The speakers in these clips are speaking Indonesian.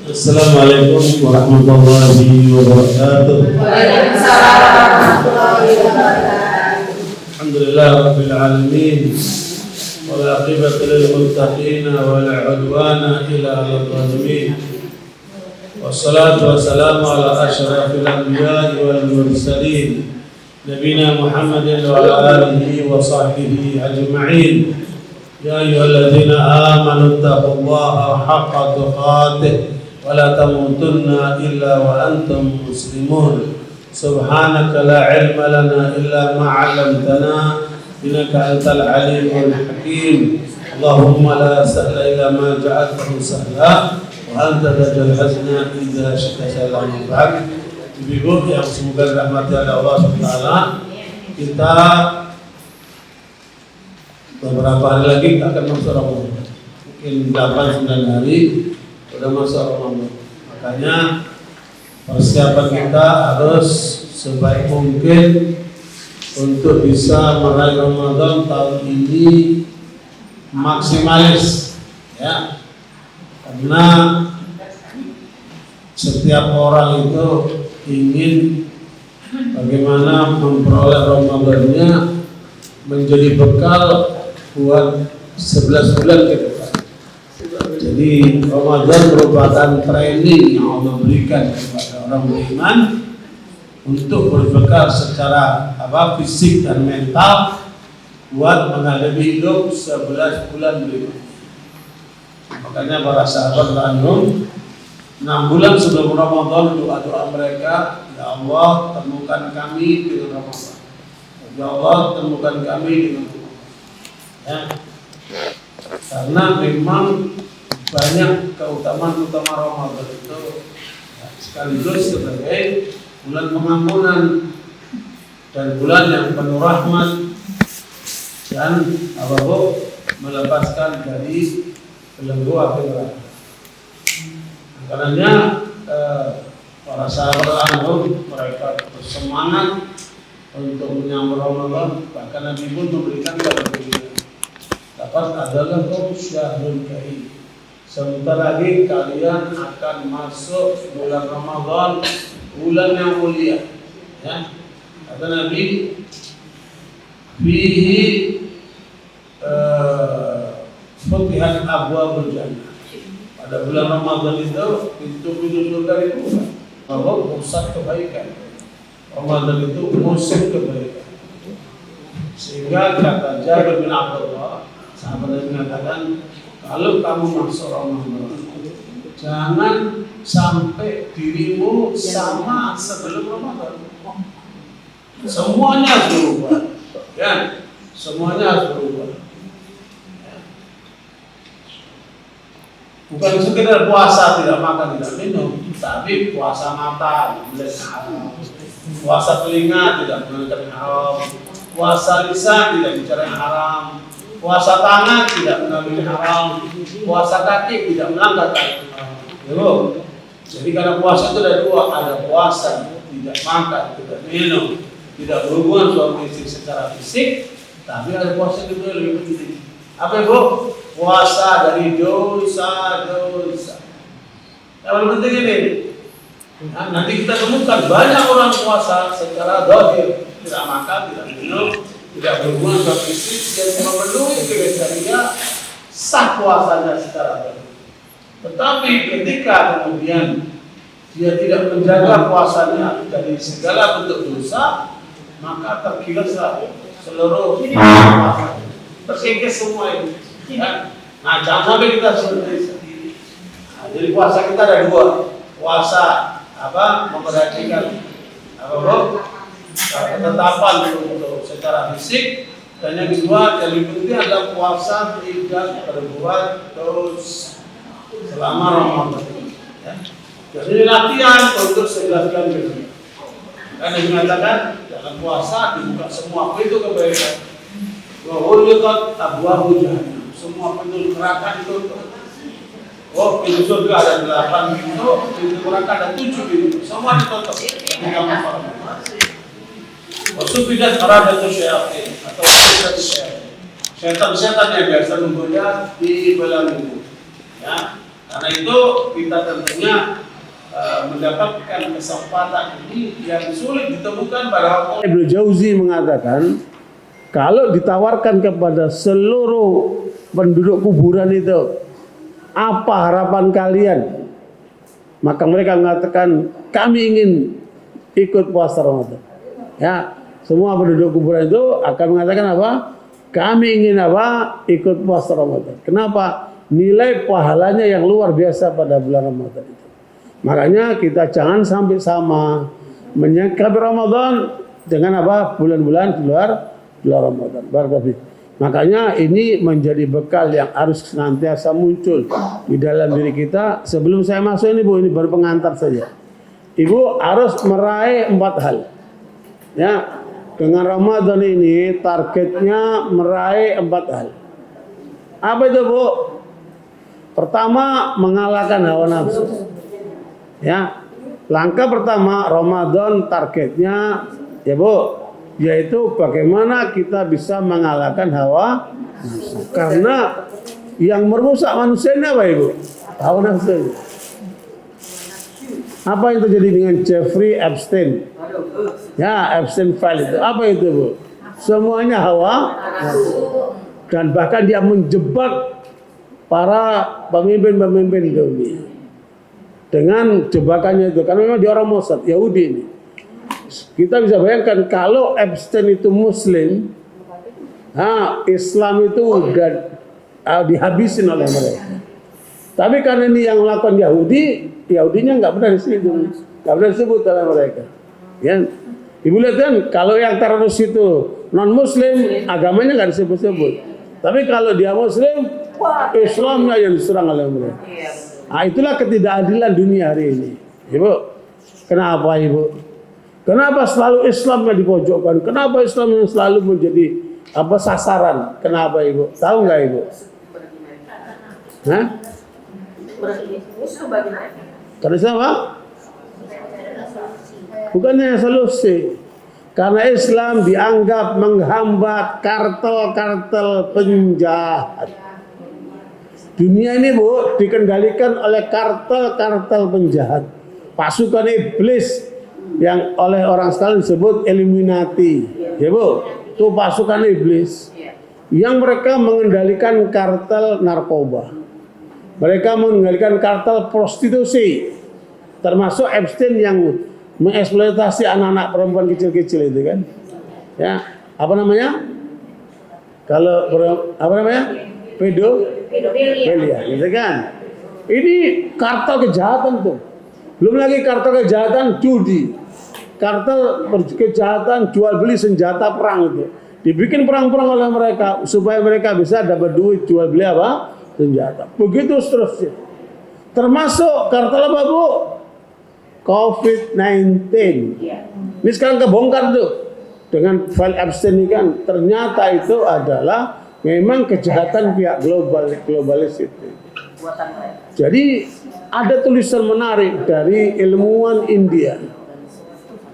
Assalamualaikum warahmatullahi wabarakatuh. Waalaikumsalam warahmatullahi wabarakatuh. Alhamdulillah rabbil alamin. Wal aqibatu lil muttaqin wa la udwana illa 'alal zalimin. Wassalatu wassalamu ala asyrafil anbiya'i wal mursalin. Nabiyina Muhammadin wa ala alihi wa sahbihi ajma'in. Ya ayyuhalladzina amanu taqullaha haqqa tuqatih wa la tamutunna illa wa antum muslimun. Subhanaka la ilma lana illa ma 'allamtana innaka antal alimul hakim. Allahumma la sahla illa ma ja'altahu sahla wa anta taj'al hazna idza syi'ta sahlan. Ibu yang semoga dirahmati oleh Allah Subhanahu wa taala, kita beberapa hari lagi akan masuk Ramadan. Mungkin 8-9 hari sudah masuk Ramadan. Makanya persiapan kita harus sebaik mungkin untuk bisa meraih Ramadan tahun ini maksimalis, ya. Karena setiap orang itu ingin bagaimana memperoleh Ramadannya menjadi bekal buat 11 bulan ke depan. Jadi Ramadan merupakan training yang Allah berikan kepada orang beriman untuk berbekal secara fisik dan mental buat menghadapi hidup 11 bulan berikutnya. Makanya para sahabat anhum 6 bulan sebelum Ramadan doa-doa mereka, ya Allah temukan kami dengan Ramadan. Ya Allah temukan kami dengan Ramadan. Ya. Karena memang banyak keutamaan Ramadan itu, ya, sekaligus sebagai bulan pengampunan dan bulan yang penuh rahmat dan melepaskan dari belenggu api neraka. Karenanya para sahabat anhum mereka bersemangat untuk menyambut Ramadan, bahkan Nabi pun memberikan kepada kita. Dapat adalah syahrul karim. Sebentar lagi kalian akan masuk bulan Ramadan, bulan yang mulia. Ya. Kata Nabi, fihi futihat abwabul jannah. Pada bulan Ramadan itu pintu-pintu surga dibuka. Bahwa pusat kebaikan. Ramadan itu musim kebaikan. Sehingga kata Jabir bin Abdullah, sahabat Nabi mengatakan, kalau kamu masuk Ramadan, jangan sampai dirimu sama sebelum Ramadan. Semuanya harus berubah. Ya, semuanya harus berubah. Bukan sekedar puasa tidak makan tidak minum, tapi puasa mata tidak haram, puasa telinga tidak mendengar haram, puasa lisan tidak bicara yang haram, puasa tangan tidak mengambil haram, puasa kaki tidak melanggar haram. Jadi karena puasa itu ada dua, ada puasa tidak makan, tidak minum, tidak berhubungan suami istri secara fisik, tapi ada puasa itu lebih penting. Apa itu? Puasa dari dosa-dosa. Yang paling penting ini. Nah, nanti kita temukan banyak orang puasa secara zahir, tidak makan, tidak minum, tidak berhubungan dengan fisik, dia memenuhi kriteria sah puasanya secara zahir. Tetapi ketika kemudian dia tidak menjaga puasanya dari segala bentuk dosa, maka tergilaslah seluruh puasa, tersingkir semua itu. Ya. Nah, jangan sampai kita seperti ini. Nah, jadi puasa kita ada dua. Puasa memperhatikan ketetapan untuk secara fisik, dan yang kedua yang lebih penting adalah puasa tidak berbuat dosa selama Ramadan. Ya. Jadi latihan untuk 11 bulan berikutnya. Karena mengatakan dalam puasa dibuka semua pintu kebaikan. Wahulukat abwabu jahannam. Semua pintu neraka ditutup. Oh, pintu surga ada 8 pintu, pintu neraka ada 7 pintu. Semua ditutup. Wasufidat aradatu syaitan atau wasufidat syaitan. Setan-setan yang biasa menggoda di belakang itu. Ya. Karena itu kita tentunya mendapatkan kesempatan ini yang sulit ditemukan pada Ibnu Jauzi mengatakan, kalau ditawarkan kepada seluruh penduduk kuburan itu, apa harapan kalian? Maka mereka mengatakan, kami ingin ikut puasa Ramadan. Ya, semua penduduk kuburan itu akan mengatakan apa? Kami ingin apa? Ikut puasa Ramadan. Kenapa? Nilai pahalanya yang luar biasa pada bulan Ramadan itu. Makanya kita jangan sampai sama menyikapi Ramadan dengan apa? Bulan-bulan di luar Ramadan. Barakallahu. Makanya ini menjadi bekal yang harus senantiasa muncul di dalam diri kita. Sebelum saya masuk ini Bu, ini baru pengantar saja. Ibu harus meraih 4 hal. Ya, dengan Ramadan ini targetnya meraih 4 hal. Apa itu Bu? Pertama, mengalahkan hawa nafsu. Ya, langkah pertama Ramadan targetnya ya Bu, yaitu bagaimana kita bisa mengalahkan hawa nafsu. Karena yang merusak manusia ini apa Ibu? Hawa nafsu. Apa yang terjadi dengan Jeffrey Epstein? Ya, Epstein file itu. Apa itu Bu? Semuanya hawa nafsu. Dan bahkan dia menjebak para pemimpin-pemimpin dunia dengan jebakannya itu, karena memang dia orang Mossad Yahudi ini. Kita bisa bayangkan kalau Epstein itu Muslim, Islam itu udah dihabisin oleh mereka. Tapi karena ini yang melakukan Yahudinya nggak pernah disebut, nggak pernah disebut oleh mereka. Ya, Ibu lihat kan, kalau yang teroris itu non Muslim, agamanya nggak disebut-sebut. Tapi kalau dia Muslim, Islamnya yang diserang oleh mereka. Nah, itulah ketidakadilan dunia hari ini. Ibu, kenapa Ibu? Kenapa selalu Islamnya dipojokkan? Kenapa Islam yang selalu menjadi sasaran? Kenapa Ibu? Tahu nggak Ibu? Hah? Karena siapa? Bukannya solusi. Karena Islam dianggap menghambat kartel-kartel penjahat. Dunia ini Bu dikendalikan oleh kartel-kartel penjahat, pasukan iblis yang oleh orang sekalian disebut Illuminati, ya Bu, itu pasukan iblis yang mereka mengendalikan kartel narkoba, mereka mengendalikan kartel prostitusi, termasuk Epstein yang mengeksploitasi anak-anak perempuan kecil-kecil itu kan, ya apa namanya? Kalau apa namanya? Pedofilia, gitu kan? Ini kartel kejahatan tuh. Belum lagi kartel kejahatan judi, kartel kejahatan jual beli senjata perang itu. Dibikin perang-perang oleh mereka supaya mereka bisa dapat duit jual beli apa? Senjata. Begitu seterusnya. Termasuk kartel apa Bu? COVID-19. Ini sekarang kebongkar tuh dengan file Epstein ini kan. Ternyata itu adalah memang kejahatan pihak globalis itu. Jadi ada tulisan menarik dari ilmuwan India.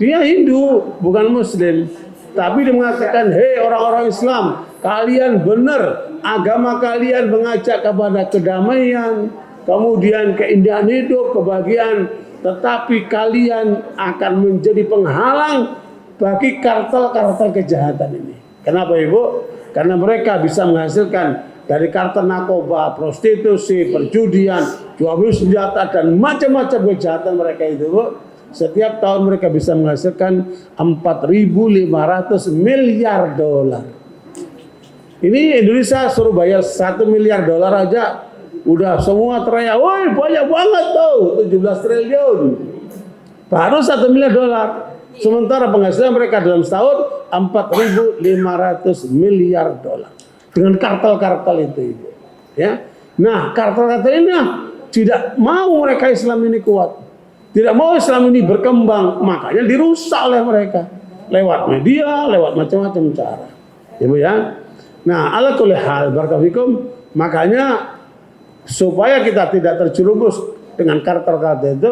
Dia Hindu, bukan Muslim, tapi dia mengatakan, hei orang-orang Islam, kalian benar, agama kalian mengajak kepada kedamaian, kemudian keindahan hidup, kebahagiaan, tetapi kalian akan menjadi penghalang bagi kartel-kartel kejahatan ini. Kenapa Ibu? Karena mereka bisa menghasilkan dari kartel narkoba, prostitusi, perjudian, jual beli senjata dan macam-macam kejahatan mereka itu, Bu. Setiap tahun mereka bisa menghasilkan 4.500 miliar dolar. Ini Indonesia suruh bayar 1 miliar dolar aja, udah semua teriak, woi banyak banget tuh, 17 triliun. Baru 1 miliar dolar. Sementara penghasilan mereka dalam setahun 4.500 miliar dolar dengan kartel-kartel itu, Ibu. Ya, nah kartel-kartel ini tidak mau mereka Islam ini kuat, tidak mau Islam ini berkembang, makanya dirusak oleh mereka lewat media, lewat macam-macam cara, Ibu ya. Nah, ala kulli hal, barakallahu, makanya supaya kita tidak terjerumus dengan kartel-kartel itu,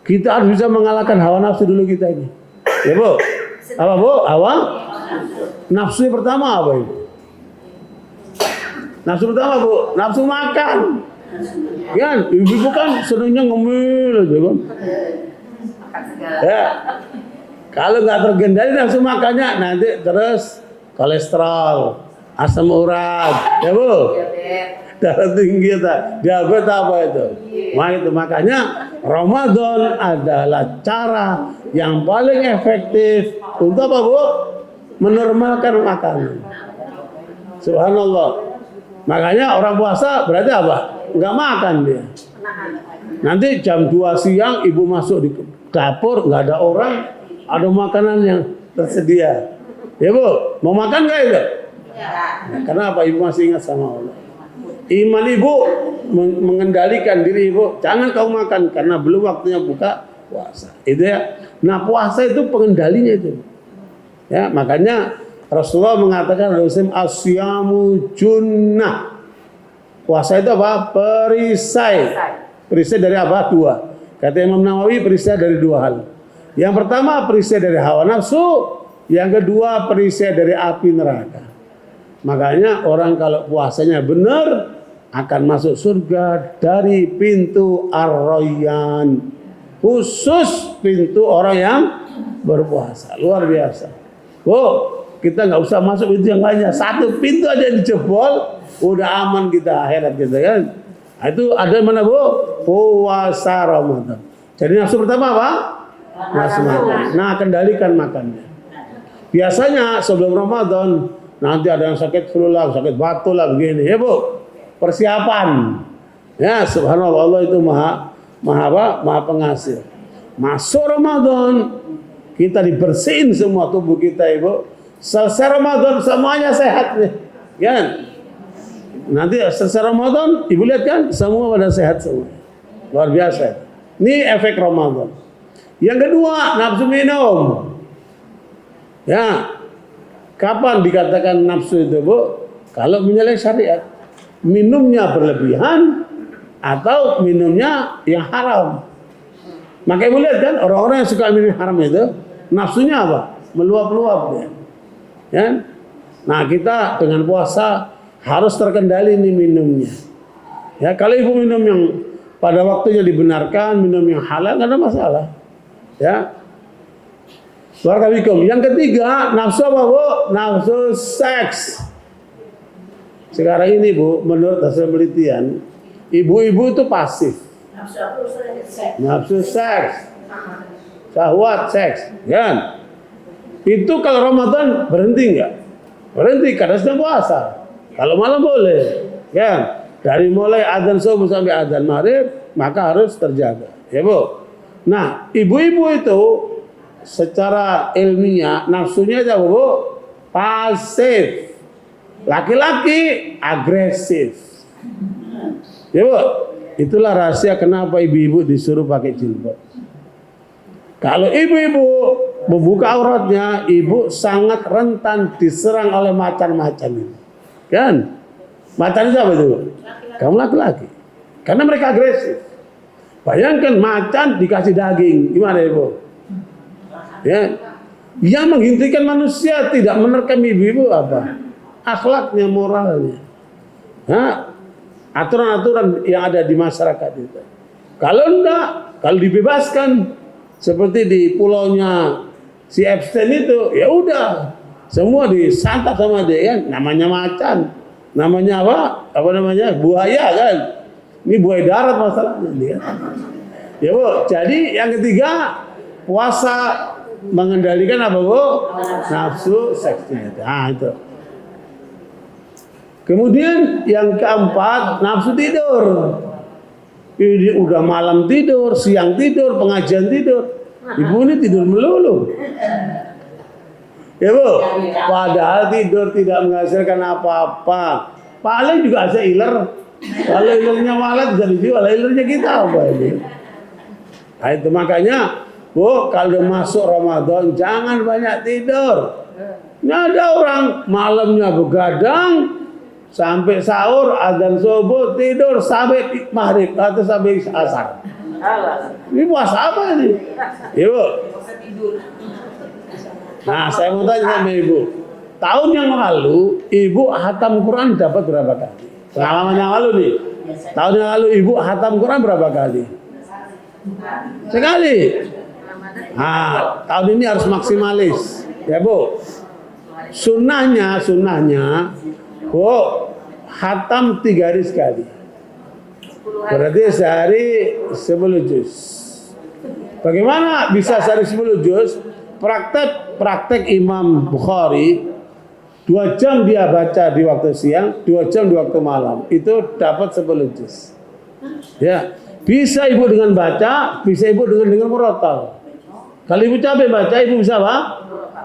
kita harus bisa mengalahkan hawa nafsu dulu kita ini. Ya Bu, apa Bu? Hawa nafsu pertama apa Ibu? Nafsu pertama Bu, nafsu makan. Kan, ibu-ibu kan senangnya ngemil aja kan. Ya, kalau nggak terkendali nafsu makannya nanti terus kolesterol, asam urat, ya bu, darah tinggi, diabetes apa itu. Makanya Ramadan adalah cara yang paling efektif untuk apa bu? Menormalkan makanan. Subhanallah. Makanya orang puasa berarti apa? Nggak makan dia. Nanti jam 2 siang ibu masuk di dapur, nggak ada orang, ada makanan yang tersedia. Ya bu, mau makan nggak itu? Nah, karena apa? Ibu masih ingat sama Allah. Iman ibu mengendalikan diri ibu. Jangan kau makan karena belum waktunya buka puasa. Itu ya. Nah puasa itu pengendalinya itu. Ya makanya Rasulullah mengatakan asyamu junnah. Puasa itu apa? Perisai. Perisai dari apa? 2. Kata Imam Nawawi perisai dari 2 hal. Yang pertama perisai dari hawa nafsu, yang kedua perisai dari api neraka. Makanya orang kalau puasanya benar akan masuk surga dari pintu Ar-Rayyan. Khusus pintu orang yang berpuasa. Luar biasa. Kita nggak usah masuk pintu yang lainnya. Satu pintu aja dijebol, udah aman kita akhirat kita kan. Nah, itu ada mana bu? Puasa Ramadan. Jadi nafsu pertama apa? Nafsu makan. Nah kendalikan makannya. Biasanya sebelum Ramadan nanti ada yang sakit flu lah, sakit batuk lah begini ya bu. Persiapan. Ya subhanallah Allah itu maha pengasih. Masuk Ramadan kita dibersihin semua tubuh kita ibu. Selesai Ramadan semuanya sehat nih. Kan? Nanti selesai Ramadan ibu lihat kan semua pada sehat semua. Luar biasa. Ini efek Ramadan. Yang kedua nafsu minum. Ya. Kapan dikatakan nafsu itu bu? Kalau menyalahi syariat. Minumnya berlebihan atau minumnya yang haram. Makanya ibu lihat kan orang-orang yang suka minum haram itu nafsunya apa? Meluap-luap dia. Ya? Nah kita dengan puasa harus terkendali nih minumnya. Ya kalau ibu minum yang pada waktunya dibenarkan, minum yang halal nggak ada masalah. Ya. Barakallahu. Yang ketiga nafsu apa bu? Nafsu seks. Sekarang ini bu, menurut hasil penelitian, ibu-ibu itu pasif. Nafsu seks, syahwat seks, kan? Itu kalau Ramadan berhenti nggak? Berhenti karena sedang puasa. Kalau malam boleh, kan? Dari mulai adzan subuh sampai adzan maghrib, maka harus terjaga, ya bu. Nah, ibu-ibu itu secara ilmiah nafsunya aja bu, pasif. Laki-laki agresif, ya bu. Itulah rahasia kenapa ibu-ibu disuruh pakai jilbab. Kalau ibu-ibu membuka auratnya, ibu sangat rentan diserang oleh macan-macan ini. Kan? Macan itu apa itu? Kamu laki-laki. Karena mereka agresif. Bayangkan macan dikasih daging, gimana ibu? Ya. Yang menghentikan manusia tidak menerkam ibu-ibu apa? Akhlaknya, moralnya. Nah, aturan-aturan yang ada di masyarakat itu. Kalau enggak, kalau dibebaskan seperti di pulaunya si Epstein itu, ya udah semua disantap sama dia kan. Namanya macan, namanya apa? Apa namanya? Buaya kan. Ini buaya darat masalahnya dia. Ya bu. Jadi yang ketiga puasa mengendalikan apa bu? Nafsu seksnya. Nah itu. Kemudian yang keempat nafsu tidur. Ini udah malam tidur, siang tidur, pengajian tidur. Ibu ini tidur melulu. Ya bu, padahal tidur tidak menghasilkan apa-apa. Paling juga ada iler. Kalau ilernya walet bisa dijual, ilernya kita apa ini? Nah itu makanya, bu kalau masuk Ramadan jangan banyak tidur. Ini ada orang malamnya begadang. Sampai sahur, adzan subuh, tidur sampai maghrib atau sampai asar. Ini puasa apa ini? Ibu. Nah, saya mau tanya sama ibu. Tahun yang lalu, ibu hatam Quran dapat berapa kali? Pengalaman yang lalu nih, Tahun yang lalu ibu khatam Quran berapa kali? Sekali. Nah, tahun ini harus maksimalis, ya Bu. Sunnahnya, Bu, khatam 3 hari sekali. Berarti sehari 10 juz. Bagaimana bisa sehari 10 juz? Praktek Imam Bukhari, 2 jam dia baca di waktu siang, 2 jam di waktu malam. Itu dapat 10 juz. Ya, bisa ibu dengan baca, bisa ibu dengan murotal. Kalau ibu capek baca, ibu bisa apa?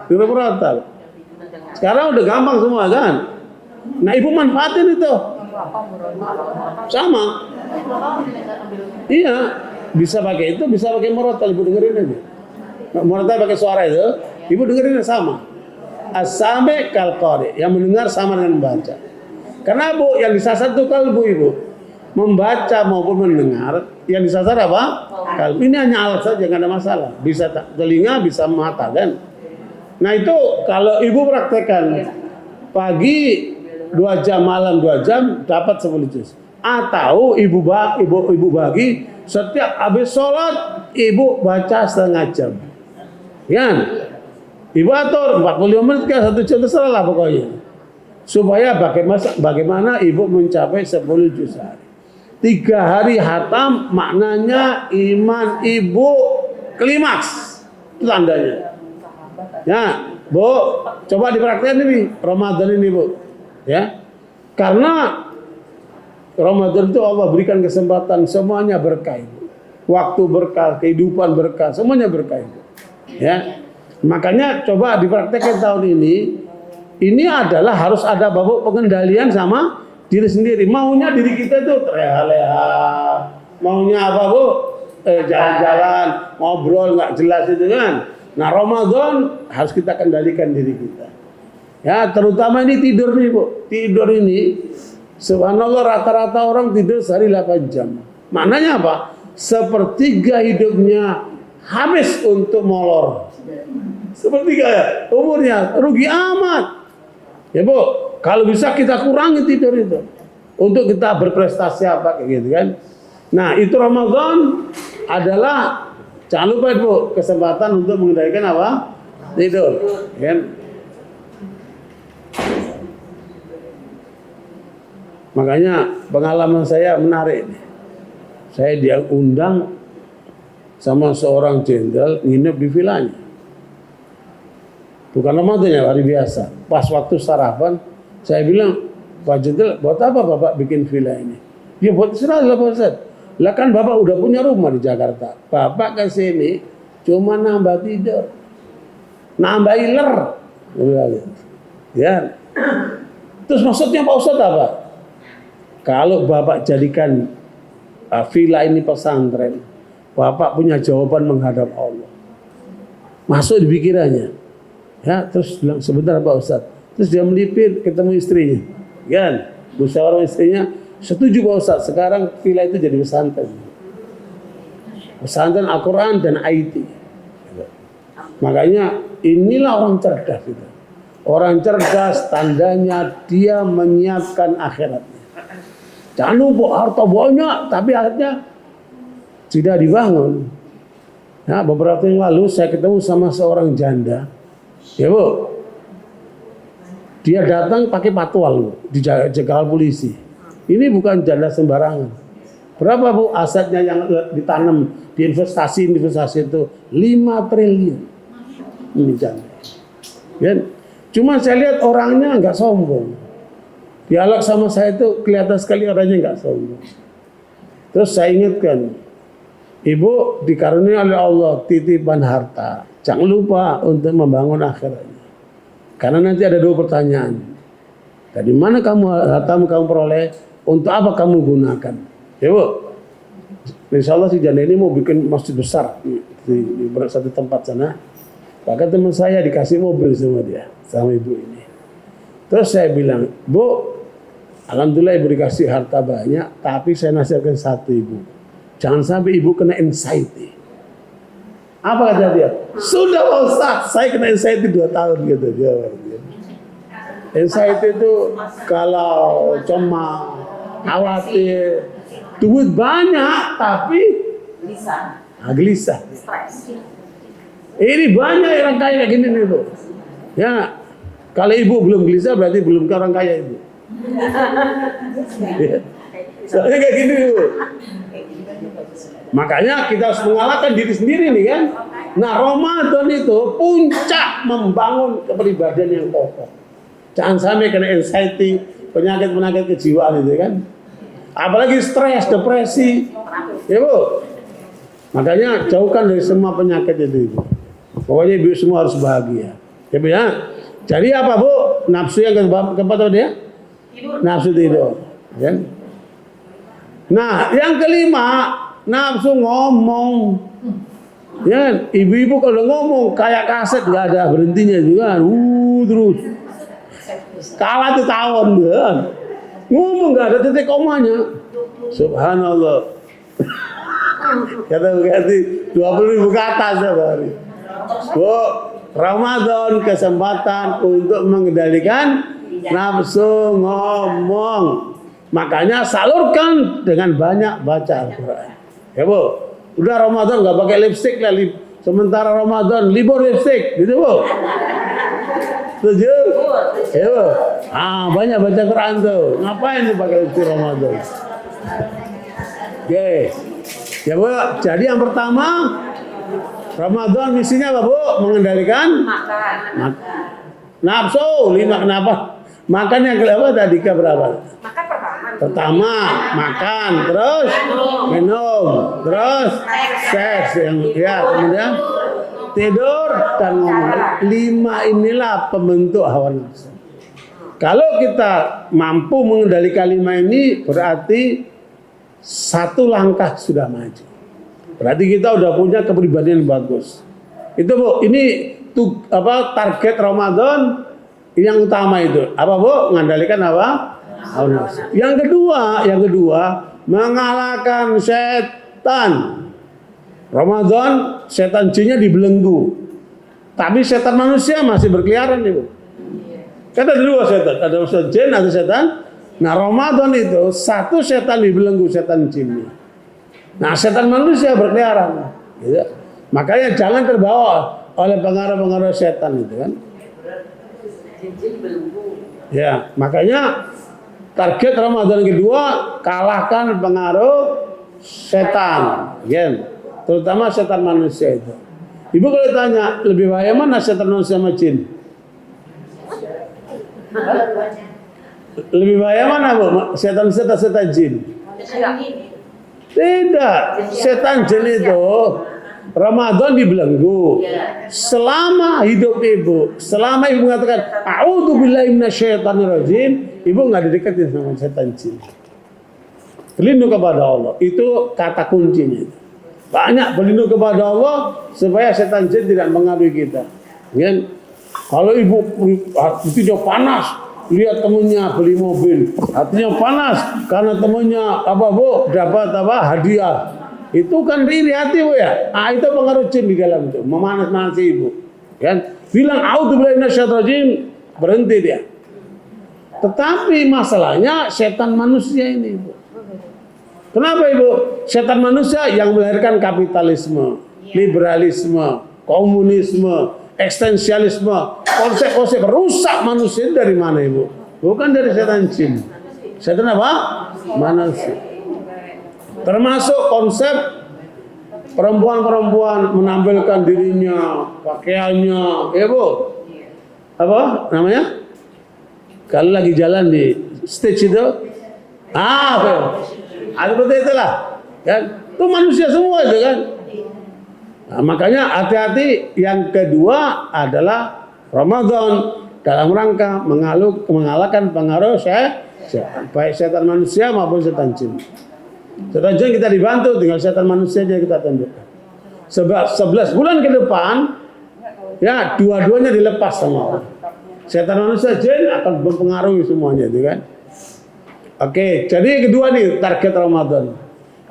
Dengan murotal. Sekarang udah gampang semua kan? Nah, ibu manfaatin itu. Sama. Iya, bisa pakai itu, bisa pakai murotal, ibu dengerin aja. Murotal pakai suara itu, ibu dengerin sama. As-sami kal qari, yang mendengar sama dengan membaca. Karena Bu, yang disasar itu kalbu ibu. Membaca maupun mendengar, yang disasar apa? Kalbu. Ini hanya alat saja, nggak ada masalah. Bisa telinga, bisa mata kan. Nah itu kalau ibu praktekkan pagi 2 jam, malam 2 jam, dapat 10 juz. Atau ibu bagi setiap habis sholat ibu baca setengah jam. Kan? Ibu atur 45 menit ke 1 jam terserah lah pokoknya. Supaya bagaimana ibu mencapai 10 juz sehari. 3 hari khatam maknanya iman ibu klimaks. Itu tandanya. Ya, Bu, coba dipraktikkan ini Ramadan ini, Bu. Ya. Karena Ramadan itu Allah berikan kesempatan semuanya berkah. Waktu berkah, kehidupan berkah, semuanya berkah. Ya. Makanya coba dipraktekkan tahun ini. Ini adalah harus ada babak pengendalian sama diri sendiri. Maunya diri kita itu terleha-leha. Maunya apa, Bu? Jalan-jalan, ngobrol nggak jelas itu kan. Nah, Ramadan harus kita kendalikan diri kita. Ya, terutama ini tidur nih, Bu. Tidur ini subhanallah rata-rata orang tidur sehari 8 jam. Maknanya apa? Sepertiga hidupnya habis untuk molor. Sepertiga ya, umurnya rugi amat. Ya Bu, kalau bisa kita kurangi tidur itu untuk kita berprestasi apa kayak gitu kan. Nah itu Ramadan adalah jangan lupa Bu kesempatan untuk mengendalikan apa? Tidur kan. Makanya pengalaman saya menarik. Saya diundang sama seorang jenderal nginep di vilanya. Bukan Ramadan ya, hari biasa. Pas waktu sarapan, saya bilang, Pak Jenderal, buat apa Bapak bikin villa ini? Ya buat istirahat lah Pak Ustaz. Lah kan Bapak udah punya rumah di Jakarta. Bapak ke sini cuma nambah tidur. Nambah iler. Ya. Terus maksudnya Pak Ustaz apa? Kalau Bapak jadikan villa ini pesantren, Bapak punya jawaban menghadap Allah. Masuk di pikirannya. Ya, terus bilang sebentar Pak Ustaz. Terus dia melipir ketemu istrinya. Kan? Musyawarah istrinya, setuju Pak Ustaz. Sekarang villa itu jadi pesantren. Pesantren Al-Quran dan IT. Makanya inilah orang cerdas itu. Orang cerdas tandanya dia menyiapkan akhiratnya. Jangan lupa harta banyak tapi akhirnya tidak dibangun. Nah, beberapa tahun lalu saya ketemu sama seorang janda. Ya Bu, dia datang pakai patwal Bu, dijegal polisi. Ini bukan janda sembarangan. Berapa Bu asetnya yang ditanam di investasi itu? 5 triliun. Ini janda. Ya. Cuma saya lihat orangnya nggak sombong. Dialog sama saya itu kelihatan sekali orangnya nggak sombong. Terus saya ingatkan, Ibu dikaruniai oleh Allah titipan harta. Jangan lupa untuk membangun akhiratnya. Karena nanti ada 2 pertanyaan. Dari mana hartamu kamu peroleh? Untuk apa kamu gunakan? Ya Bu, insya Allah si janda ini mau bikin masjid besar di satu tempat sana. Maka teman saya dikasih mobil sama dia, sama ibu ini. Terus saya bilang, Bu, alhamdulillah ibu dikasih harta banyak, tapi saya nasihatkan satu Ibu. Jangan sampai ibu kena anxiety. Apa kata dia? Sudah Pak Ustaz, saya kena anxiety 2 tahun gitu dia. Anxiety itu kalau cemas, khawatir, Duit banyak tapi gelisah. Stres. Ini banyak orang kaya kayak gini nih, Bu. Ya, kalau ibu belum gelisah berarti belum ke orang kaya ibu. Ya. Soalnya kayak gini, Bu. Makanya kita harus mengalahkan diri sendiri nih kan. Nah, Ramadan itu puncak membangun kepribadian yang kokoh. Jangan sampai kena anxiety, penyakit-penyakit kejiwaan itu kan. Apalagi stres, depresi. Ya, Bu. Makanya jauhkan dari semua penyakit itu, Ibu. Pokoknya ibu semua harus bahagia. Ya, Bu ya. Jadi apa, Bu? Nafsu yang keempat dia? Nafsu tidur. Ya. Nah, yang kelima, nafsu ngomong. Ya, ibu-ibu kalau ngomong kayak kaset gak ada berhentinya juga. Terus. Kalah tuh tahun kan. Ngomong gak ada titik komanya. Subhanallah. Kata ganti 20.000 kata setiap hari. Bu, Ramadan kesempatan untuk mengendalikan nafsu ngomong. Makanya salurkan dengan banyak baca Al-Quran. Ya, Bu. Udah Ramadan nggak pakai lipstick lah. Sementara Ramadan libur lipstick, gitu, Bu. Setuju? Ya, Bu. Banyak baca Quran tuh. Ngapain tuh pakai lipstick Ramadan? Oke. Ya, Bu. Jadi yang pertama, Ramadan misinya apa, Bu? Mengendalikan Makan. Nafsu. 5 kenapa? Makan yang kelima tadi ke berapa? Makan Pertama makan, terus minum, terus seks, kemudian tidur dan ngomong. 5 inilah pembentuk hawa nafsu. Kalau kita mampu mengendalikan 5 ini, berarti 1 langkah sudah maju. Berarti kita udah punya kepribadian yang bagus. Itu, Bu, ini target Ramadan yang utama itu. Apa, Bu? Mengendalikan apa? Hawa nafsu. Yang kedua, mengalahkan setan. Ramadan setan jinnya dibelenggu. Tapi setan manusia masih berkeliaran, Ibu. Kan ada 2 setan, ada setan jin, ada setan. Nah, Ramadan itu 1 setan dibelenggu setan jinnya. Nah, setan manusia berkeliaran. Gitu. Makanya jangan terbawa oleh pengaruh-pengaruh setan itu kan. Ya, makanya target Ramadan kedua, kalahkan pengaruh setan, ya. Terutama setan manusia itu. Ibu kalau tanya, lebih bahaya mana setan manusia sama jin? Lebih bahaya mana, Bu? Setan jin? Tidak. Setan jin itu Ramadan dibelenggu. Selama hidup ibu, selama ibu mengatakan a'udzubillahi minasyaitonirrajim, ibu nggak didekatin sama setan jin. Berlindung kepada Allah, itu kata kuncinya. Banyak berlindung kepada Allah supaya setan jin tidak mengaruhi kita. Ya? Kalau ibu hatinya panas, lihat temennya beli mobil, hatinya panas karena temennya dapat hadiah. Itu kan iri hati, Bu ya. Itu pengaruh jin di dalam itu, memanas-manasi ibu. Kan? Bilang a'udzubillahi minasyaitonirrajim, berhenti dia. Tetapi masalahnya setan manusia ini, Ibu. Kenapa, Ibu? Setan manusia yang melahirkan kapitalisme, liberalisme, komunisme, eksistensialisme, konsep-konsep rusak manusia dari mana, Ibu? Bukan dari setan jin. Setan apa? Manusia. Termasuk konsep perempuan-perempuan menampilkan dirinya, pakaiannya, ya, Bu. Apa namanya? Kalau lagi jalan di stage itu, seperti itulah, kan? Itu manusia semua itu kan. Nah, makanya hati-hati. Yang kedua adalah Ramadan dalam rangka mengalahkan pengaruh setan, baik setan manusia maupun setan jin. Setan jin kita dibantu, tinggal setan manusia aja kita tundukkan. Sebab 11 bulan ke depan, ya dua-duanya dilepas sama Allah. Setan manusia jin akan mempengaruhi semuanya, itu kan. Oke, jadi kedua nih target Ramadan.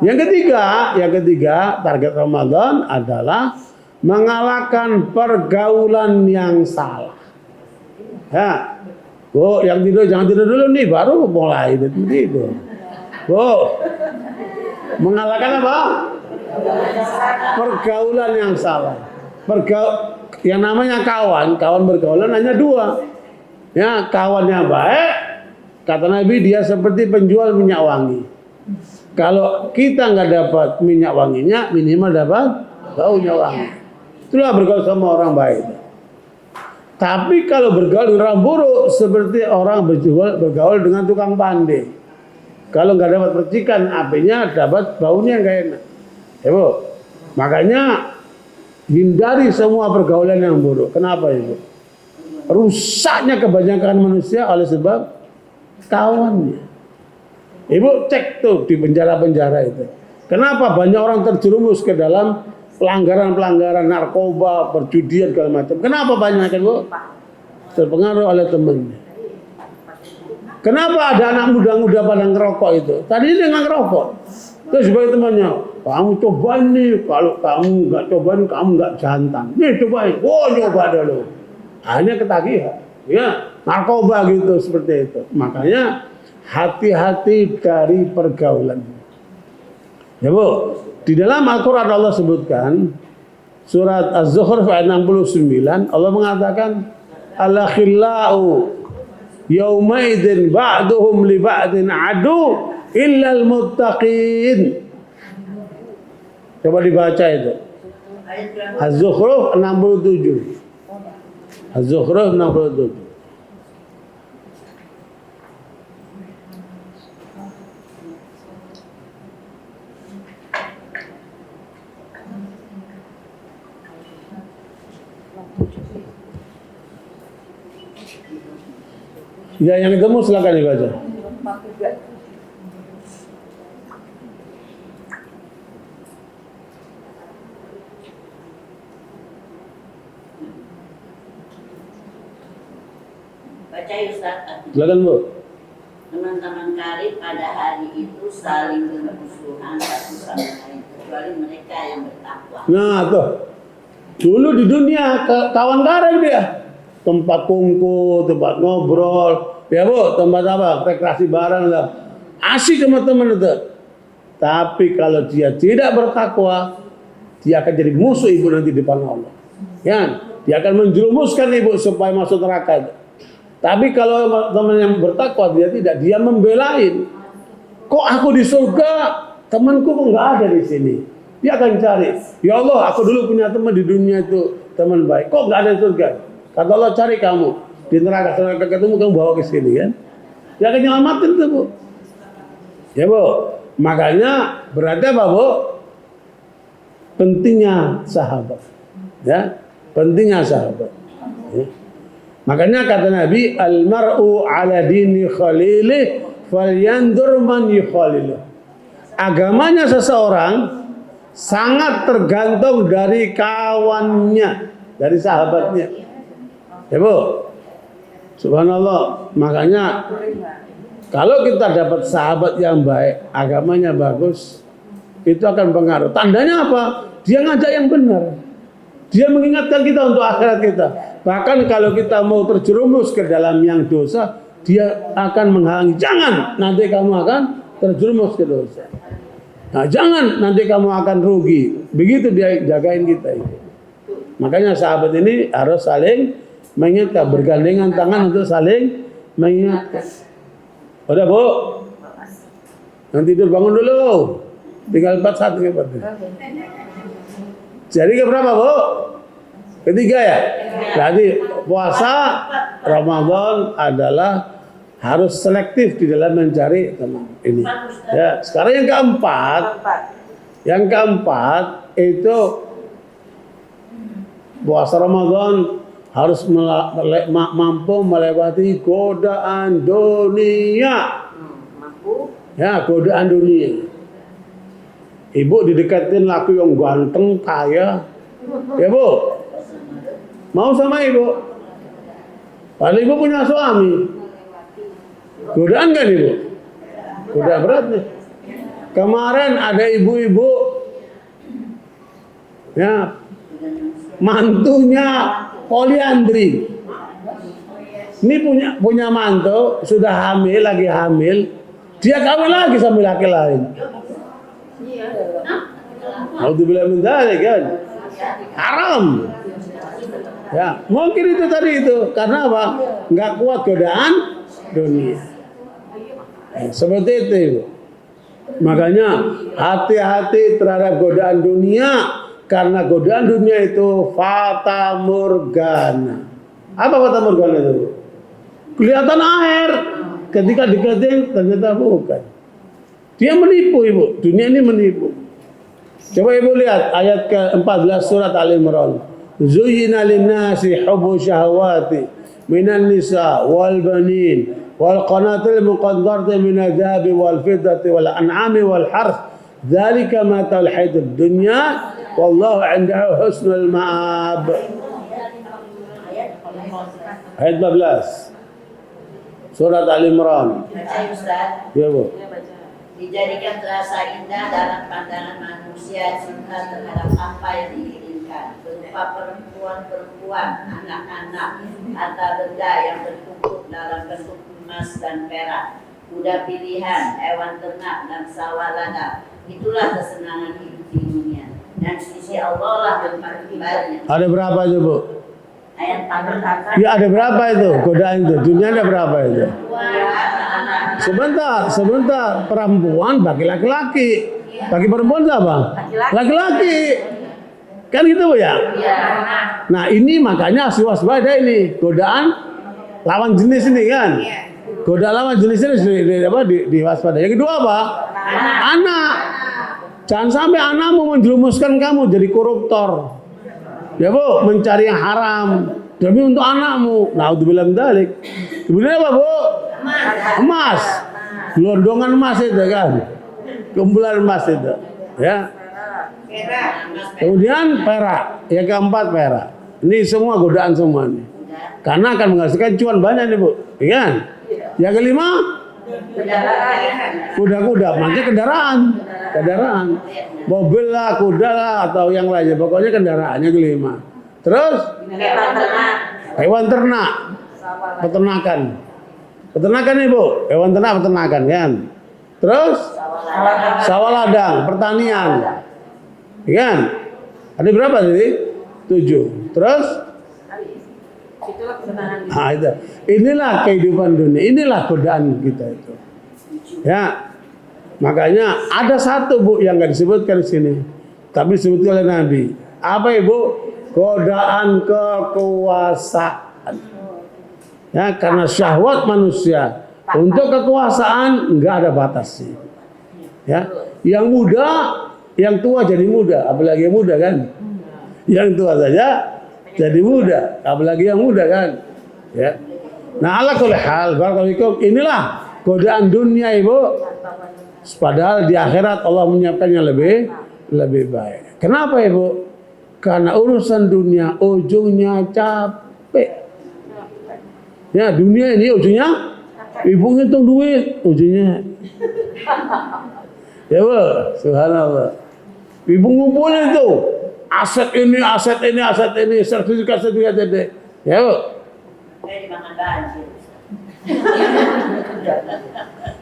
Yang ketiga target Ramadan adalah mengalahkan pergaulan yang salah. Ya, Bu, yang tidur jangan tidur dulu nih, baru mulai tidur. Bu, Mengalahkan apa? Pergaulan yang salah. Yang namanya kawan bergaulan hanya dua. Ya, kawan yang baik, kata Nabi, dia seperti penjual minyak wangi. Kalau kita nggak dapat minyak wanginya, minimal dapat baunya wangi. Itulah bergaul sama orang baik. Tapi kalau bergaul dengan orang buruk, seperti orang bergaul dengan tukang pandai. Kalau nggak dapat percikan apinya, dapat baunya nggak enak. Ya, Bu. Makanya hindari semua pergaulan yang buruk. Kenapa, Ibu? Rusaknya kebanyakan manusia oleh sebab kawannya. Ibu cek tuh di penjara-penjara itu. Kenapa banyak orang terjerumus ke dalam pelanggaran-pelanggaran narkoba, perjudian segala macam. Kenapa banyak kan, Bu? Terpengaruh oleh temannya. Kenapa ada anak muda-muda pada ngerokok itu? Tadi dia nggak ngerokok. Terus sebagai temannya, kamu cobain nih. Kalau kamu nggak cobain, kamu nggak jantan. Nih cobain. Oh, coba dulu. Hanya ketagihan. Ya, narkoba gitu seperti itu. Makanya hati-hati dari pergaulan. Ya, Bu. Di dalam Al-Quran Allah sebutkan surat Az-Zukhruf ayat 69, Allah mengatakan al-akhillau yaumaidin ba'duhum li ba'din adu illal muttaqin. Coba dibaca itu. Az-Zukhruf 67. Az-Zukhruf 67. Ya, yang ketemu silakan dibaca. Baca ya, Ustaz. Silakan, Bu. Teman-teman karib pada hari itu saling bermusuhan satu sama lain kecuali mereka yang bertakwa. Nah, tuh. Dulu di dunia kawan karib dia. Tempat kungku, tempat ngobrol, ya, Bu, tempat apa? Rekreasi bareng lah. Asik teman-teman itu. Tapi kalau dia tidak bertakwa, dia akan jadi musuh ibu nanti di depan Allah. Ya, dia akan menjerumuskan ibu supaya masuk neraka. Tapi kalau teman yang bertakwa, dia tidak, dia membelain. Kok aku di surga, temanku kok nggak ada di sini? Dia akan cari. Ya Allah, aku dulu punya teman di dunia itu, teman baik. Kok nggak ada di surga? Kata Allah, cari kamu di neraka, ketemu kamu bawa ke sini kan. Dia akan nyelamatin tuh, Bu. Ya, Bu. Makanya berarti apa, Bu? Pentingnya sahabat. Ya, pentingnya sahabat. Ya. Makanya kata Nabi, al-mar'u ala dini khalilih falyandur man yukhaliluh. Agamanya seseorang sangat tergantung dari kawannya, dari sahabatnya. Ya, Bu. Subhanallah. Makanya kalau kita dapat sahabat yang baik, agamanya bagus, itu akan pengaruh. Tandanya apa? Dia ngajak yang benar. Dia mengingatkan kita untuk akhirat kita. Bahkan kalau kita mau terjerumus ke dalam yang dosa, dia akan menghalangi. Jangan, nanti kamu akan terjerumus ke dosa. Nah, jangan, nanti kamu akan rugi. Begitu dia jagain kita itu. Makanya sahabat ini harus saling mengingatkan, bergandengan tangan untuk saling mengingatkan. Udah, Bu? Nanti tidur bangun dulu. Tinggal 41 ke 4. Jadi keberapa, Bu? Ketiga ya? Berarti puasa Ramadan adalah harus selektif di dalam mencari teman ini. Ya, sekarang yang keempat. Yang keempat itu puasa Ramadan harus mampu melewati godaan dunia. Ya, godaan dunia. Ibu didekatin laki yang ganteng, kaya. Ya, Bu. Mau sama ibu? Padahal ibu punya suami. Godaan kan ibu? Godaan berat nih. Kemarin ada ibu-ibu, ya, mantunya poliandri. Ini punya mantu, sudah hamil, lagi hamil. Dia kawin lagi sama laki lain. Naudzubillah min dzalik kan. Haram. Ya, mungkin itu tadi itu karena apa? Enggak kuat godaan dunia. Ya, seperti itu, Ibu. Makanya hati-hati terhadap godaan dunia karena godaan dunia itu fata morgana. Apa fata morgana itu? Kelihatan air, ketika diketing ternyata bukan. Dia menipu, Ibu. Dunia ini menipu. Coba Ibu lihat ayat ke-14 surat Al-Imran. Zuyyina lin-nasi hubbu syahawati minan nisa wal banin wal qanatil muqaddarati min adh-dhahabi wal fiddati wal an'ami wal harth. Dzalika matal hayatud dunya wallahu 'indahu husnul ma'ab. Ayat 14. Surat Al-Imran. Ya, Bu. Dijadikan terasa indah dalam pandangan manusia cinta terhadap apa yang diinginkan, berupa perempuan-perempuan, anak-anak, harta benda yang tertumpuk dalam bentuk emas dan perak, kuda pilihan, hewan ternak dan sawah ladang. Itulah kesenangan hidup di dunia. Dan sisi Allah lah tempat kembalinya. Ada berapa aja, Bu? Ayat 14. Ya ada berapa itu? Godaan itu. Dunia ada berapa itu? Sebentar. Perempuan bagi laki-laki. Bagi perempuan siapa? Laki-laki. Kan gitu, Bu ya? Nah, ini makanya harus waspada ini. Godaan lawan jenis ini kan? Godaan lawan jenis ini diwaspada. Yang kedua apa? Anak. Jangan sampai anakmu menjerumuskan kamu jadi koruptor. Ya, Bu, mencari yang haram demi untuk anakmu. Naudzubillah min dzalik. Kemudian apa, Bu? Emas. Gelondongan emas itu kan. Kumpulan emas itu. Ya. Kemudian perak. Yang keempat perak. Ini semua godaan semua nih. Karena akan menghasilkan cuan banyak nih, Bu. Ya kan? Yang kelima kuda-kuda, maksudnya kendaraan, mobil lah, kuda lah, atau yang lainnya, pokoknya kendaraannya kelima. Terus hewan ternak, peternakan Ibu, hewan ternak peternakan kan. Terus sawah ladang, pertanian, kan? Ada berapa tadi? 7. Terus nah, itu. Inilah kehidupan dunia, inilah godaan kita itu. Ya, makanya ada satu, Bu, yang nggak disebutkan di sini, tapi disebutkan oleh Nabi. Apa, Ibu? Godaan kekuasaan. Ya, karena syahwat manusia untuk kekuasaan nggak ada batasnya. Ya, yang muda, yang tua jadi muda, apalagi yang muda kan? Yang tua saja jadi muda, apalagi yang muda kan? Ya. Nah, ala kulli hal, barakallahu inilah godaan dunia, Ibu. Padahal di akhirat Allah menyiapkannya lebih baik. Kenapa, Ibu? Karena urusan dunia ujungnya capek. Ya, dunia ini ujungnya Ibu ngitung duit, ujungnya. Ya, Bu, subhanallah. Ibu ngumpulin itu aset ini, sertifikat ini. Ya, Bu.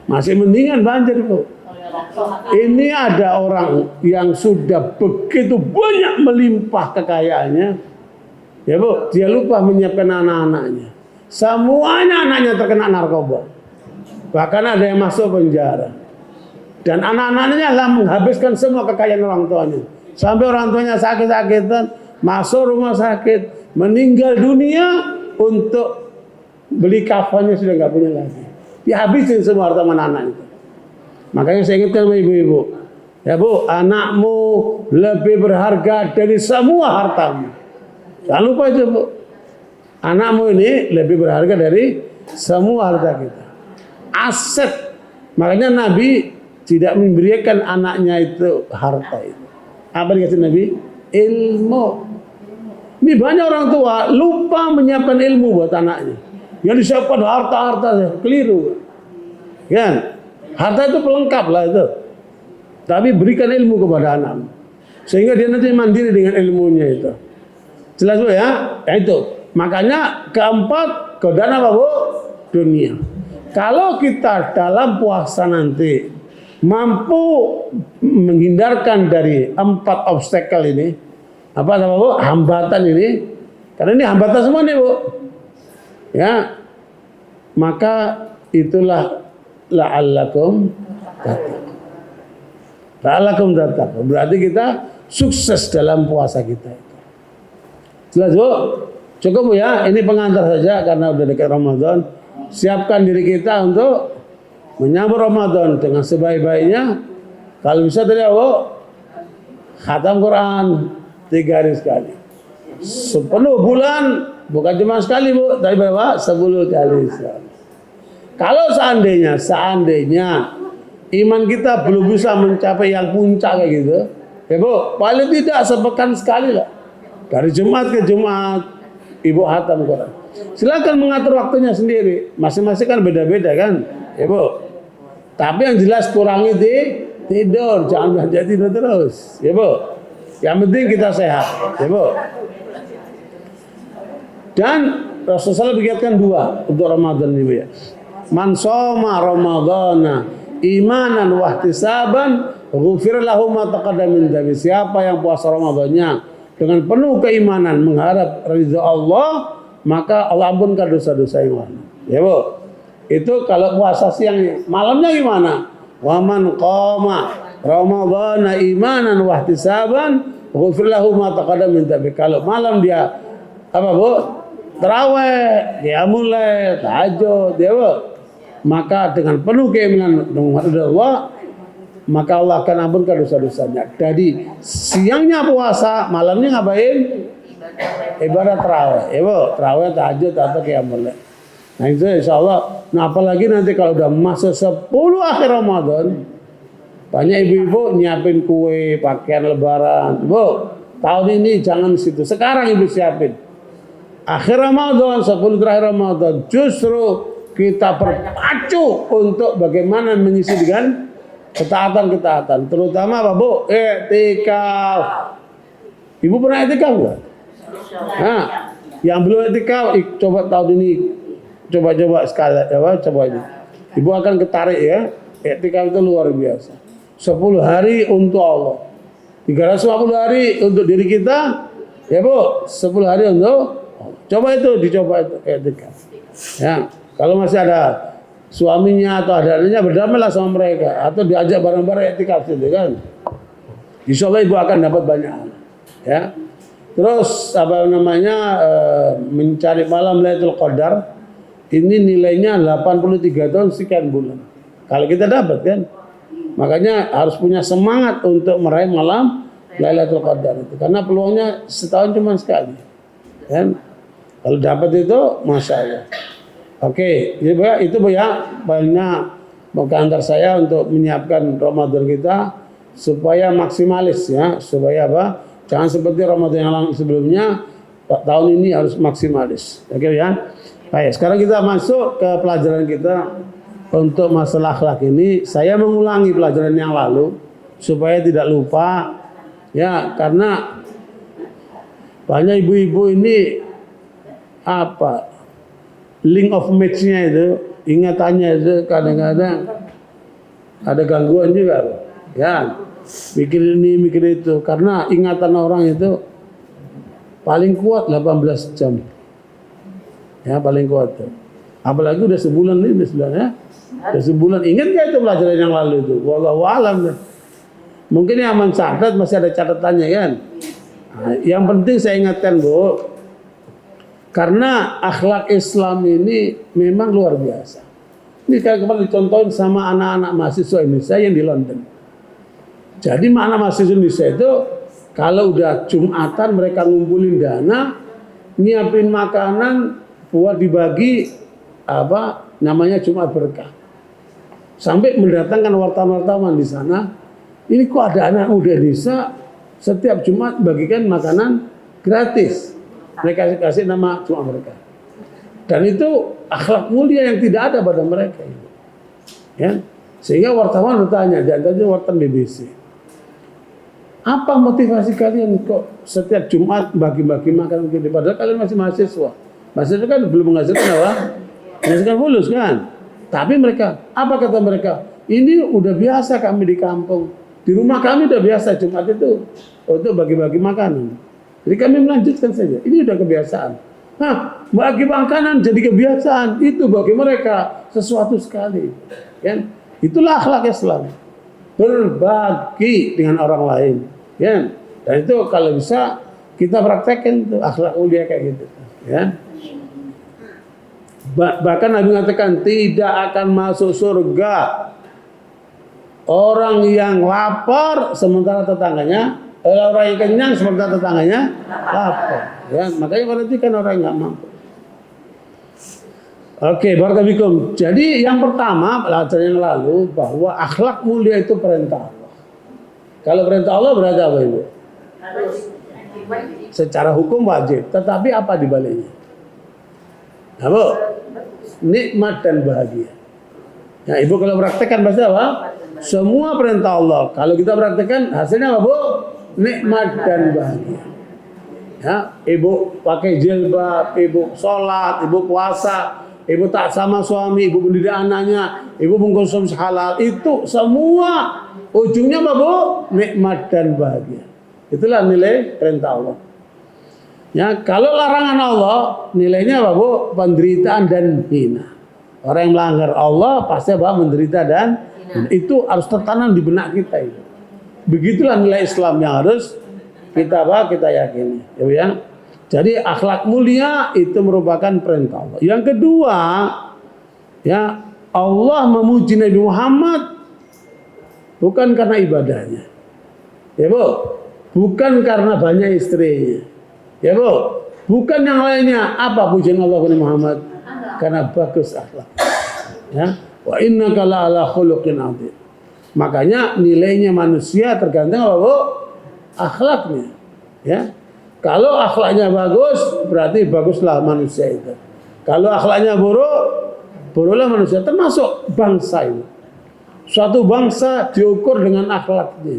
Masih mendingan banjir, Bu. Ini ada orang yang sudah begitu banyak melimpah kekayaannya. Ya, Bu, dia lupa menyiapkan anak-anaknya. Semuanya anaknya terkena narkoba. Bahkan ada yang masuk penjara. Dan anak-anaknya lah menghabiskan semua kekayaan orang tuanya. Sampai orang tuanya sakit-sakitan, masuk rumah sakit, meninggal dunia untuk beli kafannya sudah nggak punya lagi. Dihabisin semua harta anak itu. Makanya saya ingatkan sama ibu-ibu, ya, Bu, anakmu lebih berharga dari semua hartamu. Jangan lupa itu, Bu. Anakmu ini lebih berharga dari semua harta kita. Aset. Makanya Nabi tidak memberikan anaknya itu harta itu. Apa dikasih Nabi? Ilmu. Ini banyak orang tua lupa menyiapkan ilmu buat anaknya. Yang disiapkan harta-harta, keliru. Kan? Harta itu pelengkap lah itu. Tapi berikan ilmu kepada anak. Sehingga dia nanti mandiri dengan ilmunya itu. Jelas, Bu, ya? Ya itu. Makanya keempat, godaan apa, Bu? Dunia. Kalau kita dalam puasa nanti mampu menghindarkan dari 4 obstacle ini, apa nama Bu? Hambatan ini, karena ini hambatan semua nih Bu. Ya, maka itulah la'allakum tattaqun. La'allakum tattaqun. Berarti kita sukses dalam puasa kita itu. Jelas Bu? Cukup Bu ya, ini pengantar saja karena udah dekat Ramadan. Siapkan diri kita untuk menyambut Ramadan dengan sebaik-baiknya. Kalau bisa tadi Bu, khatam Quran 3 hari sekali. Sepenuh bulan, bukan cuma sekali Bu, tapi berapa? 10 kali sekali. Kalau seandainya iman kita belum bisa mencapai yang puncak kayak gitu, ya Bu, paling tidak sepekan sekali lah. Dari Jumat ke Jumat, Ibu khatam Quran. Silakan mengatur waktunya sendiri. Masing-masing kan beda-beda kan, ya Bu. Tapi yang jelas kurangi tidur, jangan belajar tidur terus, ya Bu. Yang penting kita sehat, ya Bu. Dan Rasulullah berkatakan 2 untuk Ramadan ini Bu ya. Man shoma Ramadhana imanan wa ihtisaban ghufir lahu ma taqaddama min dhanbi. Siapa yang puasa Ramadannya dengan penuh keimanan mengharap ridha Allah, maka Allah ampunkan dosa-dosa yang lalu. Ya Bu. Itu kalau puasa siang. Malamnya gimana? Wa man qama Ramadhana imanan wa ihtisaban ghufir lahu ma taqaddama min dhanbi. Kalau malam dia apa Bu? Tarawih, qiyamul lail, tahajud, ya Bu. Maka dengan penuh keimanan kepada Allah, maka Allah akan ampunkan dosa-dosanya. Jadi siangnya puasa, malamnya ngapain? Ibadah tarawih, ya Bu. Tarawih, tahajud atau qiyamul lail. Nah itu insyaallah. Nah apalagi nanti kalau udah masuk 10 akhir Ramadan, banyak ibu-ibu nyiapin kue, pakaian lebaran. Bu, tahun ini jangan situ. Sekarang ibu siapin. Akhir Ramadan, 10 terakhir Ramadan, justru kita berpacu untuk bagaimana mengisi dengan ketaatan-ketaatan. Terutama apa Bu? Iktikaf. Ibu pernah iktikaf nggak? Nah, yang belum iktikaf, coba tahun ini, coba sekali, coba ini. Ibu akan ketarik ya. Iktikaf itu luar biasa. 10 hari untuk Allah. 350 hari untuk diri kita. Ya Bu, 10 hari untuk coba itu, dicoba itu etika. Ya, kalau masih ada suaminya atau ada adanya, berdamailah sama mereka atau diajak bareng-bareng etika itu kan. Insyaallah ibu akan dapat banyak. Ya. Terus apa namanya mencari malam Lailatul Qadar ini nilainya 83 tahun sekian bulan. Kalau kita dapat kan, makanya harus punya semangat untuk meraih malam Lailatul Qadar itu karena peluangnya setahun cuma sekali. Kan? Kalau dapat itu, masya Allah. Oke, jadi itu Bu ya, banyak pengantar saya untuk menyiapkan Ramadan kita supaya maksimalis ya, supaya apa? Jangan seperti Ramadan yang sebelumnya, tahun ini harus maksimalis. Oke ya. Baik, sekarang kita masuk ke pelajaran kita untuk masalah akhlak ini. Saya mengulangi pelajaran yang lalu supaya tidak lupa ya, karena banyak ibu-ibu ini apa link of match-nya itu, ingatannya itu kadang-kadang ada gangguan juga ya, mikir ini mikir itu karena ingatan orang itu paling kuat 18 jam ya, paling kuat tuh. Apalagi udah sebulan ini sebenarnya udah sebulan. Ingat gak itu pelajaran yang lalu itu? Wallahu alam. Mungkin yang mencatat masih ada catatannya kan. Nah, yang penting saya ingatkan Bu, karena akhlak Islam ini memang luar biasa. Ini kayak kemarin dicontohin sama anak-anak mahasiswa Indonesia yang di London. Jadi anak mahasiswa Indonesia itu kalau udah Jumatan mereka ngumpulin dana, nyiapin makanan buat dibagi apa namanya Jumat Berkah. Sampai mendatangkan wartawan-wartawan di sana. Ini kok ada anak muda Indonesia setiap Jumat bagikan makanan gratis. Mereka kasih nama Jumat Berkah. Dan itu akhlak mulia yang tidak ada pada mereka. Ya. Sehingga wartawan bertanya, di antaranya wartawan BBC. Apa motivasi kalian kok setiap Jumat bagi-bagi makanan begini? Padahal kalian masih mahasiswa. Mahasiswa kan belum menghasilkan apa? Menghasilkan fulus kan? Tapi mereka, apa kata mereka? Ini udah biasa kami di kampung. Di rumah kami udah biasa Jumat itu untuk bagi-bagi makanan. Jadi kami melanjutkan saja. Ini udah kebiasaan. Nah, bagi makanan jadi kebiasaan. Itu bagi mereka sesuatu sekali. Kan? Itulah akhlak Islam. Berbagi dengan orang lain. Kan? Dan itu kalau bisa kita praktekkan tuh akhlak mulia kayak gitu. Ya. Bahkan Nabi mengatakan tidak akan masuk surga orang yang lapar sementara tetangganya, orang yang kenyang sementara tetangganya lapar. Ya, makanya berarti kan orang yang nggak mampu. Oke, barakallahu. Jadi yang pertama pelajaran yang lalu bahwa akhlak mulia itu perintah Allah. Kalau perintah Allah berarti apa Ibu? Secara hukum wajib, tetapi apa dibaliknya? Apa? Nikmat dan bahagia. Nah, Ibu kalau praktekkan pasti apa? Semua perintah Allah. Kalau kita praktekkan hasilnya apa, Bu? Nikmat dan bahagia. Ya, Ibu pakai jilbab, Ibu sholat, Ibu puasa, Ibu tak sama suami, Ibu mendidik anaknya, Ibu mengkonsumsi halal, itu semua ujungnya apa, Bu? Nikmat dan bahagia. Itulah nilai perintah Allah. Ya, kalau larangan Allah, nilainya apa, Bu? Penderitaan dan hina. Orang yang melanggar Allah pasti apa? Menderita dan hina. Itu harus tertanam di benak kita itu. Begitulah nilai Islam yang harus kita apa? Kita yakini. Ya. Jadi akhlak mulia itu merupakan perintah Allah. Yang kedua, ya, Allah memuji Nabi Muhammad bukan karena ibadahnya. Ya, Bu. Bukan karena banyak istrinya. Ya, Bu. Bukan yang lainnya. Apa pujian Allah kepada Muhammad? Karena bagus akhlak. Ya. Wa innaka la'ala khuluqin 'adzim. Makanya nilainya manusia tergantung apa, Bu? Akhlaknya. Ya. Kalau akhlaknya bagus, berarti baguslah manusia itu. Kalau akhlaknya buruk, buruklah manusia. Termasuk bangsa itu. Suatu bangsa diukur dengan akhlaknya.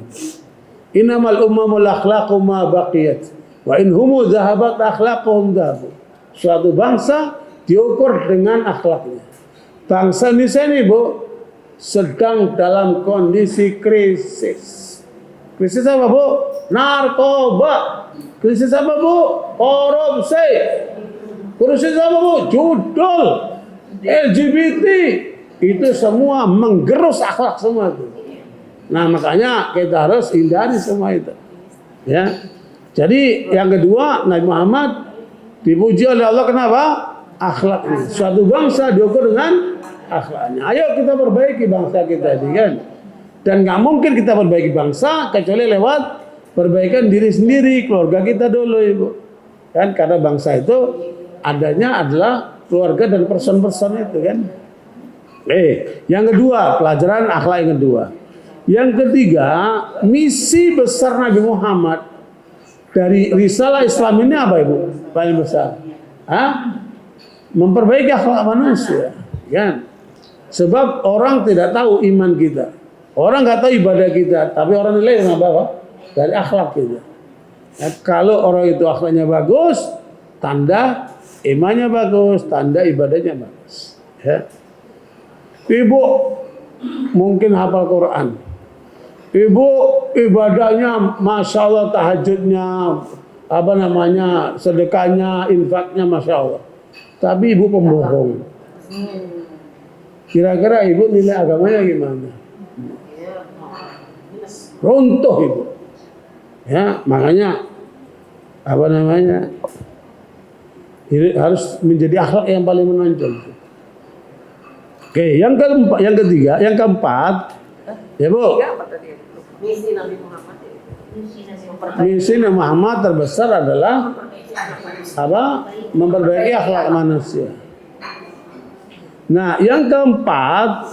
Innamal ummamul akhlaqu ma baqiyat wa in humu zahabat akhlaquhum dhahabu. Suatu bangsa diukur dengan akhlaknya. Bangsa Indonesia ini, Bu, sedang dalam kondisi krisis. Krisis apa, Bu? Narkoba. Krisis apa, Bu? Korupsi. Krisis apa, Bu? Judul. LGBT. Itu semua menggerus akhlak semua itu. Nah, makanya kita harus hindari semua itu. Ya. Jadi yang kedua, Nabi Muhammad dipuji oleh Allah kenapa? Akhlaknya. Suatu bangsa diukur dengan akhlaknya. Ayo kita perbaiki bangsa kita ini kan. Dan nggak mungkin kita perbaiki bangsa kecuali lewat perbaikan diri sendiri, keluarga kita dulu, Ibu. Kan karena bangsa itu adanya adalah keluarga dan person-person itu kan. Yang kedua, pelajaran akhlak yang kedua. Yang ketiga, misi besar Nabi Muhammad dari risalah Islam ini apa, Ibu? Paling besar. Memperbaiki akhlak manusia, kan? Sebab orang tidak tahu iman kita. Orang nggak tahu ibadah kita, tapi orang nilai dengan apa? Dari akhlak kita. Ya, kalau orang itu akhlaknya bagus, tanda imannya bagus, tanda ibadahnya bagus. Ya. Ibu mungkin hafal Quran. Ibu ibadahnya Masya Allah, tahajudnya, sedekahnya, infaknya Masya Allah. Tapi ibu pembohong. Kira-kira ibu nilai agamanya gimana? Runtuh ibu. Ya, makanya harus menjadi akhlak yang paling menonjol. Oke, yang keempat, ya Bu. Misi Nabi Muhammad. Misi Nabi Muhammad terbesar adalah apa? Memperbaiki akhlak manusia. Nah, yang keempat,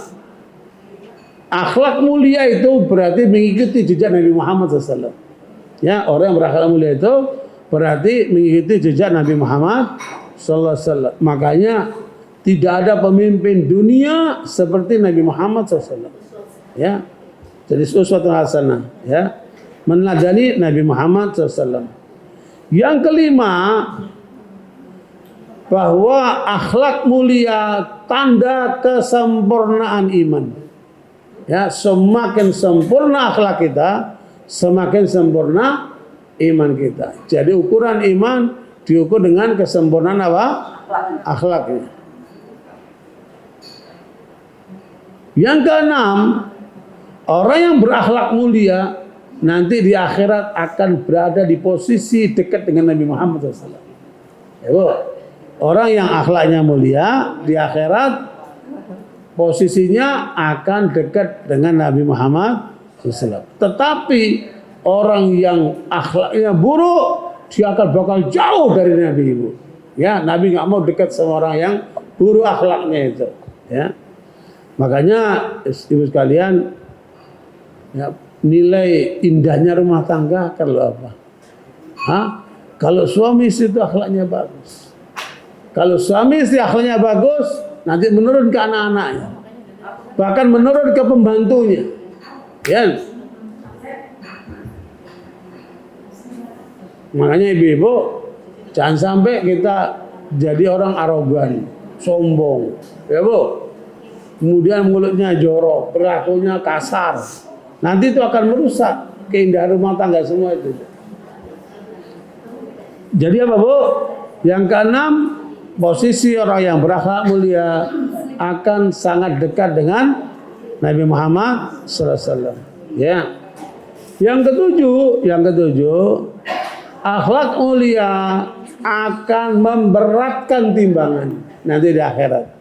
akhlak mulia itu berarti mengikuti jejak Nabi Muhammad SAW. Ya, orang yang berakhlak mulia itu berarti mengikuti jejak Nabi Muhammad SAW. Makanya tidak ada pemimpin dunia seperti Nabi Muhammad SAW. Ya, jadi uswatun hasanah. Ya, meneladani Nabi Muhammad SAW. Yang kelima, bahwa akhlak mulia tanda kesempurnaan iman. Ya, semakin sempurna akhlak kita, semakin sempurna iman kita. Jadi ukuran iman diukur dengan kesempurnaan apa? Akhlaknya. Yang keenam, orang yang berakhlak mulia nanti di akhirat akan berada di posisi dekat dengan Nabi Muhammad SAW. Ya, Bu. Orang yang akhlaknya mulia di akhirat posisinya akan dekat dengan Nabi Muhammad SAW. Tetapi orang yang akhlaknya buruk, dia akan bakal jauh dari Nabi Ibu. Ya, Nabi nggak mau dekat sama orang yang buruk akhlaknya itu. Ya, makanya ibu sekalian, ya, nilai indahnya rumah tangga kalau apa? Kalau suami istri itu akhlaknya bagus. Kalau suami istri akhlaknya bagus, nanti menurun ke anak-anaknya, bahkan menurun ke pembantunya. Ya. Makanya ibu-ibu, jangan sampai kita jadi orang arogan, sombong, ya Bu. Kemudian mulutnya jorok, perilakunya kasar. Nanti itu akan merusak keindahan rumah tangga semua itu. Jadi apa, Bu? Yang keenam, posisi orang yang berakhlak mulia akan sangat dekat dengan Nabi Muhammad SAW. Ya. Yang ketujuh, akhlak mulia akan memberatkan timbangan nanti di akhirat.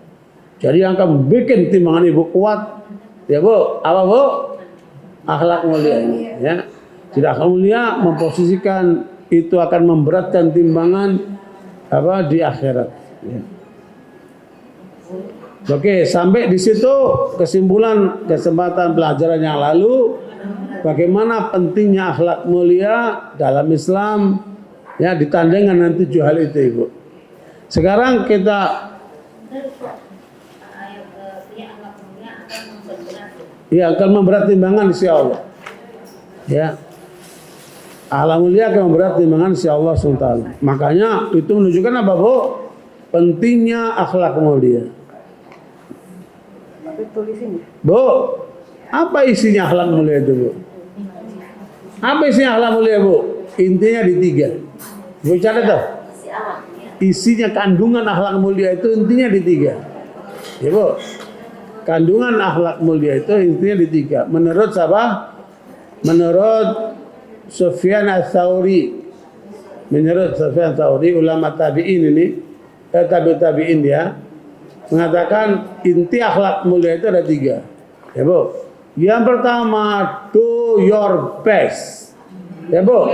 Jadi yang akan bikin timbangan ibu kuat, ya Bu, apa Bu? Akhlak mulia ini. Ya. Jadi akhlak mulia memposisikan itu akan memberatkan timbangan apa di akhirat. Ya. Oke, sampai di situ kesimpulan kesempatan pelajaran yang lalu, bagaimana pentingnya akhlak mulia dalam Islam, ya, ditandai dengan 7 hal itu, Ibu. Sekarang kita akan memberat timbangan insya Allah. Ya, akhlak mulia akan memberat timbangan insya Allah SWT. Makanya itu menunjukkan apa, Bu? Pentingnya akhlak mulia. Bu, apa isinya akhlak mulia itu, Bu? Apa isinya akhlak mulia, Bu? Intinya di 3. Bu catat tuh. Isinya kandungan akhlak mulia itu intinya di 3. Ya, Bu. Kandungan akhlak mulia itu intinya di 3. Menurut siapa? Menurut Sufyan Ats-Tsauri. Menurut Sufyan Ats-Tsauri, ulama tabi'in ini, tabi'in dia mengatakan inti akhlak mulia itu ada 3. Ya, Bu. Yang pertama, do your best. Ya, Bu.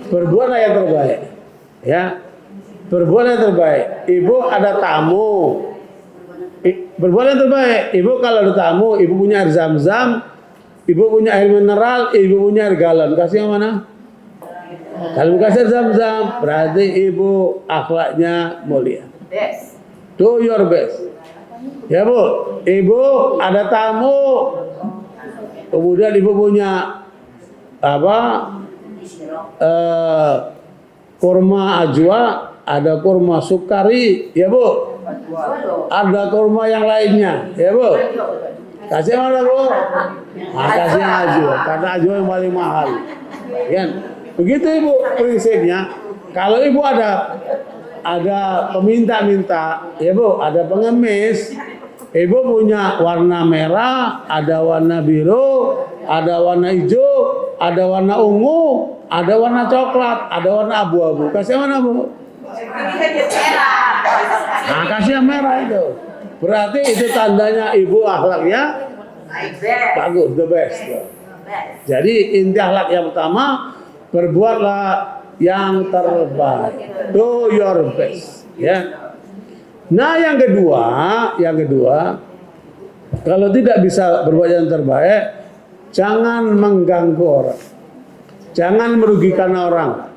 Berbuatlah yang terbaik. Ya. Berbuat yang terbaik. Ibu ada tamu. Berbuat yang terbaik. Ibu kalau ada tamu, ibu punya air zam-zam, ibu punya air mineral, ibu punya air galon. Kasih yang mana? Kalau kasih air zam-zam, berarti ibu akhlaknya mulia. Do your best. Ya, Bu. Ibu ada tamu, kemudian ibu punya apa? Kurma ajwa, ada kurma sukari, ya, Bu. Ada kurma yang lainnya, ya, Bu. Kasih mana, Bu? Kasih ajwa, karena ajwa yang paling mahal. Ya. Begitu, Ibu, prinsipnya. Kalau Ibu ada peminta-minta, ya, Bu, ada pengemis. Ibu punya warna merah, ada warna biru, ada warna hijau, ada warna ungu, ada warna coklat, ada warna abu-abu. Kasih mana, Bu? Nah, kasih yang merah itu. Berarti itu tandanya ibu akhlaknya bagus, the best. Jadi inti akhlak yang pertama, berbuatlah yang terbaik. Do your best. Ya. Nah, yang kedua, kalau tidak bisa berbuat yang terbaik, jangan mengganggu orang, jangan merugikan orang.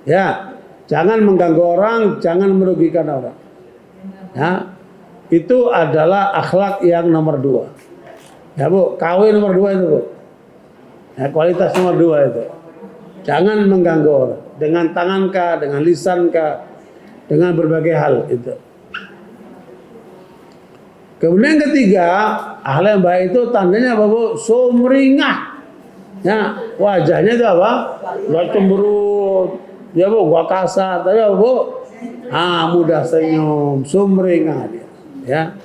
Ya, jangan mengganggu orang, jangan merugikan orang. Ya, itu adalah akhlak yang nomor 2. Ya, Bu, KW nomor 2 itu, Bu. Ya, kualitas nomor 2 itu. Jangan mengganggu orang dengan tangan kah, dengan lisan kah, dengan berbagai hal itu. Kemudian yang ketiga, akhlak yang baik itu tandanya apa Bu? Sumringah. Ya, wajahnya itu apa? Gak cemberut. Ya Bu, gak kasar. Tapi apa Bu? Mudah senyum, sumringah dia. Ya.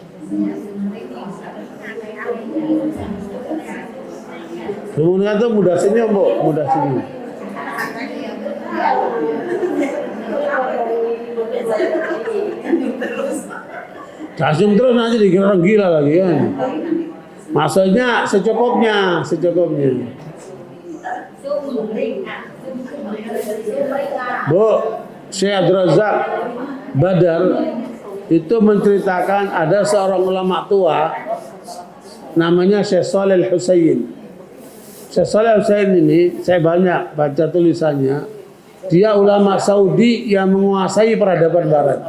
Kemudian itu mudah senyum Bu, mudah senyum. Senyum terus nanti dikira orang gila lagi kan. Maksudnya secukupnya. Bu, Syekh Abdul Razak Badar itu menceritakan ada seorang ulama tua namanya Syekh Shalih Al-Husain. Syekh Shalih Al-Husain ini saya banyak baca tulisannya. Dia ulama Saudi yang menguasai peradaban barat.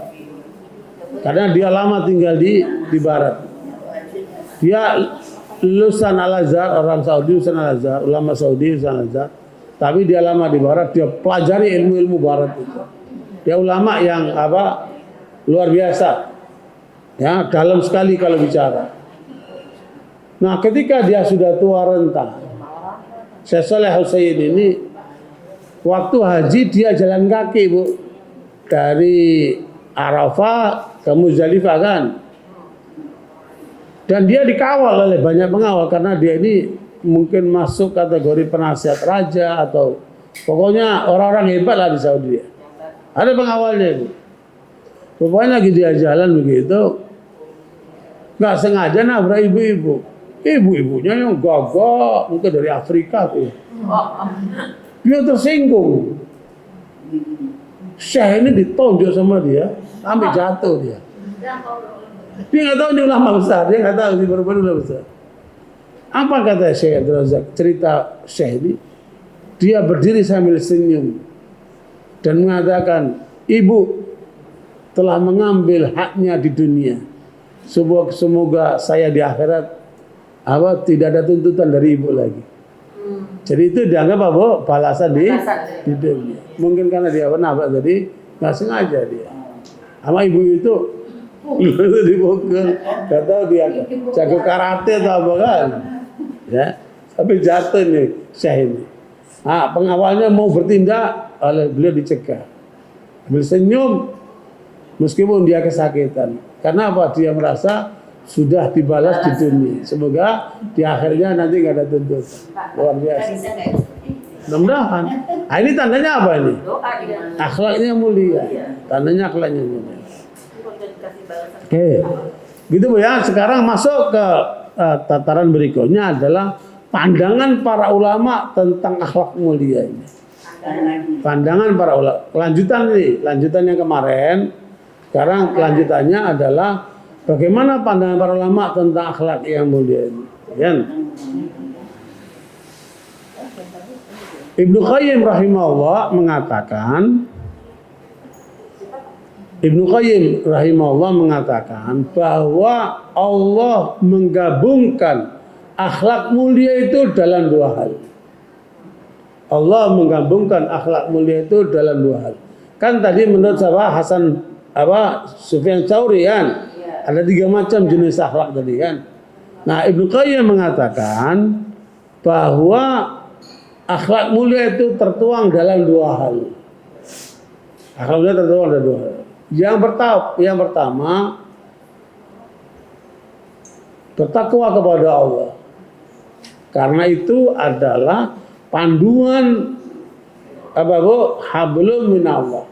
Karena dia lama tinggal di barat. Dia lulusan Al-Azhar, orang Saudi lulusan Al-Azhar, ulama Saudi lulusan Al-Azhar. Tapi dia lama di barat, dia pelajari ilmu-ilmu barat itu. Dia ulama yang luar biasa. Ya, dalam sekali kalau bicara. Nah, ketika dia sudah tua renta, Syekh Shalih Al-Husain ini waktu haji dia jalan kaki Bu, dari Arafah ke Muzdalifah kan. Dan dia dikawal oleh banyak pengawal karena dia ini mungkin masuk kategori penasihat raja atau pokoknya orang-orang hebat lah di Saudi. Ada pengawalnya Bu. Pokoknya lagi dia jalan begitu, nggak sengaja nabrak ibu-ibu. Ibu-ibunya yang gagah, mungkin dari Afrika tuh. Dia tersinggung. Syekh ini ditonjok sama dia, sampai jatuh dia. Dia nggak tahu ini ulama besar, dia nggak tahu ini benar-benar ulama besar. Apa kata Syekh Abdul Razak? Cerita Syekh ini, dia berdiri sambil senyum dan mengatakan, ibu telah mengambil haknya di dunia. Semoga saya di akhirat tidak ada tuntutan dari ibu lagi. Jadi itu dianggap balasan di dunia. Mungkin karena dia nabrak tadi nggak sengaja dia. Sama ibu itu dipukul, nggak tahu dia jago karate atau apa kan? Ya, tapi jatuh nih Syekh ini. Pengawalnya mau bertindak, oleh beliau dicegah. Beliau senyum meskipun dia kesakitan. Karena apa? Dia merasa sudah dibalas di dunia. Semoga di akhirnya nanti nggak ada tuntutan. Luar biasa. Mudah-mudahan. Ini tandanya apa ini? Akhlaknya mulia. Tandanya akhlaknya mulia. Oke. Gitu Bu ya. Sekarang masuk ke tataran berikutnya adalah pandangan para ulama tentang akhlak mulia ini. Pandangan para ulama. Lanjutan yang kemarin. Sekarang kelanjutannya adalah bagaimana pandangan para ulama tentang akhlak yang mulia ini? Ya. Ibnu Qayyim rahimahullah mengatakan bahwa Allah menggabungkan akhlak mulia itu dalam dua hal. Allah menggabungkan akhlak mulia itu dalam dua hal. Kan tadi menurut saya Sufyan Tsauri kan? Ada 3 macam jenis akhlak tadi kan. Nah, Ibnu Qayyim mengatakan bahwa akhlak mulia itu tertuang dalam 2 hal. Akhlak mulia tertuang dalam 2 hal. Yang pertama bertakwa kepada Allah. Karena itu adalah panduan hablum minallah.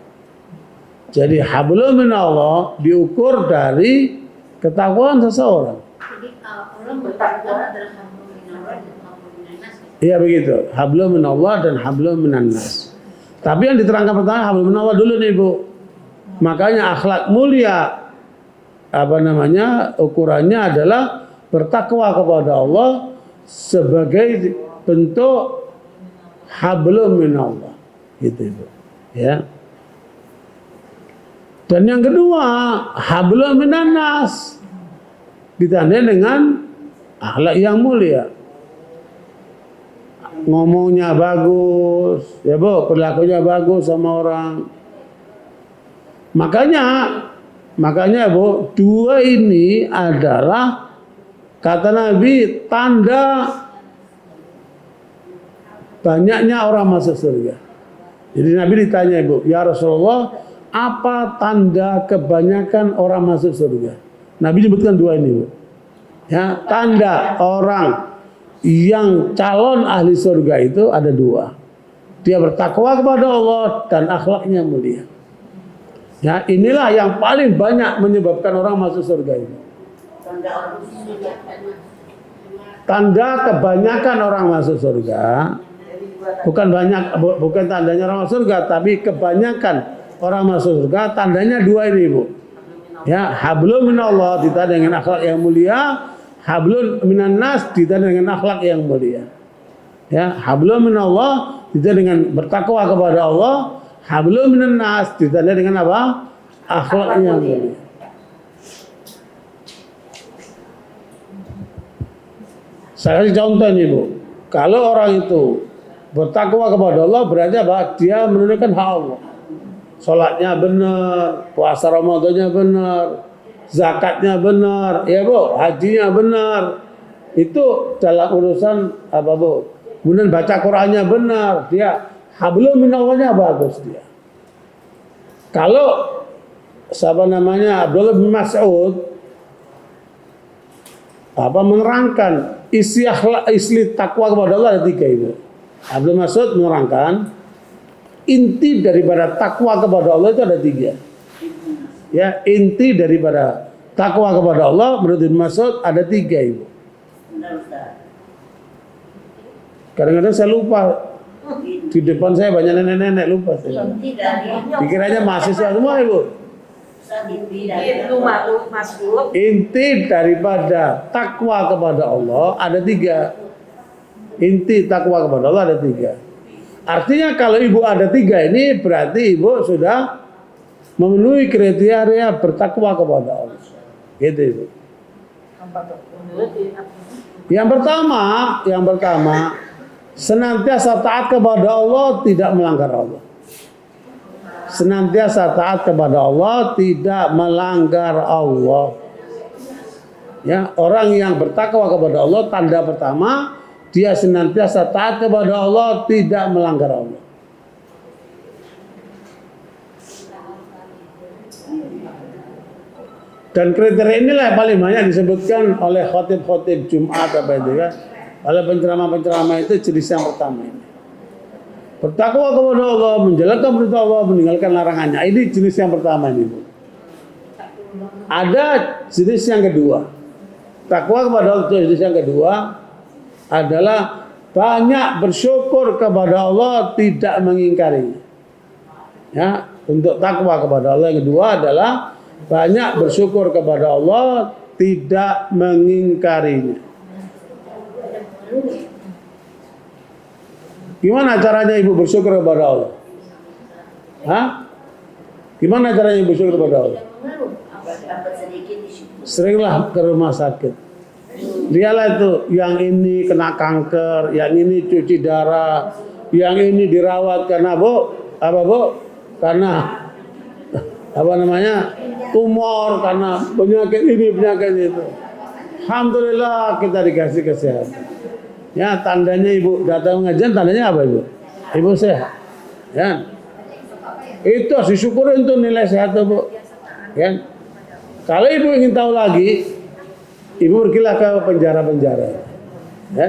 Jadi hablum minallah diukur dari ketakwaan seseorang. Jadi Allah bertakwa adalah hablum minallah dan hablum minannas. Iya begitu, hablum minallah dan hablum minannas. Tapi yang diterangkan pertama hablum minallah dulu nih Bu. Makanya akhlak mulia ukurannya adalah bertakwa kepada Allah sebagai bentuk hablum minallah. Gitu Bu. Ya. Dan yang kedua, hablum minannas. Ditandai dengan akhlak yang mulia. Ngomongnya bagus, ya Bu, perilakunya bagus sama orang. Makanya Makanya Bu, dua ini adalah kata Nabi tanda banyaknya orang masuk surga. Jadi Nabi ditanya Ibu, ya Rasulullah, apa tanda kebanyakan orang masuk surga? Nabi sebutkan dua ini Bu. Ya, tanda orang yang calon ahli surga itu ada dua. Dia bertakwa kepada Allah dan akhlaknya mulia. Ya, inilah yang paling banyak menyebabkan orang masuk surga ini. Tanda kebanyakan orang masuk surga bukan tandanya orang masuk surga, tapi kebanyakan orang masuk surga tandanya dua ini Bu. Ya, hablum minallah ditanda dengan akhlak yang mulia, hablum minan nas ditanda dengan akhlak yang mulia. Ya, hablum minallah ditanda dengan bertakwa kepada Allah, hablum minan nas ditanda dengan apa? Akhlak yang mulia. Saya kasih contoh nih Bu. Kalau orang itu bertakwa kepada Allah berarti apa? Dia menunaikan hak Allah. Sholatnya benar, puasa Ramadannya benar, zakatnya benar, ya Bu, hajinya benar. Itu dalam urusan apa Bu? Kemudian baca Qur'annya benar, dia hablum minallahnya bagus dia. Kalau siapa namanya Abdullah bin Mas'ud menerangkan isi takwa kepada Allah ada tiga itu. Abdul Mas'ud menerangkan inti daripada takwa kepada Allah itu ada tiga. Ya, inti daripada takwa kepada Allah menurut Ibnu Mas'ud ada tiga Ibu. Kadang-kadang saya lupa. Di depan saya banyak nenek-nenek lupa saya. Pikirannya mahasiswa semua Ibu. Inti daripada takwa kepada Allah ada tiga. Inti takwa kepada Allah ada tiga. Artinya kalau Ibu ada tiga ini berarti Ibu sudah memenuhi kriteria bertakwa kepada Allah. Gitu Ibu. Yang pertama senantiasa taat kepada Allah, tidak melanggar Allah. Senantiasa taat kepada Allah, tidak melanggar Allah. Ya, orang yang bertakwa kepada Allah tanda pertama dia senantiasa taat kepada Allah, tidak melanggar Allah. Dan kriteria inilah yang paling banyak disebutkan oleh khotib-khotib Jumat apa itu kan, oleh penceramah-penceramah itu jenis yang pertama ini. Bertakwa kepada Allah, menjalankan perintah Allah, meninggalkan larangannya. Ini jenis yang pertama ini. Ada jenis yang kedua. Takwa kepada Allah jenis yang kedua adalah banyak bersyukur kepada Allah, tidak mengingkarinya. Ya, untuk takwa kepada Allah yang kedua adalah banyak bersyukur kepada Allah, tidak mengingkarinya. Gimana caranya Ibu bersyukur kepada Allah? Hah? Gimana caranya Ibu bersyukur kepada Allah? Seringlah ke rumah sakit. Dialah itu, yang ini kena kanker, yang ini cuci darah, yang ini dirawat karena karena apa namanya? Tumor, karena penyakit ini, penyakit itu. Alhamdulillah kita dikasih kesehatan. Ya, tandanya Ibu datang pengajian, tandanya apa Ibu? Ibu sehat. Ya. Itu harus disyukuri untuk nilai sehat Bu. Ya. Kalau Ibu ingin tahu lagi, Ibu pergilah ke penjara-penjara. Ya.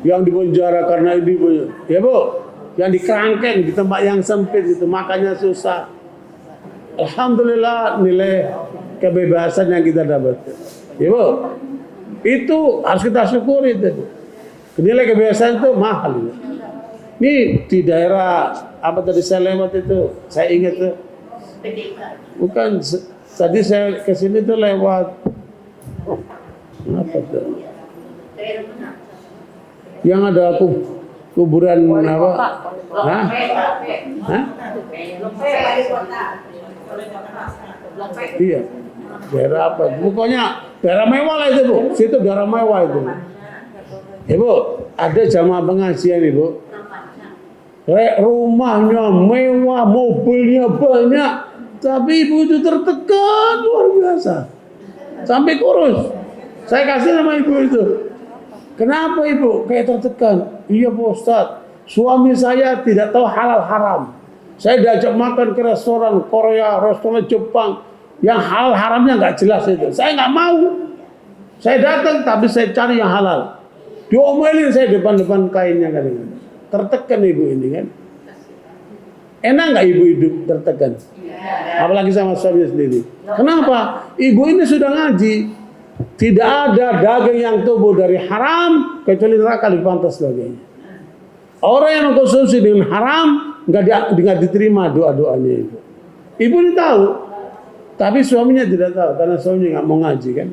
Yang di penjara karena ini, ya Bu, yang di kerangkeng di tempat yang sempit itu makannya susah. Alhamdulillah nilai kebebasan yang kita dapat. Ya Bu, itu harus kita syukuri itu. Nilai kebebasan itu mahal. Ini di daerah apa tadi saya lewat itu, saya ingat tuh. Bukan, tadi saya kesini tuh lewat apa tuh? Yang ada kuburan apa? Hah? Hah? Iya. Daerah apa? Pokoknya daerah mewah lah itu Bu. Situ daerah mewah itu. Ibu, ada jamaah pengajian Ibu. Rumahnya mewah, mobilnya banyak. Tapi ibu itu tertekan luar biasa. Sampai kurus. Saya kasih nama ibu itu. Kenapa ibu kayak tertekan? Iya Pak Ustadz, suami saya tidak tahu halal haram. Saya diajak makan ke restoran Korea, restoran Jepang, yang halal haramnya nggak jelas itu. Saya nggak mau. Saya datang tapi saya cari yang halal. Diomelin saya depan-depan kainnya kan. Tertekan ibu ini kan. Enak nggak ibu hidup tertekan? Apalagi sama suami sendiri. Kenapa? Ibu ini sudah ngaji. Tidak ada daging yang tumbuh dari haram kecuali neraka dipantas sebagainya. Orang yang mengkonsumsi dengan haram nggak diterima doa-doanya ibu. Ibu ini tahu, tapi suaminya tidak tahu karena suaminya nggak mau ngaji kan.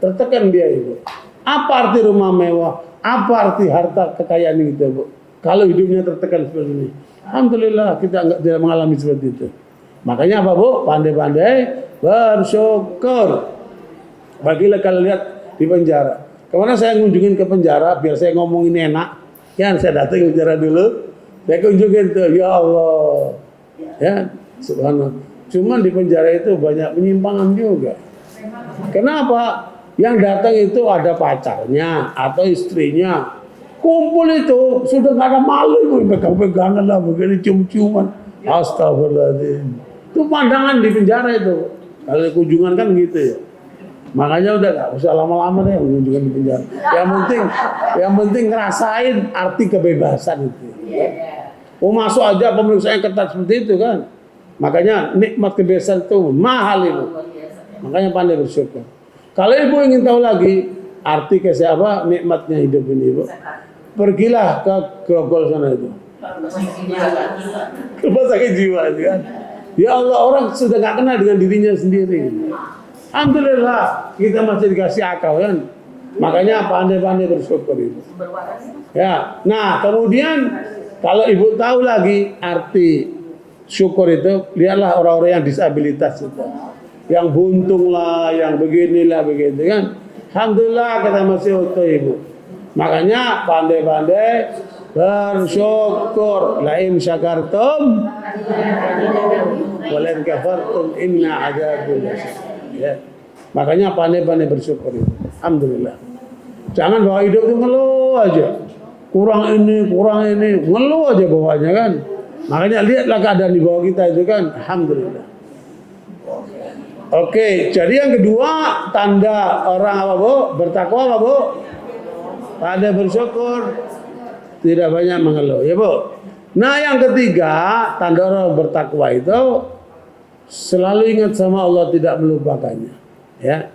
Tertekan dia ibu. Apa arti rumah mewah? Apa arti harta kekayaan kita bu? Kalau hidupnya tertekan seperti ini. Alhamdulillah kita tidak mengalami seperti itu. Makanya apa bu? Pandai-pandai bersyukur. Bagilah kalian lihat di penjara. Kemana saya ngunjungin ke penjara biar saya ngomong ini enak. Ya saya datang ke penjara dulu. Saya kunjungin tuh, ya Allah. Ya, subhanallah. Cuman di penjara itu banyak penyimpangan juga. Kenapa? Yang datang itu ada pacarnya atau istrinya. Kumpul itu sudah nggak ada malu, pegang-pegangan lah, begini cium-ciuman. Astagfirullahaladzim. Itu pandangan di penjara itu. Kalau kunjungan kan gitu ya. Makanya udah nggak usah lama-lama deh mengunjungi di penjara. Yang penting ngerasain arti kebebasan itu. Oh masuk aja pemeriksaan ketat seperti itu kan. Makanya nikmat kebebasan itu mahal itu. Makanya pandai bersyukur. Kalau ibu ingin tahu lagi arti nikmatnya hidup ini ibu, pergilah ke Grogol sana itu. Rumah sakit jiwa itu kan. Ya Allah orang sudah nggak kenal dengan dirinya sendiri. Alhamdulillah kita masih dikasih akal kan. Makanya pandai-pandai bersyukur itu. Ya. Nah kemudian kalau ibu tahu lagi arti syukur itu, lihatlah orang-orang yang disabilitas itu, yang buntung lah, yang beginilah begitu kan. Alhamdulillah kita masih utuh ibu. Makanya pandai-pandai bersyukur. La in syakartum wa la in kafartum inna adzabul lasyadid. Ya. Makanya pandai-pandai bersyukur itu. Alhamdulillah. Jangan bawa hidup itu ngeluh aja. Kurang ini, ngeluh aja bawahnya kan. Makanya lihatlah keadaan di bawah kita itu kan. Alhamdulillah. Oke, jadi yang kedua tanda orang apa bu? Bertakwa apa bu? Pandai bersyukur, tidak banyak mengeluh, ya bu. Nah yang ketiga tanda orang bertakwa itu selalu ingat sama Allah, tidak melupakannya. Ya,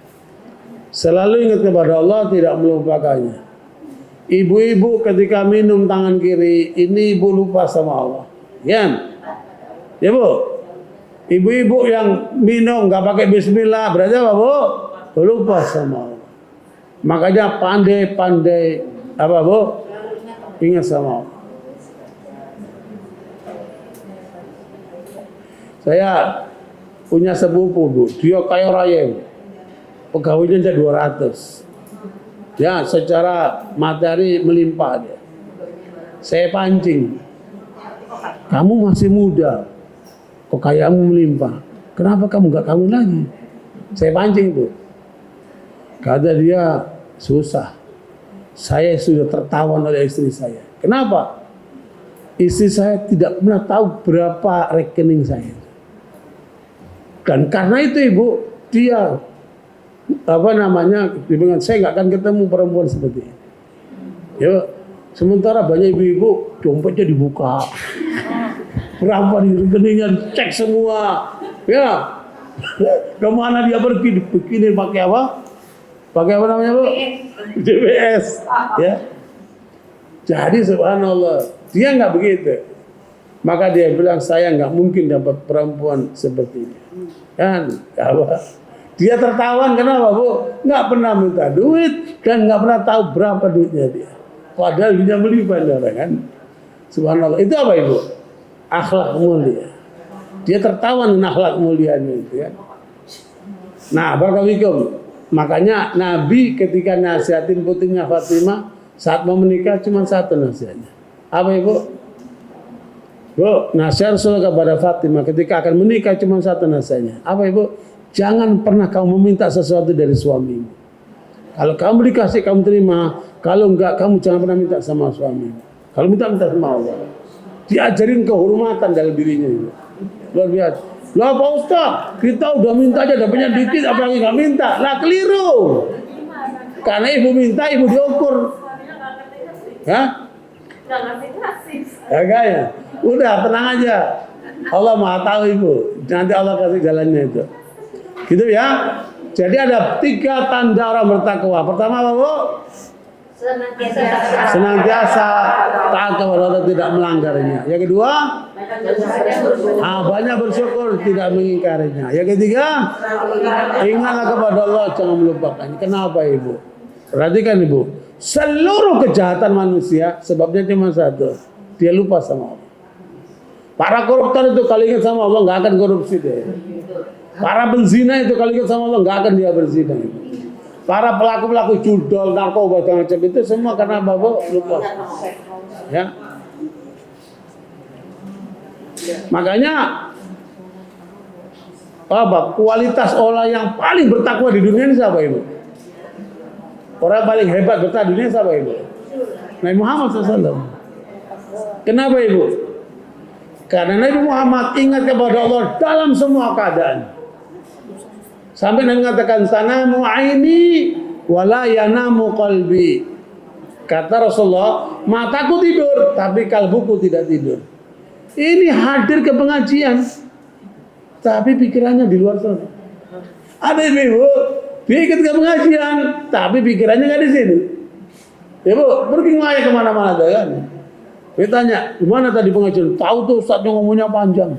selalu ingat kepada Allah, tidak melupakannya. Ibu-ibu ketika minum tangan kiri, ini ibu lupa sama Allah. Ya bu. Ibu-ibu yang minum nggak pakai Bismillah, berarti apa bu? Lupa sama Allah. Makanya pandai-pandai apa bu? Ingat sama Allah. Saya punya sepupu bu, dia kaya raya, pegawainya aja 200. Ya, secara materi melimpah dia. Saya pancing, kamu masih muda, kekayaanmu melimpah, kenapa kamu nggak kawin lagi? Saya pancing bu. Kata dia, susah. Saya sudah tertawan oleh istri saya. Kenapa? Istri saya tidak pernah tahu berapa rekening saya. Dan karena itu ibu, dia saya nggak akan ketemu perempuan seperti ini. Ya, sementara banyak ibu-ibu dompetnya dibuka, berapa di rekeningnya dicek semua. Ya, kemana dia pergi dibikinin pakai apa? Pakai apa namanya bu? DBS. Ya. Jadi subhanallah, dia nggak begitu. Maka dia bilang saya nggak mungkin dapat perempuan seperti ini. Kan? Apa? Dia tertawan kenapa bu? Nggak pernah minta duit dan nggak pernah tahu berapa duitnya dia. Padahal dia melimpah kan. Subhanallah. Itu apa ibu? Akhlak mulia. Dia tertawan dengan akhlak mulianya itu ya. Nah, barakallahu. Makanya Nabi ketika nasihatin putrinya Fatimah saat mau menikah cuma satu nasihatnya. Apa ibu? Bu, nasihat Rasul kepada Fatimah ketika akan menikah cuma satu nasihatnya. Apa Ibu? Jangan pernah kamu meminta sesuatu dari suamimu. Kalau kamu dikasih, kamu terima. Kalau enggak, kamu jangan pernah minta sama suamimu. Kalau minta sama Allah. Diajarin kehormatan dalam dirinya Ibu. Luar biasa. Lah Pak Ustaz, kita udah minta aja dapatnya dikit, apalagi nggak minta. Lah keliru. Karena Ibu minta, Ibu diukur. Hah? Ya kaya. Udah tenang aja. Allah Maha tahu Ibu. Nanti Allah kasih jalannya itu. Gitu ya. Jadi ada 3 tanda orang bertakwa. Pertama apa Bu? Senantiasa taat kepada Allah, tidak melanggarnya. Yang kedua, banyak bersyukur, tidak mengingkarinya. Yang ketiga, ingatlah kepada Allah, jangan melupakannya. Kenapa Ibu? Perhatikan Ibu, seluruh kejahatan manusia sebabnya cuma satu, dia lupa sama Allah. Para koruptor itu kalau ingat sama Allah nggak akan korupsi deh. Para penzina itu kalau ingat sama Allah nggak akan dia berzina. Para pelaku-pelaku judol, narkoba, macam itu semua karena Bapak lupa. Ya. Makanya kualitas orang yang paling bertakwa di dunia ini siapa Ibu? Orang paling hebat bertakwa di dunia siapa Ibu? Nabi Muhammad SAW. Kenapa Ibu? Karena Nabi Muhammad ingat kepada Allah dalam semua keadaan. Sampai Nabi mengatakan tanamu aini wala yanamu qalbi. Kata Rasulullah, mataku tidur tapi kalbuku tidak tidur. Ini hadir ke pengajian tapi pikirannya di luar sana. Ada Ibu, dia ikut ke pengajian tapi pikirannya nggak di sini. Ibu, pergi ngaya kemana-mana kan? Dia tanya, gimana tadi pengajian? Tahu tuh Ustaznya ngomongnya panjang.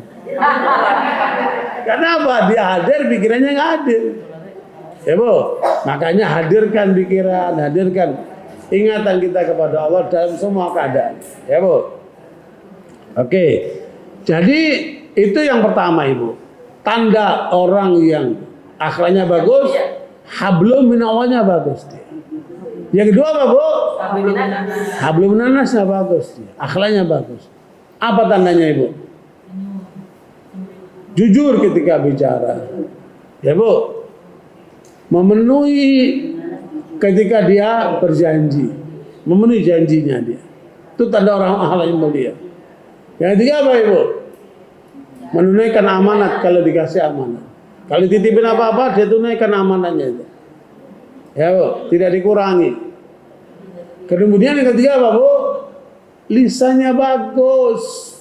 Kenapa? Dia hadir, pikirannya nggak hadir. Ya Bu, makanya hadirkan pikiran, hadirkan ingatan kita kepada Allah dalam semua keadaan. Ya Bu. Oke, jadi itu yang pertama Ibu. Tanda orang yang akhlaknya bagus, hablum minallahnya bagus dia. Yang kedua apa Bu? Hablum minannasnya bagus dia. Akhlaknya bagus. Apa tandanya Ibu? Jujur ketika bicara. Ya Bu. Memenuhi ketika dia berjanji. Memenuhi janjinya dia. Itu tanda orang akhlaknya mulia. Yang ketiga apa Ibu? Menunaikan amanat kalau dikasih amanat. Kalau dititipin apa-apa, dia tunaikan amanatnya. Ya Bu, tidak dikurangi. Kemudian yang ketiga apa Bu? Lisannya bagus.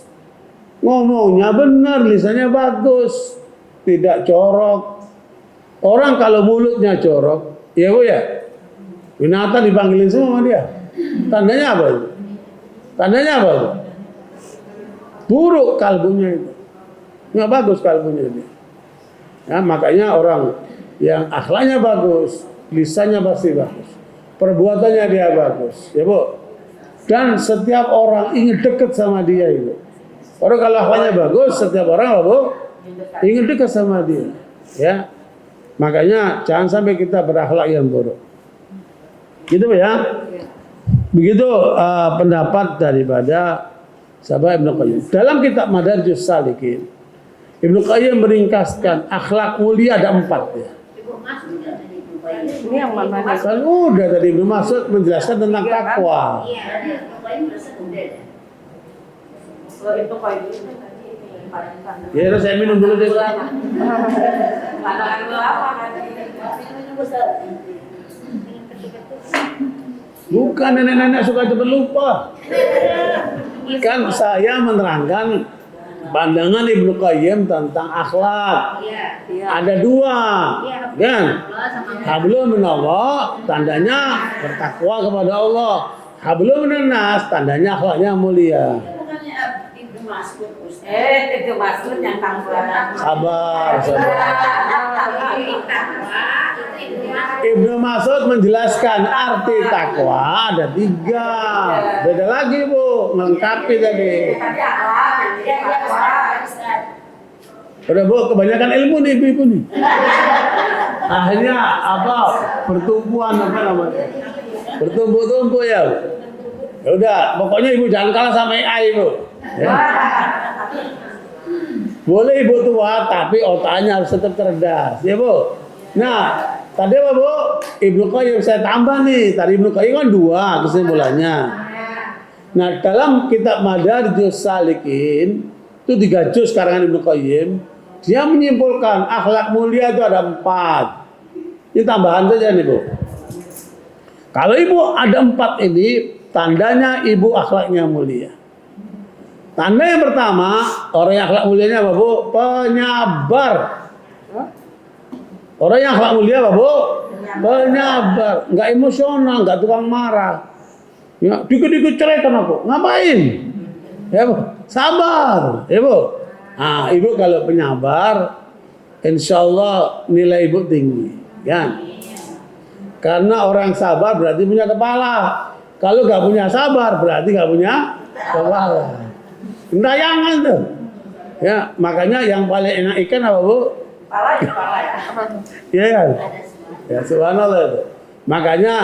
Ngomongnya benar, lisannya bagus. Tidak corok. Orang kalau mulutnya corok, ya Bu ya, binatang dipanggilin semua sama dia. Tandanya apa itu? Tandanya apa itu? Buruk kalbunya itu. Nggak bagus kalbunya itu. Ya, makanya orang yang akhlaknya bagus, lisannya pasti bagus, perbuatannya dia bagus, ya Bu. Dan setiap orang ingin dekat sama dia itu. Orang kalau akhlaknya bagus, setiap orang Bu ingin dekat sama dia. Ya, makanya jangan sampai kita berakhlak yang buruk. Gitu ya. Begitu pendapat daripada sahabat Ibnu Qayyim. Dalam kitab Madarijus Salikin, Ibnu Qayyim meringkaskan akhlak mulia ada 4 ya. Ini yang mana? Kan udah tadi Ibnu Mas'ud menjelaskan tentang takwa. Itu Qayyim. Ya, harus saya minum dulu deh. Bukan nenek-nenek suka cepat lupa. Kan saya menerangkan pandangan Ibnu Qayyim tentang akhlak. Ada 2, kan? Hablum minallah, tandanya bertakwa kepada Allah. Hablum minannas, tandanya akhlaknya mulia. Itu Mas'ud yang tangguhan. Sabar. Ibnu Mas'ud menjelaskan arti takwa ada 3. Beda lagi Bu, melengkapi tadi. Udah Bu, kebanyakan ilmu nih Ibu nih. Akhirnya apa? Pertumbuhan apa namanya? Bertumbuh-tumbuh ya. Ya udah, pokoknya Ibu jangan kalah sama AI Bu. Ya. Boleh ibu tua, tapi otaknya harus tetap cerdas, ya Bu. Nah, tadi apa Bu? Ibnu Qayyim saya tambah nih. Tadi Ibnu Qayyim kan 2 kesimpulannya. Nah, dalam kitab Madarijus Salikin itu 3 juz karangan Ibnu Qayyim, dia menyimpulkan akhlak mulia itu ada 4. Ini tambahan saja nih Bu. Kalau ibu ada 4 ini, tandanya ibu akhlaknya mulia. Tanda yang pertama, orang yang akhlak mulianya apa Bu? Penyabar. Orang yang akhlak mulia apa Bu? Penyabar. Nggak emosional, nggak tukang marah. Ya, dikit-dikit cerai kenapa? Ngapain? Ya Bu, sabar. Ya Bu. Nah, ibu kalau penyabar, insya Allah nilai ibu tinggi. Ya. Karena orang sabar berarti punya kepala. Kalau nggak punya sabar berarti nggak punya kepala. Gentayangan tuh. Ya, makanya yang paling enak ikan apa Bu? Kepala ya. Iya kan? Ya subhanallah itu. Makanya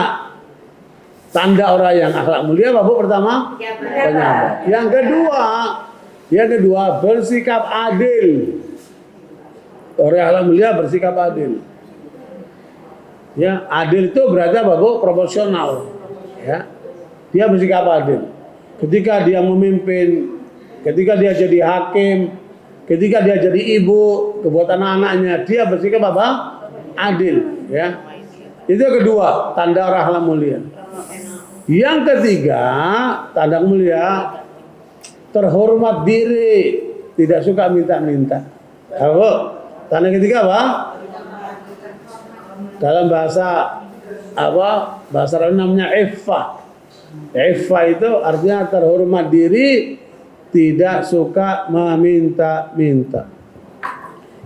tanda orang yang akhlak mulia apa Bu pertama? Penyabar. Yang kedua bersikap adil. Orang yang akhlak mulia bersikap adil. Ya, adil itu berarti apa Bu? Proporsional. Ya. Dia bersikap adil. Ketika dia memimpin, ketika dia jadi hakim, ketika dia jadi ibu, kebuat anak-anaknya, dia bersikap apa? Adil. Ya. Itu yang kedua, tanda orang akhlak mulia. Yang ketiga, tanda mulia, terhormat diri, tidak suka minta-minta. Kalau tanda ketiga apa? Dalam bahasa bahasa Arab namanya iffah. Iffah itu artinya terhormat diri, tidak suka meminta-minta.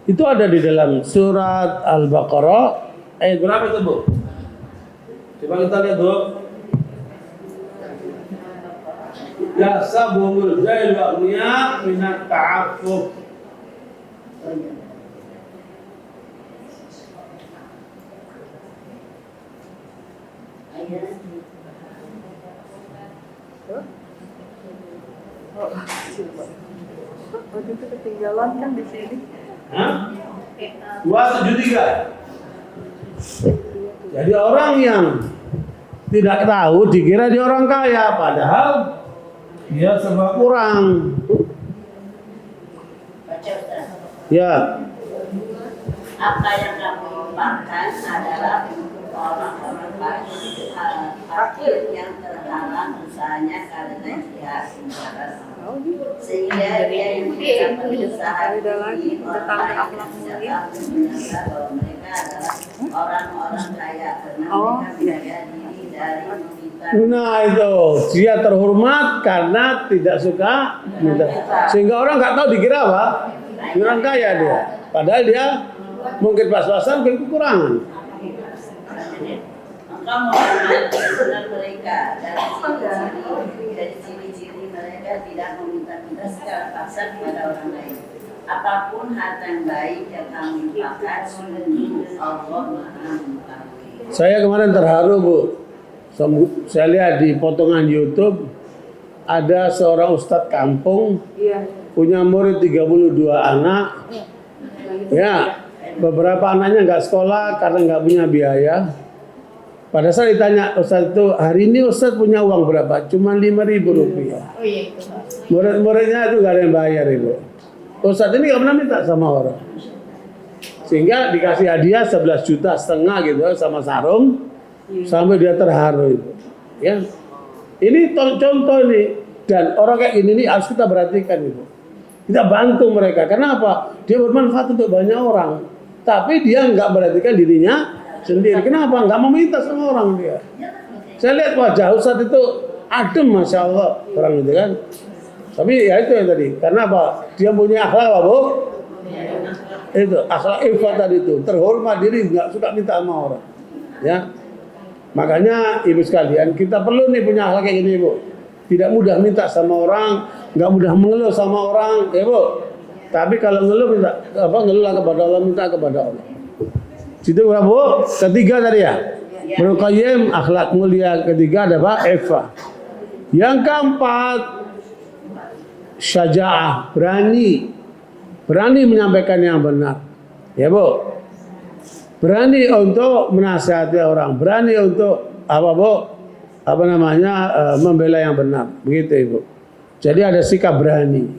Itu ada di dalam surat Al-Baqarah ayat berapa itu Bu? Coba kita lihat Bu. Yahsabuhumul jahil wa aghniya minat ta'affuf. Waktu itu ketinggalan kan di sini. Hah? 273. Jadi orang yang tidak tahu dikira dia orang kaya, padahal dia serba kurang. Baca Ustaz. Ya, Apa yang kamu lupakan adalah untuk orang-orang fakir yang terhalang usahanya karena jihad. Sehingga dia yang bisa berusaha tinggi orang lain bisa menyangka bahwa mereka adalah orang-orang kaya karena mereka menjaga diri dari meminta. nah itu dia terhormat karena tidak suka minta. Sehingga orang nggak tahu dikira apa? Dia orang kaya dia. Padahal dia mungkin pas-pasan, mungkin kekurangan. Engkau mengenal mereka dari ciri-ciri mereka tidak meminta-minta secara paksa kepada orang lain. Apapun harta yang baik yang kamu infakkan, sungguh Allah Maha mengetahui. Saya kemarin terharu Bu. Saya lihat di potongan YouTube ada seorang ustadz kampung punya murid 32 anak. Ya, beberapa anaknya nggak sekolah karena nggak punya biaya. Pada saat ditanya ustadz itu, hari ini ustadz punya uang berapa? Cuma 5.000 rupiah. Murid-muridnya itu nggak ada yang bayar Ibu. Ustadz ini nggak pernah minta sama orang. Sehingga dikasih hadiah 11,5 juta gitu sama sarung. Sampai dia terharu itu. Ya. Ini contoh nih, dan orang kayak ini nih harus kita perhatikan itu. Kita bantu mereka. Kenapa? Dia bermanfaat untuk banyak orang. Tapi dia nggak perhatikan dirinya sendiri. Kenapa? Nggak mau minta sama orang dia. Saya lihat wajah Ustadz itu adem, masya Allah orang itu kan. Tapi ya itu yang tadi. Karena apa? Dia punya akhlak apa Bu? Itu akhlak iffah tadi itu. Terhormat diri, nggak suka minta sama orang. Ya. Makanya ibu sekalian, kita perlu nih punya akhlak kayak gini Bu. Tidak mudah minta sama orang, nggak mudah mengeluh sama orang, ya Bu. Tapi kalau ngeluh minta ngeluhlah kepada Allah, minta kepada Allah. Situ berapa Bu? Ketiga tadi ya. Ibnu Qayyim akhlak mulia ketiga ada apa? Iffah. Yang keempat syaja'ah, berani menyampaikan yang benar. Ya Bu, berani untuk menasihati orang, berani untuk apa Bu? Membela yang benar. Begitu Ibu. Jadi ada sikap berani.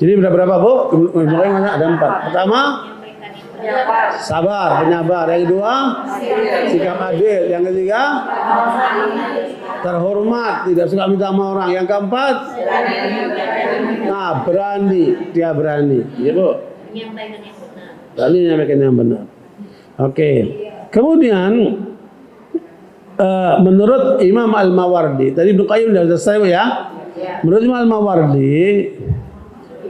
Jadi ada berapa Bu? Mulai ada 4. Pertama, sabar, penyabar. Yang kedua, sikap adil. Yang ketiga, terhormat, tidak suka minta sama orang. Yang keempat, berani, dia berani. Ya Bu. Berani menyampaikan yang benar. Oke. Kemudian menurut Imam Al-Mawardi, tadi Ibnu Qayyim sudah selesai ya. Menurut Imam Al-Mawardi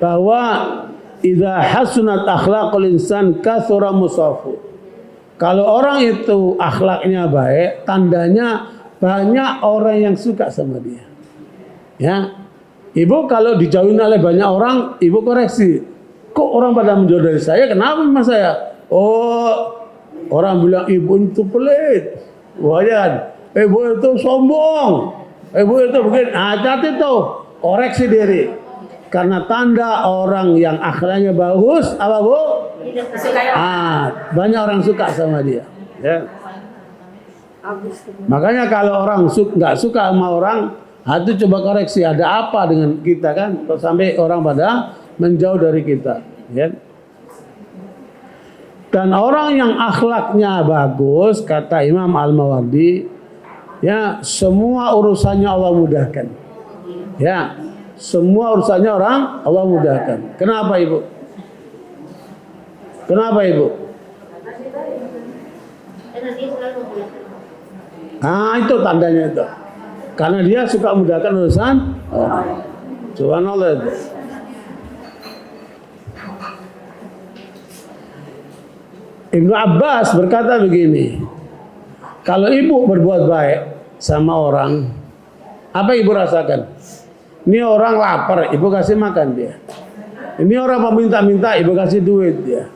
bahwa idza hasunat akhlaqul insan katsura musafu. Kalau orang itu akhlaknya baik, tandanya banyak orang yang suka sama dia. Ya. Ibu kalau dijauhin oleh banyak orang, ibu koreksi. Kok orang pada menjauh dari saya? Kenapa mas saya? Oh, orang bilang ibu itu pelit. Wajan. Ibu itu sombong. Ibu itu begini. Hati-hati tuh. Koreksi diri. Karena tanda orang yang akhlaknya bagus, apa Bu? Banyak orang suka sama dia. Ya. Makanya kalau orang nggak suka sama orang, itu coba koreksi. Ada apa dengan kita kan? Sampai orang pada menjauh dari kita. Ya. Dan orang yang akhlaknya bagus, kata Imam Al-Mawardi, ya semua urusannya Allah mudahkan. Ya. Semua urusannya Allah mudahkan. Kenapa Ibu? Kenapa Ibu? Itu tandanya itu. Karena dia suka mudahkan urusan orang. Subhanallah itu. Ibnu Abbas berkata begini. Kalau ibu berbuat baik sama orang, apa ibu rasakan? Ini orang lapar, ibu kasih makan dia. Ini orang meminta-minta, ibu kasih duit dia.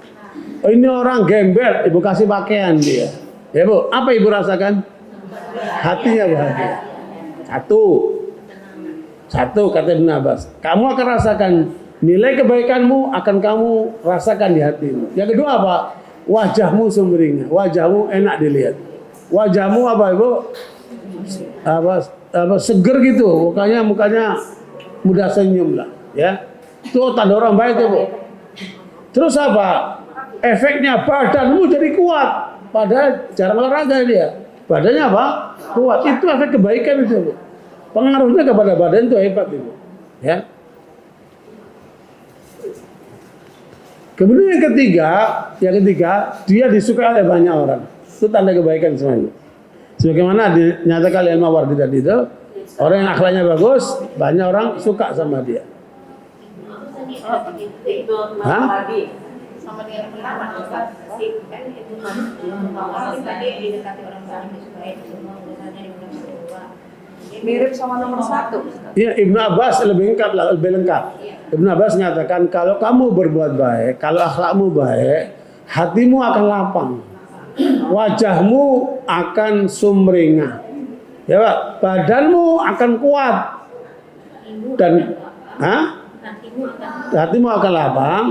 Ini orang gembel, ibu kasih pakaian dia. Ya Bu, apa ibu rasakan? Hatinya bahagia. Satu kata Ibnu Abbas. Kamu akan rasakan nilai kebaikanmu akan kamu rasakan di hatimu. Yang kedua apa? Wajahmu sumringah, wajahmu enak dilihat. Wajahmu apa Ibu? Seger gitu, mukanya mudah senyum lah, ya. Itu tanda orang baik tuh Bu. Terus apa? Efeknya badanmu jadi kuat, padahal jarang olahraga dia. Badannya apa? Kuat. Itu efek kebaikan itu Bu. Pengaruhnya kepada badan itu hebat itu, ya. Kemudian yang ketiga dia disukai oleh banyak orang. Itu tanda kebaikan semuanya. Sebagaimana dinyatakan oleh Al-Mawardi tadi itu, orang yang akhlaknya bagus, banyak orang suka sama dia. Hah? Sama dengan yang pertama, kan itu orang tadi didekati orang lain disukai semua urusannya mirip sama nomor 1. Iya, Ibnu Abbas lebih lengkap. Ibnu Abbas menyatakan kalau kamu berbuat baik, kalau akhlakmu baik, hatimu akan lapang, wajahmu akan sumringah, ya Pak, badanmu akan kuat, dan hatimu akan lapang,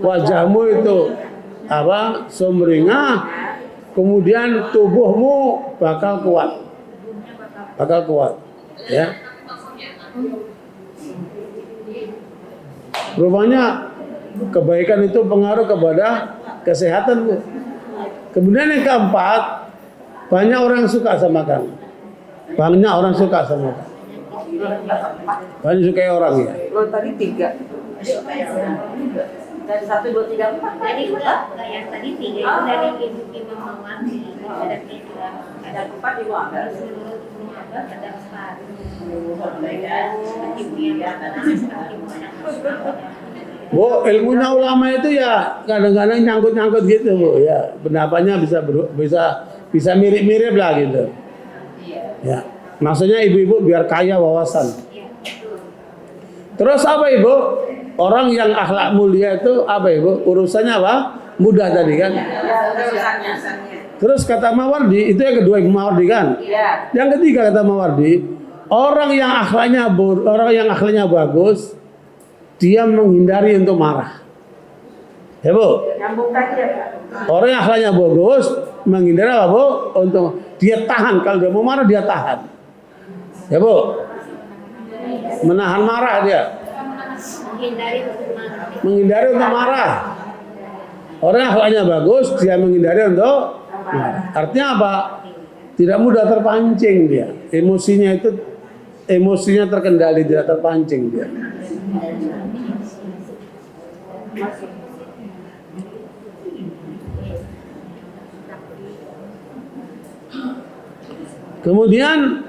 wajahmu itu sumringah, kemudian tubuhmu bakal kuat, ya. Rupanya kebaikan itu pengaruh kepada kesehatan Bu. Kemudian yang keempat, banyak orang suka sama kamu. Banyak orang suka sama kamu. Banyak suka orang ya. Lo tadi 3. Dari 1, 2, 3, 4. Jadi yang tadi 3 itu dari Imam Mawardi, ada 3, ada 4 juga ada. Ada 4. Bu, ilmunya ulama itu ya kadang-kadang nyangkut-nyangkut gitu Bu, ya pendapatnya bisa mirip-mirip lah gitu. Ya, maksudnya ibu-ibu biar kaya wawasan. Terus apa Ibu? Orang yang akhlak mulia itu apa Ibu? Urusannya apa? Mudah tadi kan? Ya, urusannya. Terus kata Mawardi, itu yang kedua Mawardi kan? Iya. Yang ketiga kata Mawardi, orang yang akhlaknya bagus, dia menghindari untuk marah. Ya Bu? Nyambung tadi ya Pak. Orang yang akhlaknya bagus, menghindari apa Bu? Untuk dia tahan, kalau dia mau marah dia tahan. Ya Bu? Menahan marah dia. Menghindari untuk marah. Orang yang akhlaknya bagus, dia menghindari untuk marah. Artinya apa? Tidak mudah terpancing dia. Emosinya terkendali, tidak terpancing dia. Kemudian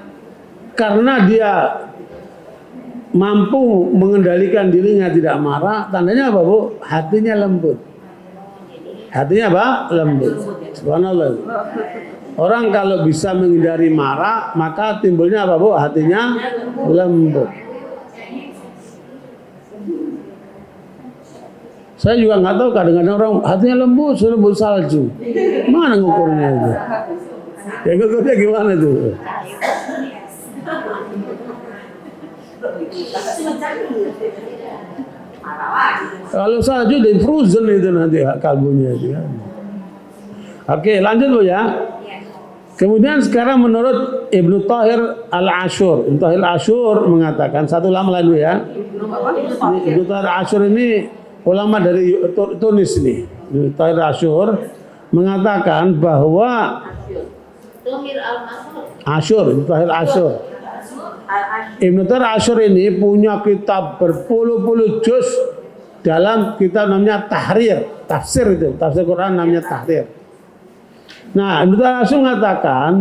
karena dia mampu mengendalikan dirinya tidak marah, tandanya apa Bu? Hatinya lembut. Hatinya apa? Lembut. Subhanallah. Orang kalau bisa menghindari marah, maka timbulnya apa Bu? Hatinya lembut. Saya juga nggak tahu, kadang-kadang orang hatinya lembut, selembut salju. Mana ngukurnya itu? Ya ngukurnya gimana tuh? Kalau salju di frozen itu nanti kalbunya itu kan. Oke, lanjut Bu ya. Kemudian sekarang menurut Ibnu Thahir Al-Ashur, Ibnu Thahir Al-Ashur mengatakan, satu ulama lain Bu ya. Ibnu Thahir Al-Ashur ini ulama dari Tunis nih. Ibnu Thahir Al-Ashur mengatakan bahwa Ashur, Ibnu Thahir Al-Ashur. Ibnu Thahir Al-Ashur ini punya kitab berpuluh-puluh juz dalam kitab namanya Tahrir, tafsir itu, tafsir Quran namanya Tahrir. Nah, Ibnu Thahir Al-Ashur mengatakan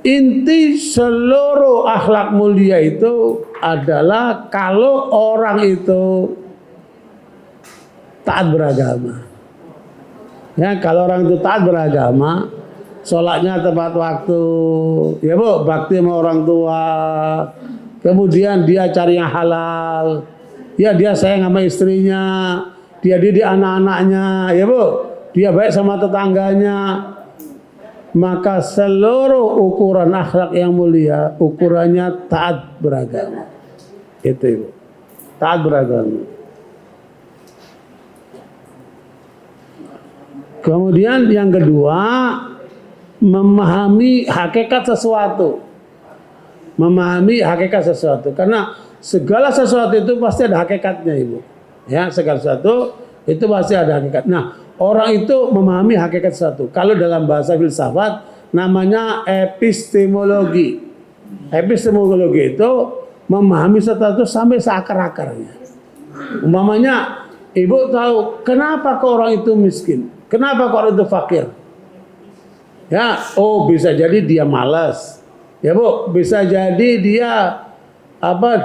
inti seluruh akhlak mulia itu adalah kalau orang itu taat beragama. Ya, kalau orang itu taat beragama, sholatnya tepat waktu, ya Bu, bakti sama orang tua, kemudian dia cari yang halal, ya dia sayang sama istrinya, dia didik anak-anaknya, ya Bu, dia baik sama tetangganya, maka seluruh ukuran akhlak yang mulia ukurannya taat beragama. Itu Ibu, taat beragama. Kemudian yang kedua, memahami hakikat sesuatu. Memahami hakikat sesuatu. Karena segala sesuatu itu pasti ada hakikatnya Ibu. Ya, segala sesuatu itu pasti ada hakikat. Nah, orang itu memahami hakikat sesuatu. Kalau dalam bahasa filsafat namanya epistemologi. Epistemologi itu memahami sesuatu sampai seakar-akarnya. Umpamanya Ibu tahu kenapa kok orang itu miskin? Kenapa kok orang itu fakir? Ya, oh bisa jadi dia malas. Ya Bu, bisa jadi dia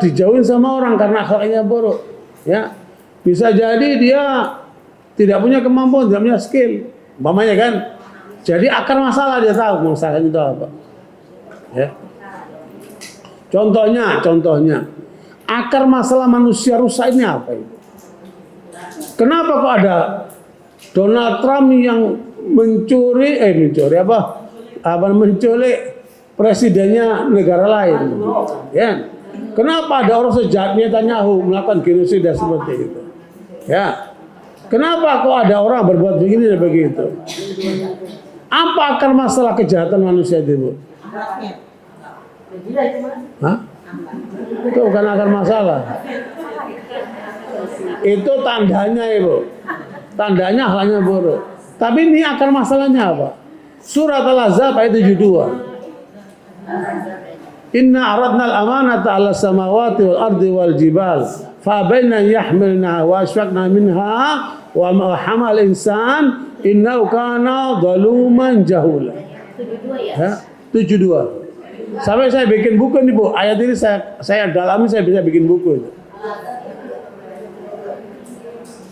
dijauhin sama orang karena akhlaknya buruk. Ya. Bisa jadi dia tidak punya kemampuan, tidak punya skill. Umpamanya kan. Jadi akar masalah dia tahu masalahnya itu apa. Ya. Contohnya akar masalah manusia rusak ini apa itu? Kenapa kok ada Donald Trump yang menculik presidennya negara lain, ya. Kenapa ada orang sejahat Netanyahu melakukan genosida seperti itu, ya. Kenapa kok ada orang berbuat begini dan begitu? Apa akar masalah kejahatan manusia itu, Bu? Hah? Itu bukan akar masalah. Itu tandanya Ibu. Tandanya akhlaknya buruk. Tapi ini akar masalahnya apa? Surat Al-Ahzab ayat 72. Inna aradna al-amanata 'ala samawati wal ardi wal jibal fa baina yahmilna wa asfaqna minha wa ma hamal insan innahu kana zaluman jahula. 72. Sampai saya bikin buku nih Bu. Ayat ini saya dalami, saya bisa bikin buku.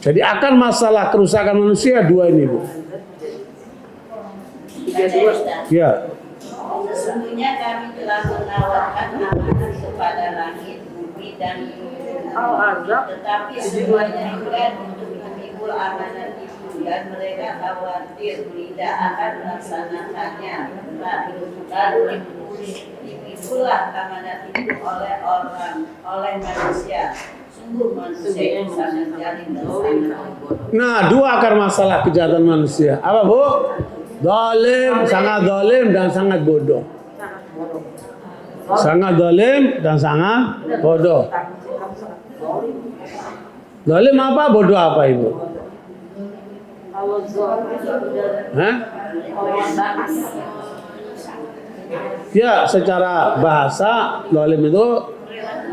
Jadi akar masalah kerusakan manusia dua ini Bu. Ya. Sesungguhnya kami telah menawarkan amanat kepada langit, bumi dan tetapi semuanya enggan untuk memikul amanat itu. dan mereka khawatir tidak akan melaksanakannya. Lalu itulah amanat itu oleh manusia. Sungguh manusia itu sangat jalim dan sangat bodoh. Nah, dua akar masalah kejahatan manusia. Apa, Bu? Zalim, sangat zalim dan sangat bodoh. Sangat zalim dan sangat bodoh. Zalim apa? Bodoh apa, Ibu? Hah? Ya, secara bahasa zalim itu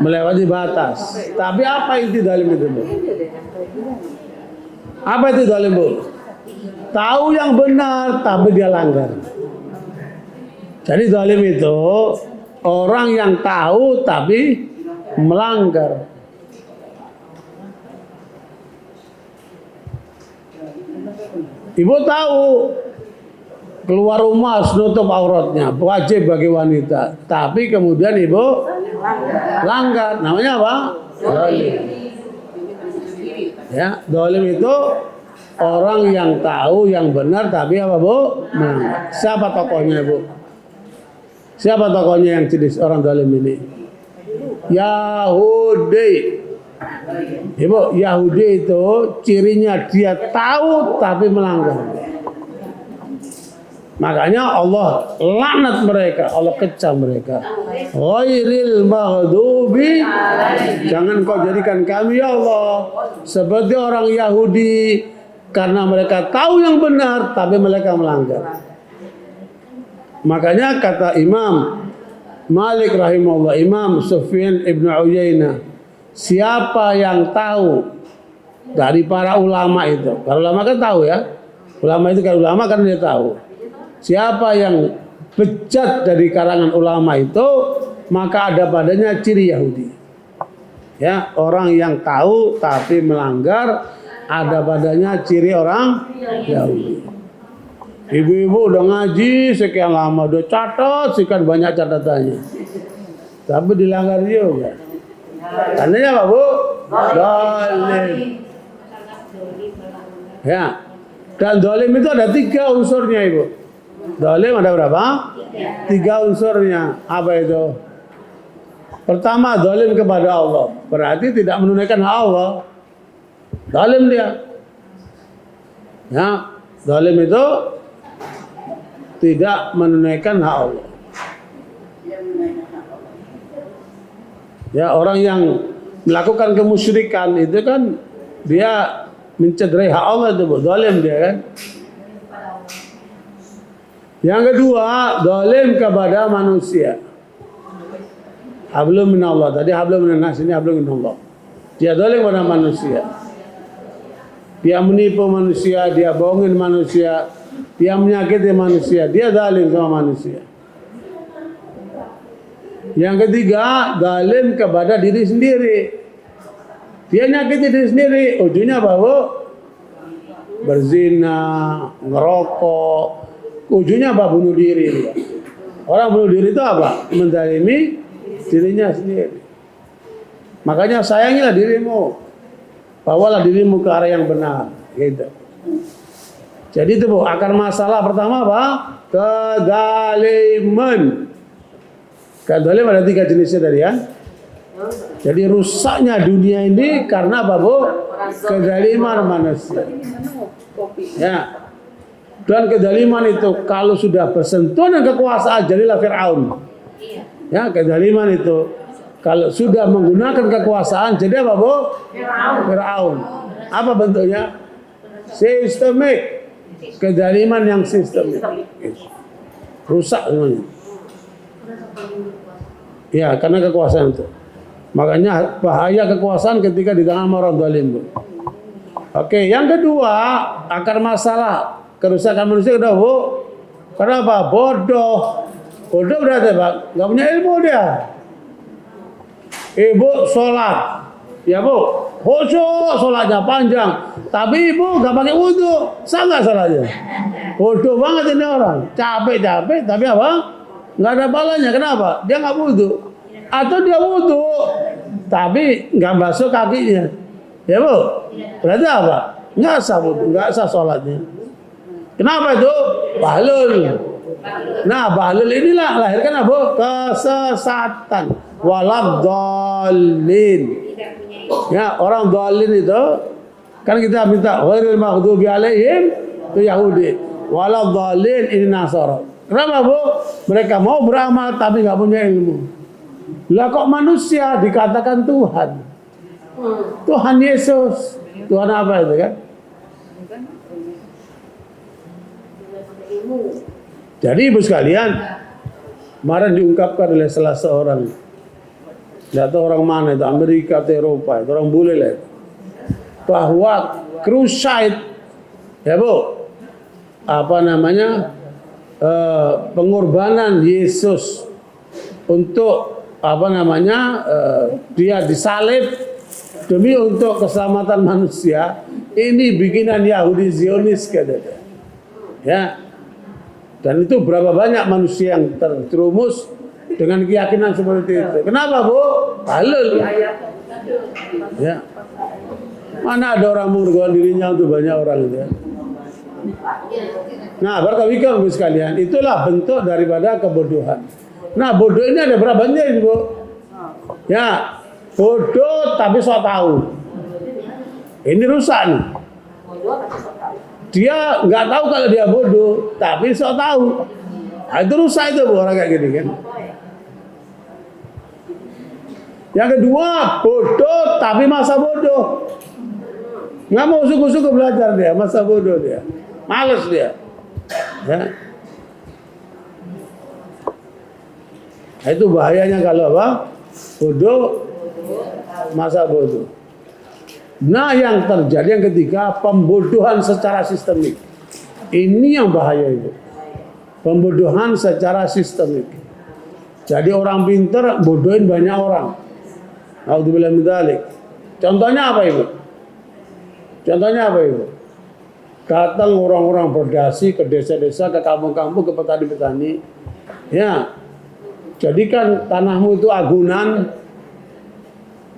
melewati batas. Tapi apa inti zalim itu, Bu? Apa itu zalim, Bu? Tahu yang benar tapi dia langgar. Jadi zalim itu orang yang tahu tapi melanggar. Ibu tahu keluar rumah harus nutup auratnya, wajib bagi wanita. Tapi kemudian ibu langgar, namanya apa? Zalim. Ya, zalim itu orang yang tahu yang benar tapi apa, Bu? Melanggar. Siapa tokohnya, Bu? Siapa tokohnya yang jenis orang zalim ini? Yahudi. Ibu, Yahudi itu cirinya dia tahu tapi melanggar. Makanya Allah laknat mereka, Allah kecam mereka. Ghairil maghdubi, jangan kau jadikan kami ya Allah seperti orang Yahudi, karena mereka tahu yang benar tapi mereka melanggar. Makanya kata Imam Malik rahimahullah, Imam Sufyan ibn Uyainah, siapa yang tahu dari para ulama itu, para ulama kan tahu ya, ulama itu kan ulama kan dia tahu. Siapa yang bejat dari karangan ulama itu, maka ada padanya ciri Yahudi. Ya, orang yang tahu tapi melanggar, ada padanya ciri orang Yahudi. Ibu-ibu udah ngaji sekian lama, udah catat sekian banyak catatannya, tapi dilanggar juga. Tandanya apa, Bu? Zalim. Ya, dan zalim itu ada 3 unsurnya, Ibu. Zalim ada berapa? 3 unsurnya. Apa itu? Pertama, zalim kepada Allah, berarti tidak menunaikan hak Allah. Zalim dia. Ya, zalim itu tidak menunaikan hak Allah. Ya, orang yang melakukan kemusyrikan itu kan dia mencederai hak Allah itu, Bu. Zalim dia kan. Yang kedua, zalim kepada manusia. Hablum minallah. Tadi hablum minannas, ini hablum minallah. Dia zalim kepada manusia. Dia menipu manusia, dia bohongin manusia, dia menyakiti manusia, dia zalim sama manusia. Yang ketiga, zalim kepada diri sendiri. Dia nyakiti diri sendiri, ujungnya apa, Bu? Berzina, ngerokok, ujungnya apa? Bunuh diri. Orang bunuh diri itu apa? Menzalimi dirinya sendiri. Makanya sayangilah dirimu, bawalah dirimu ke arah yang benar, gitu. Jadi itu, Bu, akar masalah pertama apa? Kezaliman. Zalim ada 3 jenisnya tadi ya. Jadi rusaknya dunia ini karena apa, Bu? Kezaliman manusia. Ya. Dan kezaliman itu kalau sudah bersentuhan dengan kekuasaan, jadilah Fir'aun. Ya, kezaliman itu kalau sudah menggunakan kekuasaan, jadi apa, Bu? Fir'aun. Apa bentuknya? Sistemik. Kezaliman yang sistemik. Rusak semuanya. Ya, karena kekuasaan itu. Makanya bahaya kekuasaan ketika di tangan orang zalim. Oke, yang kedua, akar masalah kerusakan manusia kedua, Bu. Kenapa? Bodoh. Bodoh berarti, Pak, nggak punya ilmu dia. Ibu sholat, ya, Bu, khusyuk, sholatnya panjang, tapi ibu nggak pakai wudhu, sah nggak sholatnya? Bodoh banget ini orang, capek, tapi apa? Nggak ada balanya. Kenapa? Dia nggak wudhu. Atau dia wudhu tapi nggak basuh kakinya, ya, Bu. Berarti apa? nggak sah wudu, nggak sah sholatnya. Kenapa itu? Bahlul. Nah, bahlul inilah lahirkan apa? Kesesatan. Waladhdallin. Ya, orang dhalin itu kan kita minta ghairil maghdubi alaihim itu Yahudi. Waladhdallin ini Nasara. Kenapa, Bu? Mereka mau beramal tapi nggak punya ilmu. Lah kok manusia dikatakan Tuhan? Tuhan Yesus. Tuhan apa itu kan? Jadi ibu sekalian, kemarin diungkapkan oleh salah seorang, tidak tahu orang mana itu, Amerika atau Eropa, itu orang bule lah, bahwa crusade, ya Bu, apa namanya, pengorbanan Yesus untuk apa namanya, dia disalib demi untuk keselamatan manusia, ini bikinan Yahudi Zionis katanya. Ya. Dan itu berapa banyak manusia yang terjerumus dengan keyakinan seperti itu. Kenapa, Bu? Halal. Ya. Mana ada orang mengorbankan dirinya untuk banyak orang itu ya. Nah, barakallahu fikum sekalian, itulah bentuk daripada kebodohan. Nah, bodoh ini ada berapa banyak, Bu? Ya, bodoh tapi sok tahu. Ini rusak nih. Dia nggak tahu kalau dia bodoh, tapi sok tahu. Nah, itu rusak itu orang kayak gini kan. Yang kedua, bodoh tapi masa bodoh. Nggak mau suku-suku belajar dia, masa bodoh dia. Males dia. Ya. Nah, itu bahayanya kalau apa? Bodoh, masa bodoh. Nah, yang terjadi yang ketiga, pembodohan secara sistemik. Ini yang bahaya itu. Pembodohan secara sistemik. Jadi orang pintar bodohin banyak orang. Naudzubillah min dzalik. Contohnya apa Ibu? Contohnya apa Ibu? Datang orang-orang berdasi ke desa-desa, ke kampung-kampung, ke petani-petani. Ya, jadikan tanahmu itu agunan.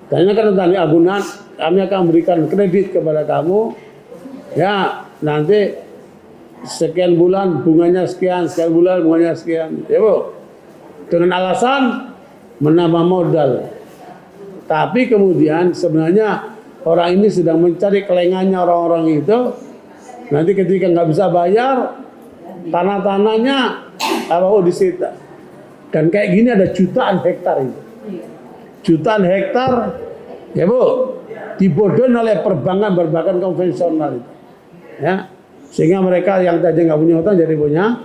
Tanyakan tentang agunan, kami akan memberikan kredit kepada kamu. Ya, nanti sekian bulan bunganya sekian, sekian bulan bunganya sekian. Ya, Bu. Dengan alasan menambah modal. Tapi kemudian sebenarnya orang ini sedang mencari kelengannya orang-orang itu. Nanti ketika nggak bisa bayar, tanah-tanahnya disita. Dan kayak gini ada jutaan hektar itu. Jutaan hektar, ya Bu, dibodohin oleh perbankan konvensional itu. Ya, sehingga mereka yang tadi nggak punya utang jadi punya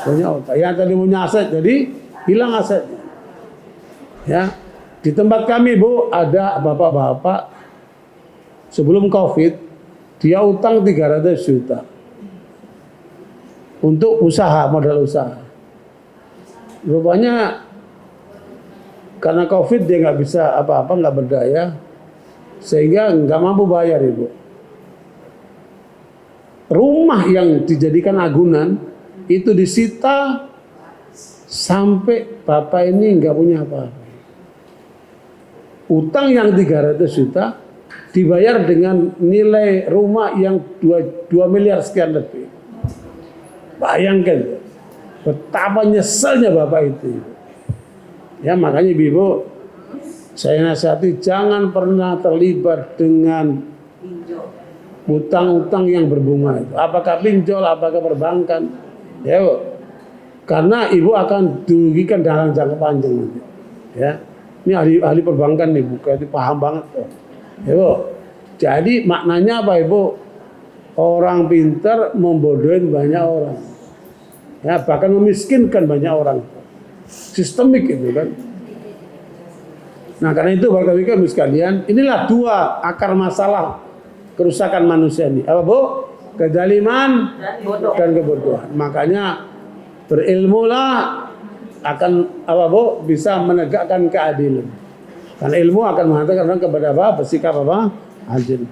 utang. Yang tadi punya aset jadi hilang asetnya. Ya, di tempat kami Bu ada bapak-bapak sebelum COVID dia utang 300 juta untuk usaha, modal usaha. Rupanya karena COVID dia nggak bisa apa-apa, nggak berdaya, sehingga nggak mampu bayar Ibu. Rumah yang dijadikan agunan itu disita sampai bapak ini nggak punya apa-apa. Utang yang 300 juta dibayar dengan nilai rumah yang 2 miliar sekian lebih. Bayangkan betapa nyeselnya bapak itu. Ya, makanya Ibu, saya nasihati jangan pernah terlibat dengan utang-utang yang berbunga itu. Apakah pinjol, apakah perbankan. Ya, Bu. Karena Ibu akan dirugikan dalam jangka panjang nanti. Ya. Ini ahli perbankan nih, Bu, itu paham banget tuh. Ya, Bu. Jadi maknanya apa, Ibu? Orang pintar membodohin banyak orang. Ya, bahkan memiskinkan banyak orang. Sistemik itu kan. Nah, karena itu barakallahu fikum sekalian, inilah dua akar masalah kerusakan manusia ini. Apa, Bu? Kezaliman dan kebodohan. Makanya berilmulah akan apa, Bu? Bisa menegakkan keadilan. Karena ilmu akan mengatakan orang kepada apa? Bersikap apa? Adil.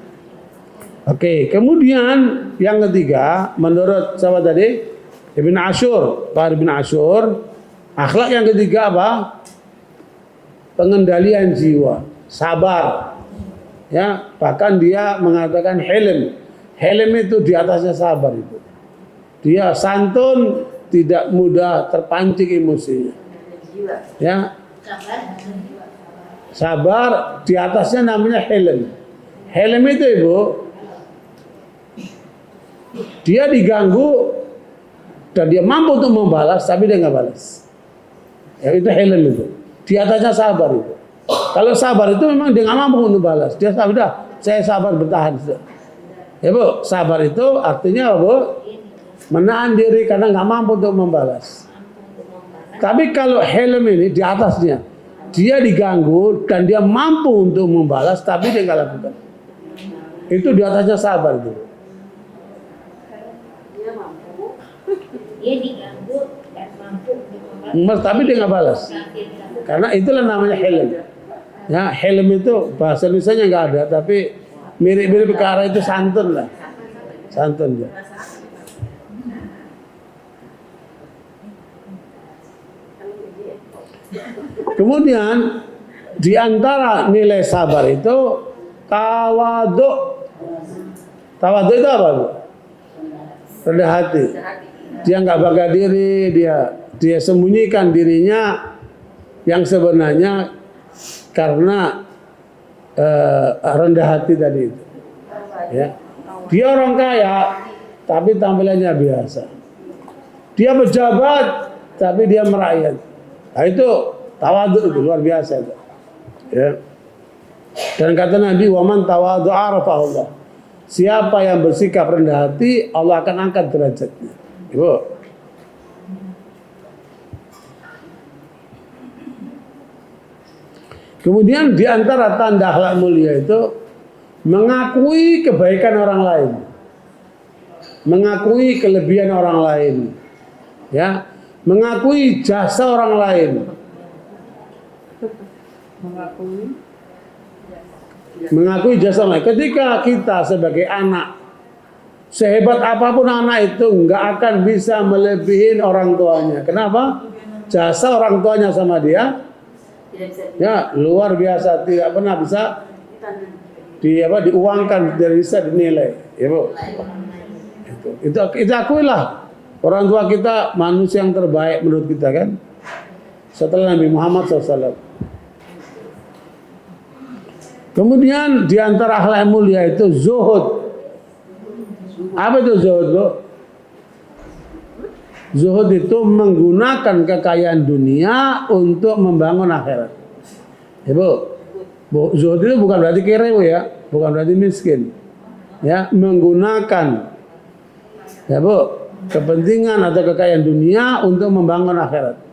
Oke, kemudian yang ketiga menurut siapa tadi? Ibn Ashur, Pak Ibn Ashur. Akhlak yang ketiga apa? Pengendalian jiwa, sabar. Ya, bahkan dia mengatakan hilm. Helm itu di atasnya sabar itu. Dia santun, tidak mudah terpancing emosinya. Ya, sabar, di atasnya namanya helm. Helm itu Ibu, dia diganggu dan dia mampu untuk membalas, tapi dia nggak balas. Ya, itu helm itu. Di atasnya sabar itu. Kalau sabar itu memang dia nggak mampu untuk balas. Dia sudah, saya sabar bertahan. Ya Bu, sabar itu artinya apa Bu? Menahan diri karena nggak mampu untuk membalas. Tapi kalau helm ini di atasnya, dia diganggu dan dia mampu untuk membalas, tapi dia nggak lakukan. Itu di atasnya sabar itu. Dia diganggu dan mampu untuk membalas. Tapi dia nggak balas. Karena itulah namanya helm. Ya, helm itu bahasa Indonesia nggak ada, tapi mirip-mirip ke arah itu santun lah. Santun ya. Kemudian di antara nilai sabar itu tawadhu. Tawadhu itu apa Bu? Rendah hati. Dia nggak bangga diri, dia sembunyikan dirinya yang sebenarnya karena rendah hati tadi itu. Ya. Dia orang kaya, tapi tampilannya biasa. Dia pejabat, tapi dia merakyat. Nah itu tawadhu itu luar biasa itu. Ya. Dan kata Nabi, "Waman tawadhu arafahullah." Siapa yang bersikap rendah hati, Allah akan angkat derajatnya. Ibu. Kemudian di antara tanda akhlak mulia itu mengakui kebaikan orang lain. Mengakui kelebihan orang lain. Ya, mengakui jasa orang lain. Mengakui jasa orang lain. Ketika kita sebagai anak, sehebat apapun anak itu nggak akan bisa melebihin orang tuanya. Kenapa? Jasa orang tuanya sama dia, ya luar biasa, tidak pernah bisa diuangkan, dari bisa dinilai. Ya Bu. Itu akuilah. Orang tua kita manusia yang terbaik menurut kita kan. Setelah Nabi Muhammad SAW. Kemudian di antara akhlak mulia itu zuhud. Apa itu zuhud Bu? Zuhud itu menggunakan kekayaan dunia untuk membangun akhirat. Ya Bu. Zuhud itu bukan berarti kere Bu ya, bukan berarti miskin. Ya, menggunakan ya Bu, kepentingan atau kekayaan dunia untuk membangun akhirat.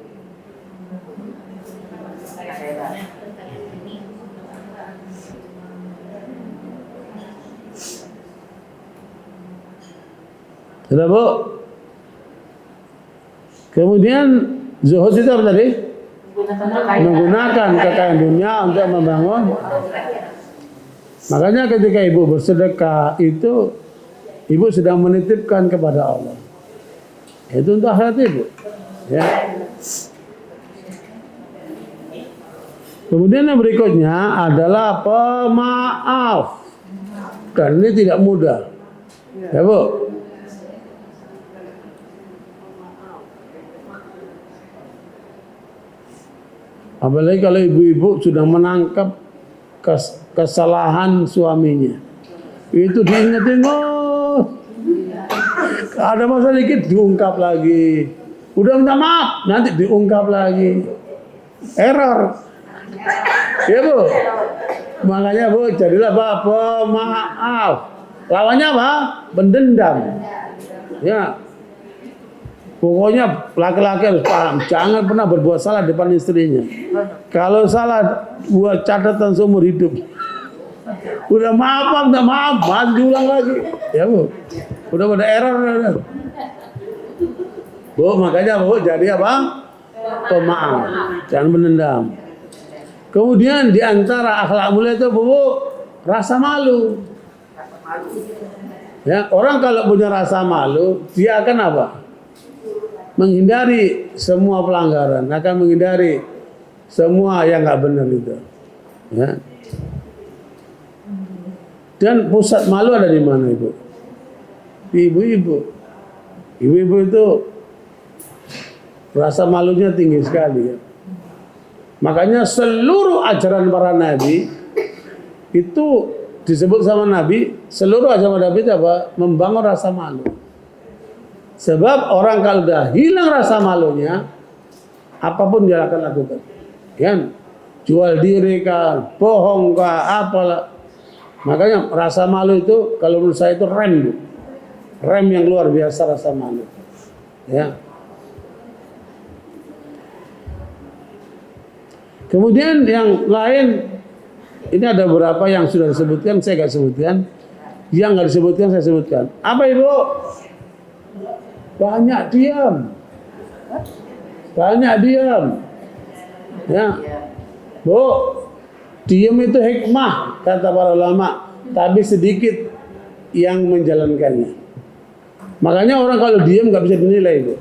Sudah Bu? Kemudian zuhud itu apa tadi? Menggunakan kekayaan dunia untuk membangun. Makanya ketika ibu bersedekah itu ibu sedang menitipkan kepada Allah. Itu untuk akhirat ibu. Ya. Kemudian yang berikutnya adalah pemaaf. Dan ini tidak mudah. Ya Bu. Apalagi kalau ibu-ibu sudah menangkap kesalahan suaminya. Itu diingat-ingat. Ada masalah dikit diungkap lagi. Udah minta maaf, nanti diungkap lagi. Error. Ya Bu. Makanya Bu, jadilah pemaaf. Lawannya apa? Pendendam. Ya. Pokoknya laki-laki harus paham, jangan pernah berbuat salah depan istrinya. Kalau salah, buat catatan seumur hidup. Udah maaf, udah maaf, diulang lagi. Ya Bu, udah error. Bu, makanya Bu, jadi apa? Pemaaf, jangan menendam. Kemudian di antara akhlak mulia itu Bu, rasa malu. Ya, orang kalau punya rasa malu, dia akan apa? Menghindari semua pelanggaran, akan menghindari semua yang nggak benar itu. Ya. Dan pusat malu ada di mana Ibu? di ibu-ibu. Ibu-ibu itu rasa malunya tinggi sekali ya. Makanya seluruh ajaran para nabi itu disebut sama Nabi, seluruh ajaran Nabi itu apa? Membangun rasa malu. Sebab orang kalau udah hilang rasa malunya, apapun dia akan lakukan. Kan? Jual diri kah, bohong kah, apalah. Makanya rasa malu itu kalau menurut saya itu rem. Rem yang luar biasa rasa malu. Ya. Kemudian yang lain, ini ada beberapa yang sudah disebutkan, saya nggak sebutkan. Yang nggak disebutkan, saya sebutkan. Apa Ibu? Banyak diam. Banyak diam. Ya. Bu, diam itu hikmah, kata para ulama. Tapi sedikit yang menjalankannya. Makanya orang kalau diam nggak bisa dinilai, Bu.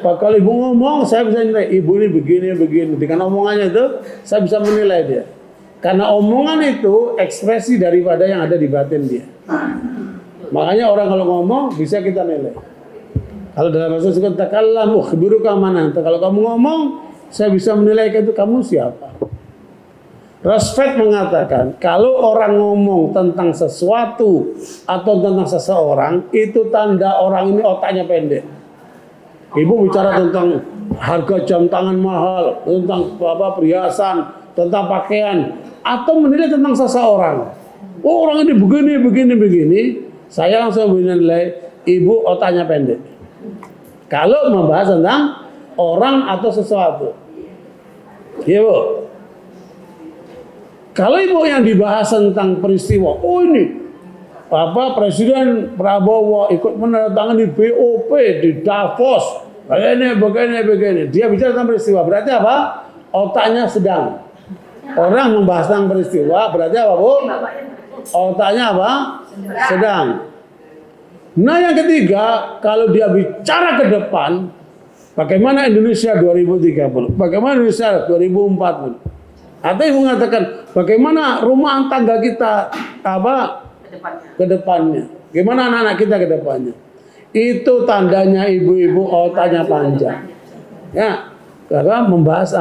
Kalau ibu ngomong, saya bisa nilai ibu ini begini. Dengan omongannya itu, saya bisa menilai dia. Karena omongan itu ekspresi daripada yang ada di batin dia. Makanya orang kalau ngomong bisa kita nilai. Kalau dalam bahasa Sunda takallamu khibiruka mana. Kalau kamu ngomong, saya bisa menilai itu kamu siapa. Rosfeld mengatakan kalau orang ngomong tentang sesuatu atau tentang seseorang, itu tanda orang ini otaknya pendek. Ibu bicara tentang harga jam tangan mahal, tentang perhiasan, tentang pakaian, atau menilai tentang seseorang. Oh, orang ini begini. Saya langsung menilai ibu otaknya pendek. Kalau membahas tentang orang atau sesuatu. Ya, Bu. Kalau ibu yang dibahas tentang peristiwa, oh ini Presiden Prabowo ikut menandatangani BOP di Davos, begini. Dia bicara tentang peristiwa, berarti apa? Otaknya sedang. Orang membahas tentang peristiwa, berarti apa, Bu? Otaknya apa? Sedang. Nah, yang ketiga, kalau dia bicara ke depan, bagaimana Indonesia 2030? Bagaimana Indonesia 2040? Atau ibu mengatakan, bagaimana rumah tangga kita ke depannya. Gimana anak-anak kita ke depannya? Itu tandanya ibu-ibu otaknya panjang. Ya, karena membahas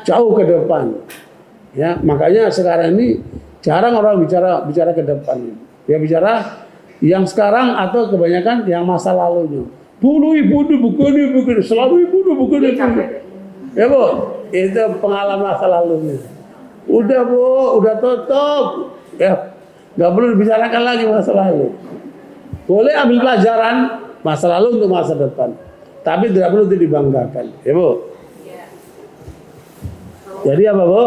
jauh ke depan. Ya, makanya sekarang ini jarang orang bicara ke depan. Dia bicara yang sekarang atau kebanyakan yang masa lalunya. Dulu ibu begini, selalu ibu begini. Ya, Bu, itu pengalaman masa lalunya. Udah, Bu, udah tutup. Ya. Gak perlu dibicarakan lagi masa lalu. Boleh ambil pelajaran masa lalu untuk masa depan, tapi tidak perlu dibanggakan, ya, Bu. Jadi apa, Bu?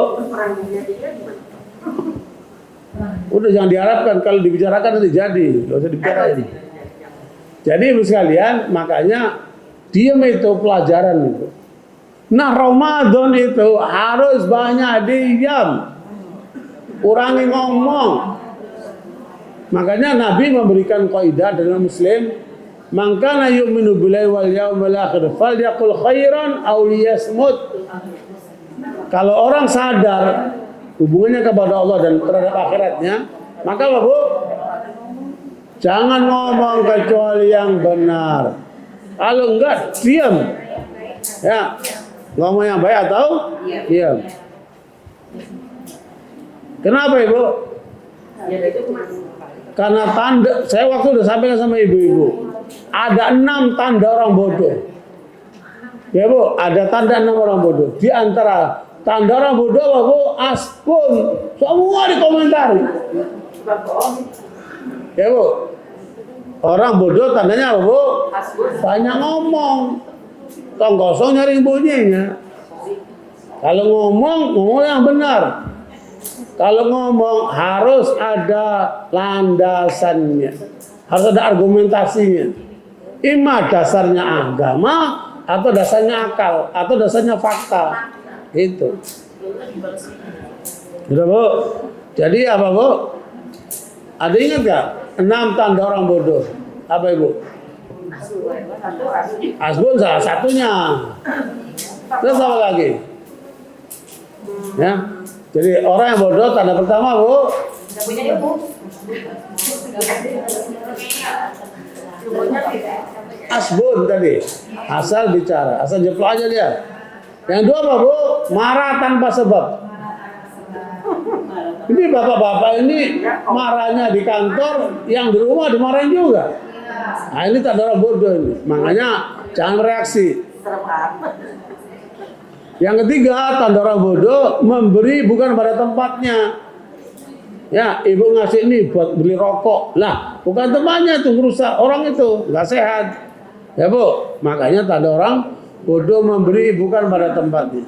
Udah jangan diharapkan, kalau dibicarakan nanti jadi, nggak usah dibicarain. Jadi Ibu sekalian, makanya diam itu pelajaran itu. Nah, Ramadan itu harus banyak diam, kurangi ngomong. Makanya Nabi memberikan kaidah dalam Muslim, man kana yu'minu billahi wal yawmil akhir falyaqul khairan aw liyasmut. Kalau orang sadar hubungannya kepada Allah dan terhadap akhiratnya, maka apa, Bu? Jangan ngomong kecuali yang benar. Kalau enggak, diam. Ya, ngomong yang baik atau diam. Kenapa, Ibu? Karena tanda, saya waktu udah sampaikan sama ibu-ibu, ada 6 tanda orang bodoh. Ya, Bu, ada tanda 6 orang bodoh. Di antara tanda orang bodoh apa, Bu? Asbun. Semua dikomentari. Ya, Bu. Orang bodoh tandanya apa, Bu? Banyak ngomong. Tong kosong nyari bunyinya. Kalau ngomong yang benar. Kalau ngomong harus ada landasannya, harus ada argumentasinya. Ima dasarnya agama, atau dasarnya akal, atau dasarnya fakta. Itu. Sudah, Bu? Jadi apa, Bu? Ada ingat gak? 6 tanda orang bodoh. Apa, Ibu? Asbun salah satunya. Terus apa lagi? Ya. Jadi orang yang bodoh tanda pertama, Bu, Asbun tadi, asal bicara, asal jeplak aja dia. Yang dua apa Bu? Marah tanpa sebab. Ini bapak-bapak ini marahnya di kantor, yang di rumah dimarahin juga. Nah ini tanda orang bodoh ini. Makanya jangan reaksi. Yang ketiga, tanda orang bodoh, memberi bukan pada tempatnya. Ya, ibu ngasih ini buat beli rokok. Lah, bukan tempatnya itu, merusak orang itu, nggak sehat. Ya Bu, makanya tanda orang bodoh memberi bukan pada tempatnya.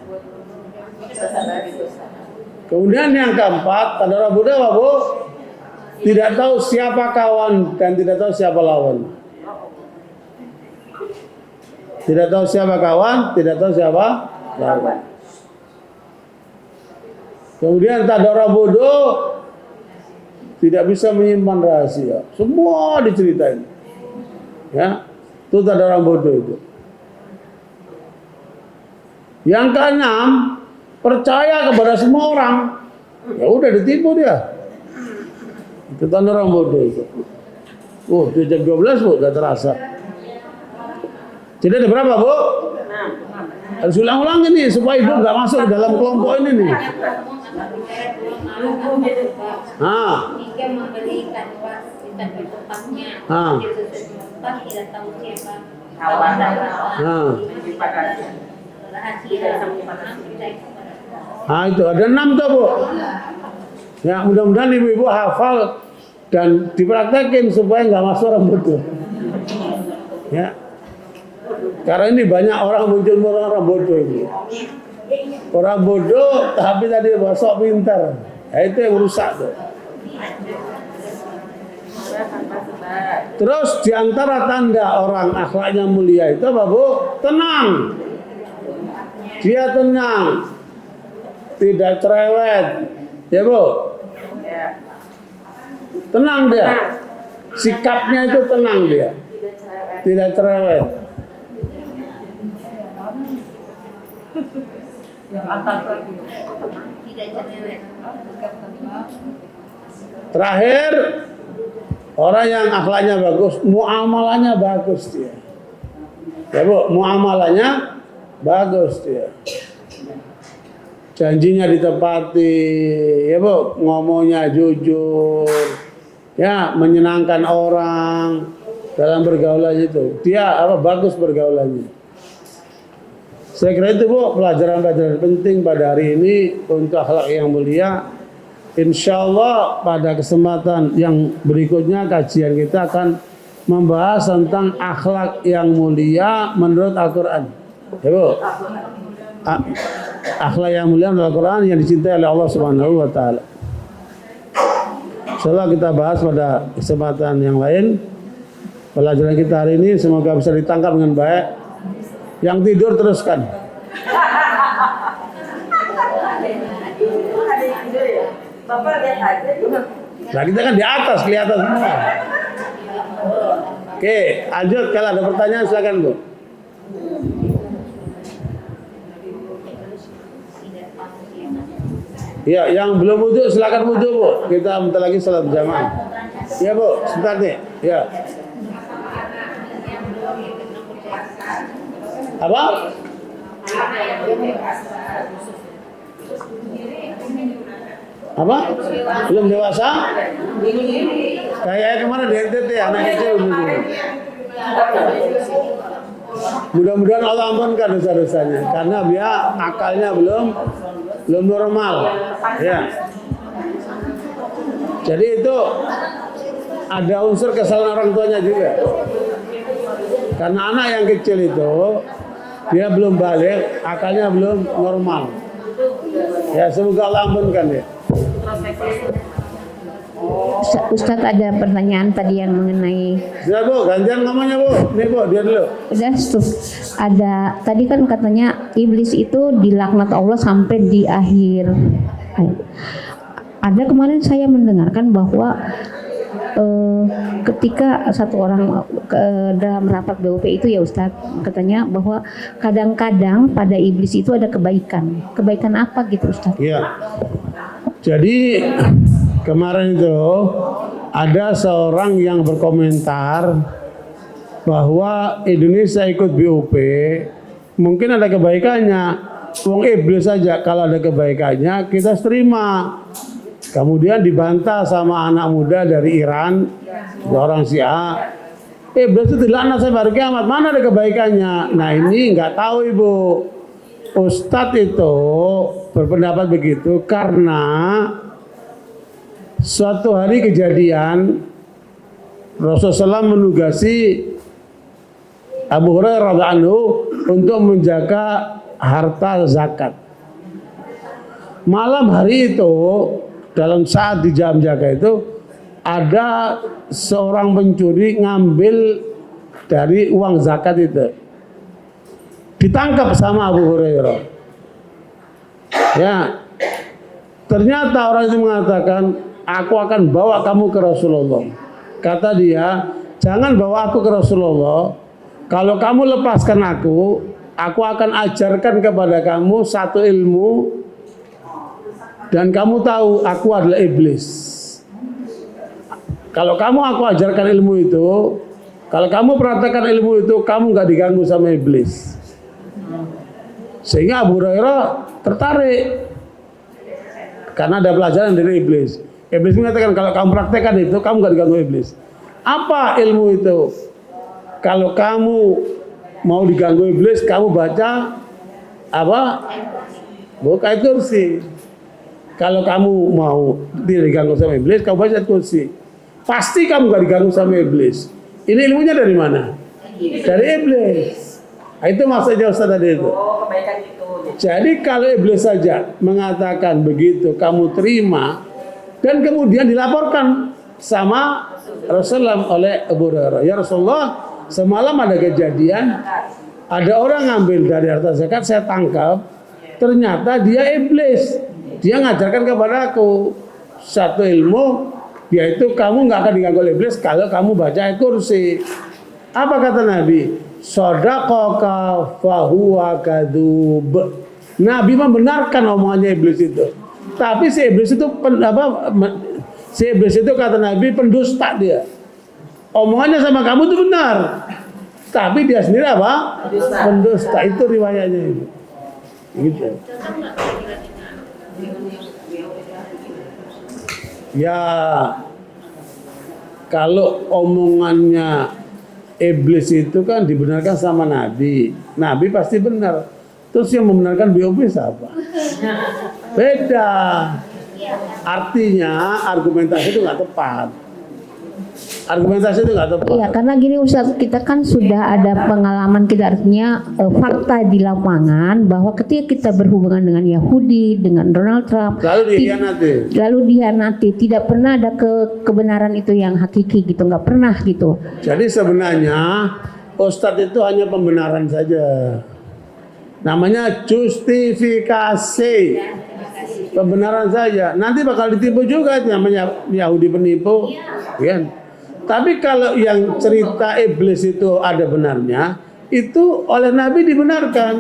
Kemudian yang keempat, tanda orang bodoh apa Bu? Tidak tahu siapa kawan dan tidak tahu siapa lawan. Tidak tahu siapa kawan, tidak tahu siapa lawan. Kemudian tanda orang bodoh tidak bisa menyimpan rahasia. Semua diceritain. Ya, itu tanda orang bodoh itu. Yang keenam, percaya kepada semua orang. Ya udah ditipu dia. Itu tanda orang bodoh itu. Oh, itu jam 12 Bu, gak terasa. Jadi ada berapa Bu? Harus ulang-ulang ini supaya Ibu gak masuk ke dalam kelompok ini nih. Jika memberikan uang tidak di tempatnya, tidak tahu siapa kawan rahasia. Nah itu ada 6 tuh Bu. Ya mudah-mudahan ibu-ibu hafal dan dipraktekin supaya nggak masuk orang bodoh. Ya. Karena ini banyak orang muncul orang bodoh ini. Orang bodoh tapi tadi sok pintar. Ya, itu yang rusak tuh. Terus diantara tanda orang akhlaknya mulia itu apa Bu? Tenang. Dia tenang. Tidak cerewet. Ya Bu? Tenang dia. Sikapnya itu tenang dia. Tidak cerewet. Terakhir, orang yang akhlaknya bagus, muamalahnya bagus dia. Ya Bu, muamalahnya bagus dia. Janjinya ditepati, ya Bu, ngomongnya jujur, ya menyenangkan orang dalam bergaulan itu. Dia bagus bergaulannya. Saya kira itu Bu, pelajaran-pelajaran penting pada hari ini untuk akhlak yang mulia. Insya Allah pada kesempatan yang berikutnya kajian kita akan membahas tentang akhlak yang mulia menurut Al-Quran. Ya Bu, akhlak yang mulia menurut Al-Quran yang dicintai oleh Allah Subhanahu Wa Taala. Insya Allah kita bahas pada kesempatan yang lain. Pelajaran kita hari ini semoga bisa ditangkap dengan baik. Yang tidur teruskan. Bapak lihat aja. Nah kita kan di atas kelihatan semua. Oke, lanjut kalau ada pertanyaan silakan Bu. Ya, yang belum wudhu silakan wudhu Bu. Kita bentar lagi salat berjamaah. Ya Bu, sebentar nih. Ya. Apa? Apa? Belum dewasa? Kayak kemarin di NTT anak kecil dulu. Mudah-mudahan Allah ampunkan dosa-dosanya karena dia akalnya belum normal. Ya. Jadi itu ada unsur kesalahan orang tuanya juga. Karena anak yang kecil itu dia belum balik, akalnya belum normal. Ya semoga Allah ampunkan ya. Ustadz ada pertanyaan tadi yang mengenai. Ya Bu, gantian ngomongnya Bu. Nih Bu, dia dulu. Udah, ada tadi kan katanya iblis itu dilaknat Allah sampai di akhir. Ada kemarin saya mendengarkan bahwa ketika satu orang dalam rapat BOP itu ya Ustadz, katanya bahwa kadang-kadang pada iblis itu ada kebaikan. Kebaikan apa gitu Ustadz? Iya. Jadi kemarin itu ada seorang yang berkomentar bahwa Indonesia ikut BOP mungkin ada kebaikannya. Wong iblis saja kalau ada kebaikannya kita terima. Kemudian dibantah sama anak muda dari Iran, orang Syiah. Iblis itu dilaknat sampai hari kiamat. Mana ada kebaikannya? Nah ini nggak tahu ibu. Ustadz itu berpendapat begitu karena suatu hari kejadian Rasulullah SAW menugasi Abu Hurairah radhiyallahu anhu untuk menjaga harta zakat. Malam hari itu dalam saat di jam jaga itu ada seorang pencuri ngambil dari uang zakat itu. Ditangkap sama Abu Hurairah. Ya. Ternyata orang itu mengatakan, "Aku akan bawa kamu ke Rasulullah." Kata dia, "Jangan bawa aku ke Rasulullah. Kalau kamu lepaskan aku akan ajarkan kepada kamu satu ilmu dan kamu tahu aku adalah iblis. Kalau aku ajarkan ilmu itu, kalau kamu praktekkan ilmu itu, kamu nggak diganggu sama iblis." Sehingga Abu Hurairah tertarik karena ada pelajaran dari iblis. Iblis mengatakan kalau kamu praktekkan itu, kamu nggak diganggu iblis. Apa ilmu itu? Kalau kamu mau diganggu iblis, kamu baca apa? Buka ayat kursi. Kalau kamu mau tidak diganggu sama iblis, kamu baca ayat kursi. Pasti kamu nggak diganggu sama iblis. Ini ilmunya dari mana? Dari iblis. Nah, itu maksudnya Ustaz tadi itu. Jadi kalau iblis saja mengatakan begitu, kamu terima dan kemudian dilaporkan sama Rasulullah oleh Abu Hurairah. Ya Rasulullah, semalam ada kejadian, ada orang ngambil dari harta zakat, saya tangkap, ternyata dia iblis. Dia ngajarkan kepada aku satu ilmu, yaitu kamu nggak akan diganggu oleh iblis kalau kamu baca ayat kursi. Apa kata Nabi? Shadaqaka fahuwa kadzub. Nabi membenarkan omongannya iblis itu. Tapi si iblis itu kata Nabi pendusta dia. Omongannya sama kamu itu benar. Tapi dia sendiri apa? Pendusta. Itu riwayatnya itu. Gitu. Ya, kalau omongannya iblis itu kan dibenarkan sama Nabi. Nabi pasti benar. Terus yang membenarkan BOP siapa? Beda. Artinya argumentasi itu nggak tepat. Argumentasi itu nggak tepat. Iya, karena gini Ustaz, kita kan sudah ada pengalaman, kita artinya fakta di lapangan bahwa ketika kita berhubungan dengan Yahudi, dengan Donald Trump, lalu dihianati, tidak pernah ada kebenaran itu yang hakiki gitu, nggak pernah gitu. Jadi sebenarnya Ustadz itu hanya pembenaran saja. Namanya justifikasi. Pembenaran saja. Nanti bakal ditipu juga, itu namanya Yahudi penipu. Ya. Tapi kalau yang cerita iblis itu ada benarnya, itu oleh Nabi dibenarkan.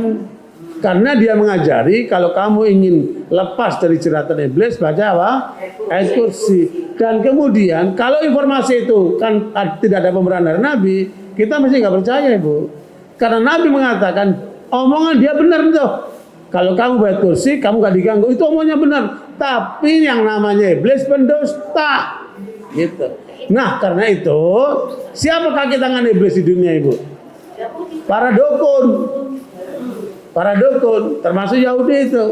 Karena dia mengajari kalau kamu ingin lepas dari jeratan iblis, baca apa? Ayat kursi. Dan kemudian kalau informasi itu kan tidak ada pembenaran dari Nabi, kita mesti nggak percaya, Ibu. Karena Nabi mengatakan omongan dia benar tuh. Kalau kamu bayar kursi, kamu nggak diganggu. Itu omongannya benar. Tapi yang namanya iblis pendusta. Gitu. Nah, karena itu, siapa kaki tangan iblis di dunia, Ibu? Para dukun. Para dukun, termasuk Yahudi itu.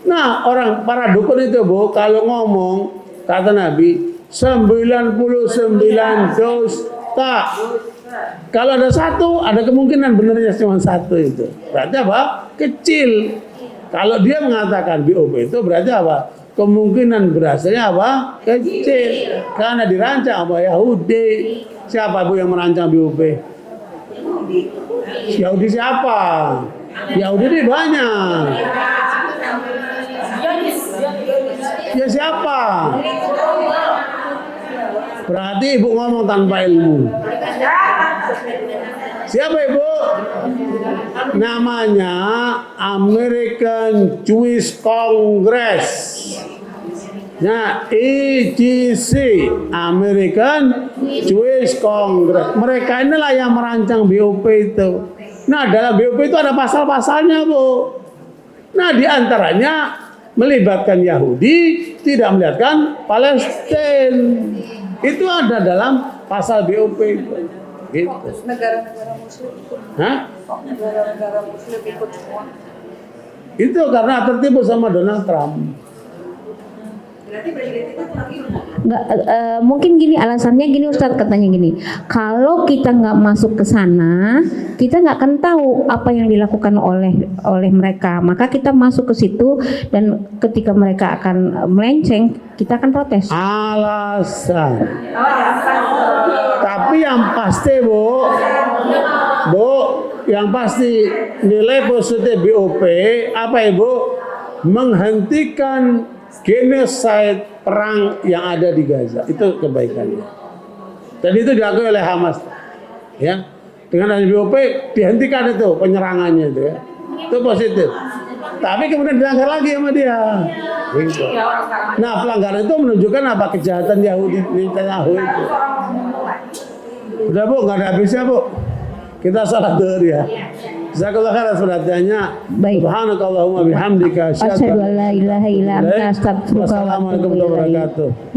Nah, para dukun itu, Bu, kalau ngomong, kata Nabi, 99 dusta. Kalau ada satu, ada kemungkinan benarnya cuma satu itu. Berarti apa? Kecil. Kalau dia mengatakan BOP itu berarti apa? Kemungkinan berasalnya apa? Kecil. Karena dirancang sama Yahudi. Siapa Bu yang merancang BOP? Yahudi siapa? Yahudi ini banyak. Ya siapa? Berarti Ibu ngomong tanpa ilmu. Siapa Ibu? Namanya American Jewish Congress. Nah, IJC, American Jewish Congress. Mereka inilah yang merancang BOP itu. Nah, dalam BOP itu ada pasal-pasalnya, Bu. Nah, diantaranya melibatkan Yahudi, tidak melibatkan Palestina. Itu ada dalam pasal BOP itu. Gitu. Terus negara-negara Muslim ikut. Hah? Negara-negara Muslim ikut semua. Itu karena tertipu sama Donald Trump. Nggak, mungkin gini alasannya gini Ustadz, katanya gini, kalau kita nggak masuk ke sana kita nggak akan tahu apa yang dilakukan oleh mereka, maka kita masuk ke situ dan ketika mereka akan melenceng kita akan protes. Alasan. Tapi yang pasti Bu, yang pasti nilai positif BOP apa Ibu? Menghentikan genocide perang yang ada di Gaza, itu kebaikannya. Dan itu diakui oleh Hamas, ya. Dengan adanya BOP dihentikan itu penyerangannya itu, ya. Itu positif. Tapi kemudian dilanggar lagi sama dia. Gitu. Nah, pelanggaran itu menunjukkan apa? Kejahatan Yahudi Netanyahu itu. Udah Bu, nggak ada habisnya Bu. Kita salat dulu ya. Jazakallahu khairan perhatiannya. Baik. Subhanakallahumma bihamdika Asyhadu an la ilaha illa anta astaghfiruka wa atubu ilaik. Wassalamualaikum warahmatullahi wabarakatuh.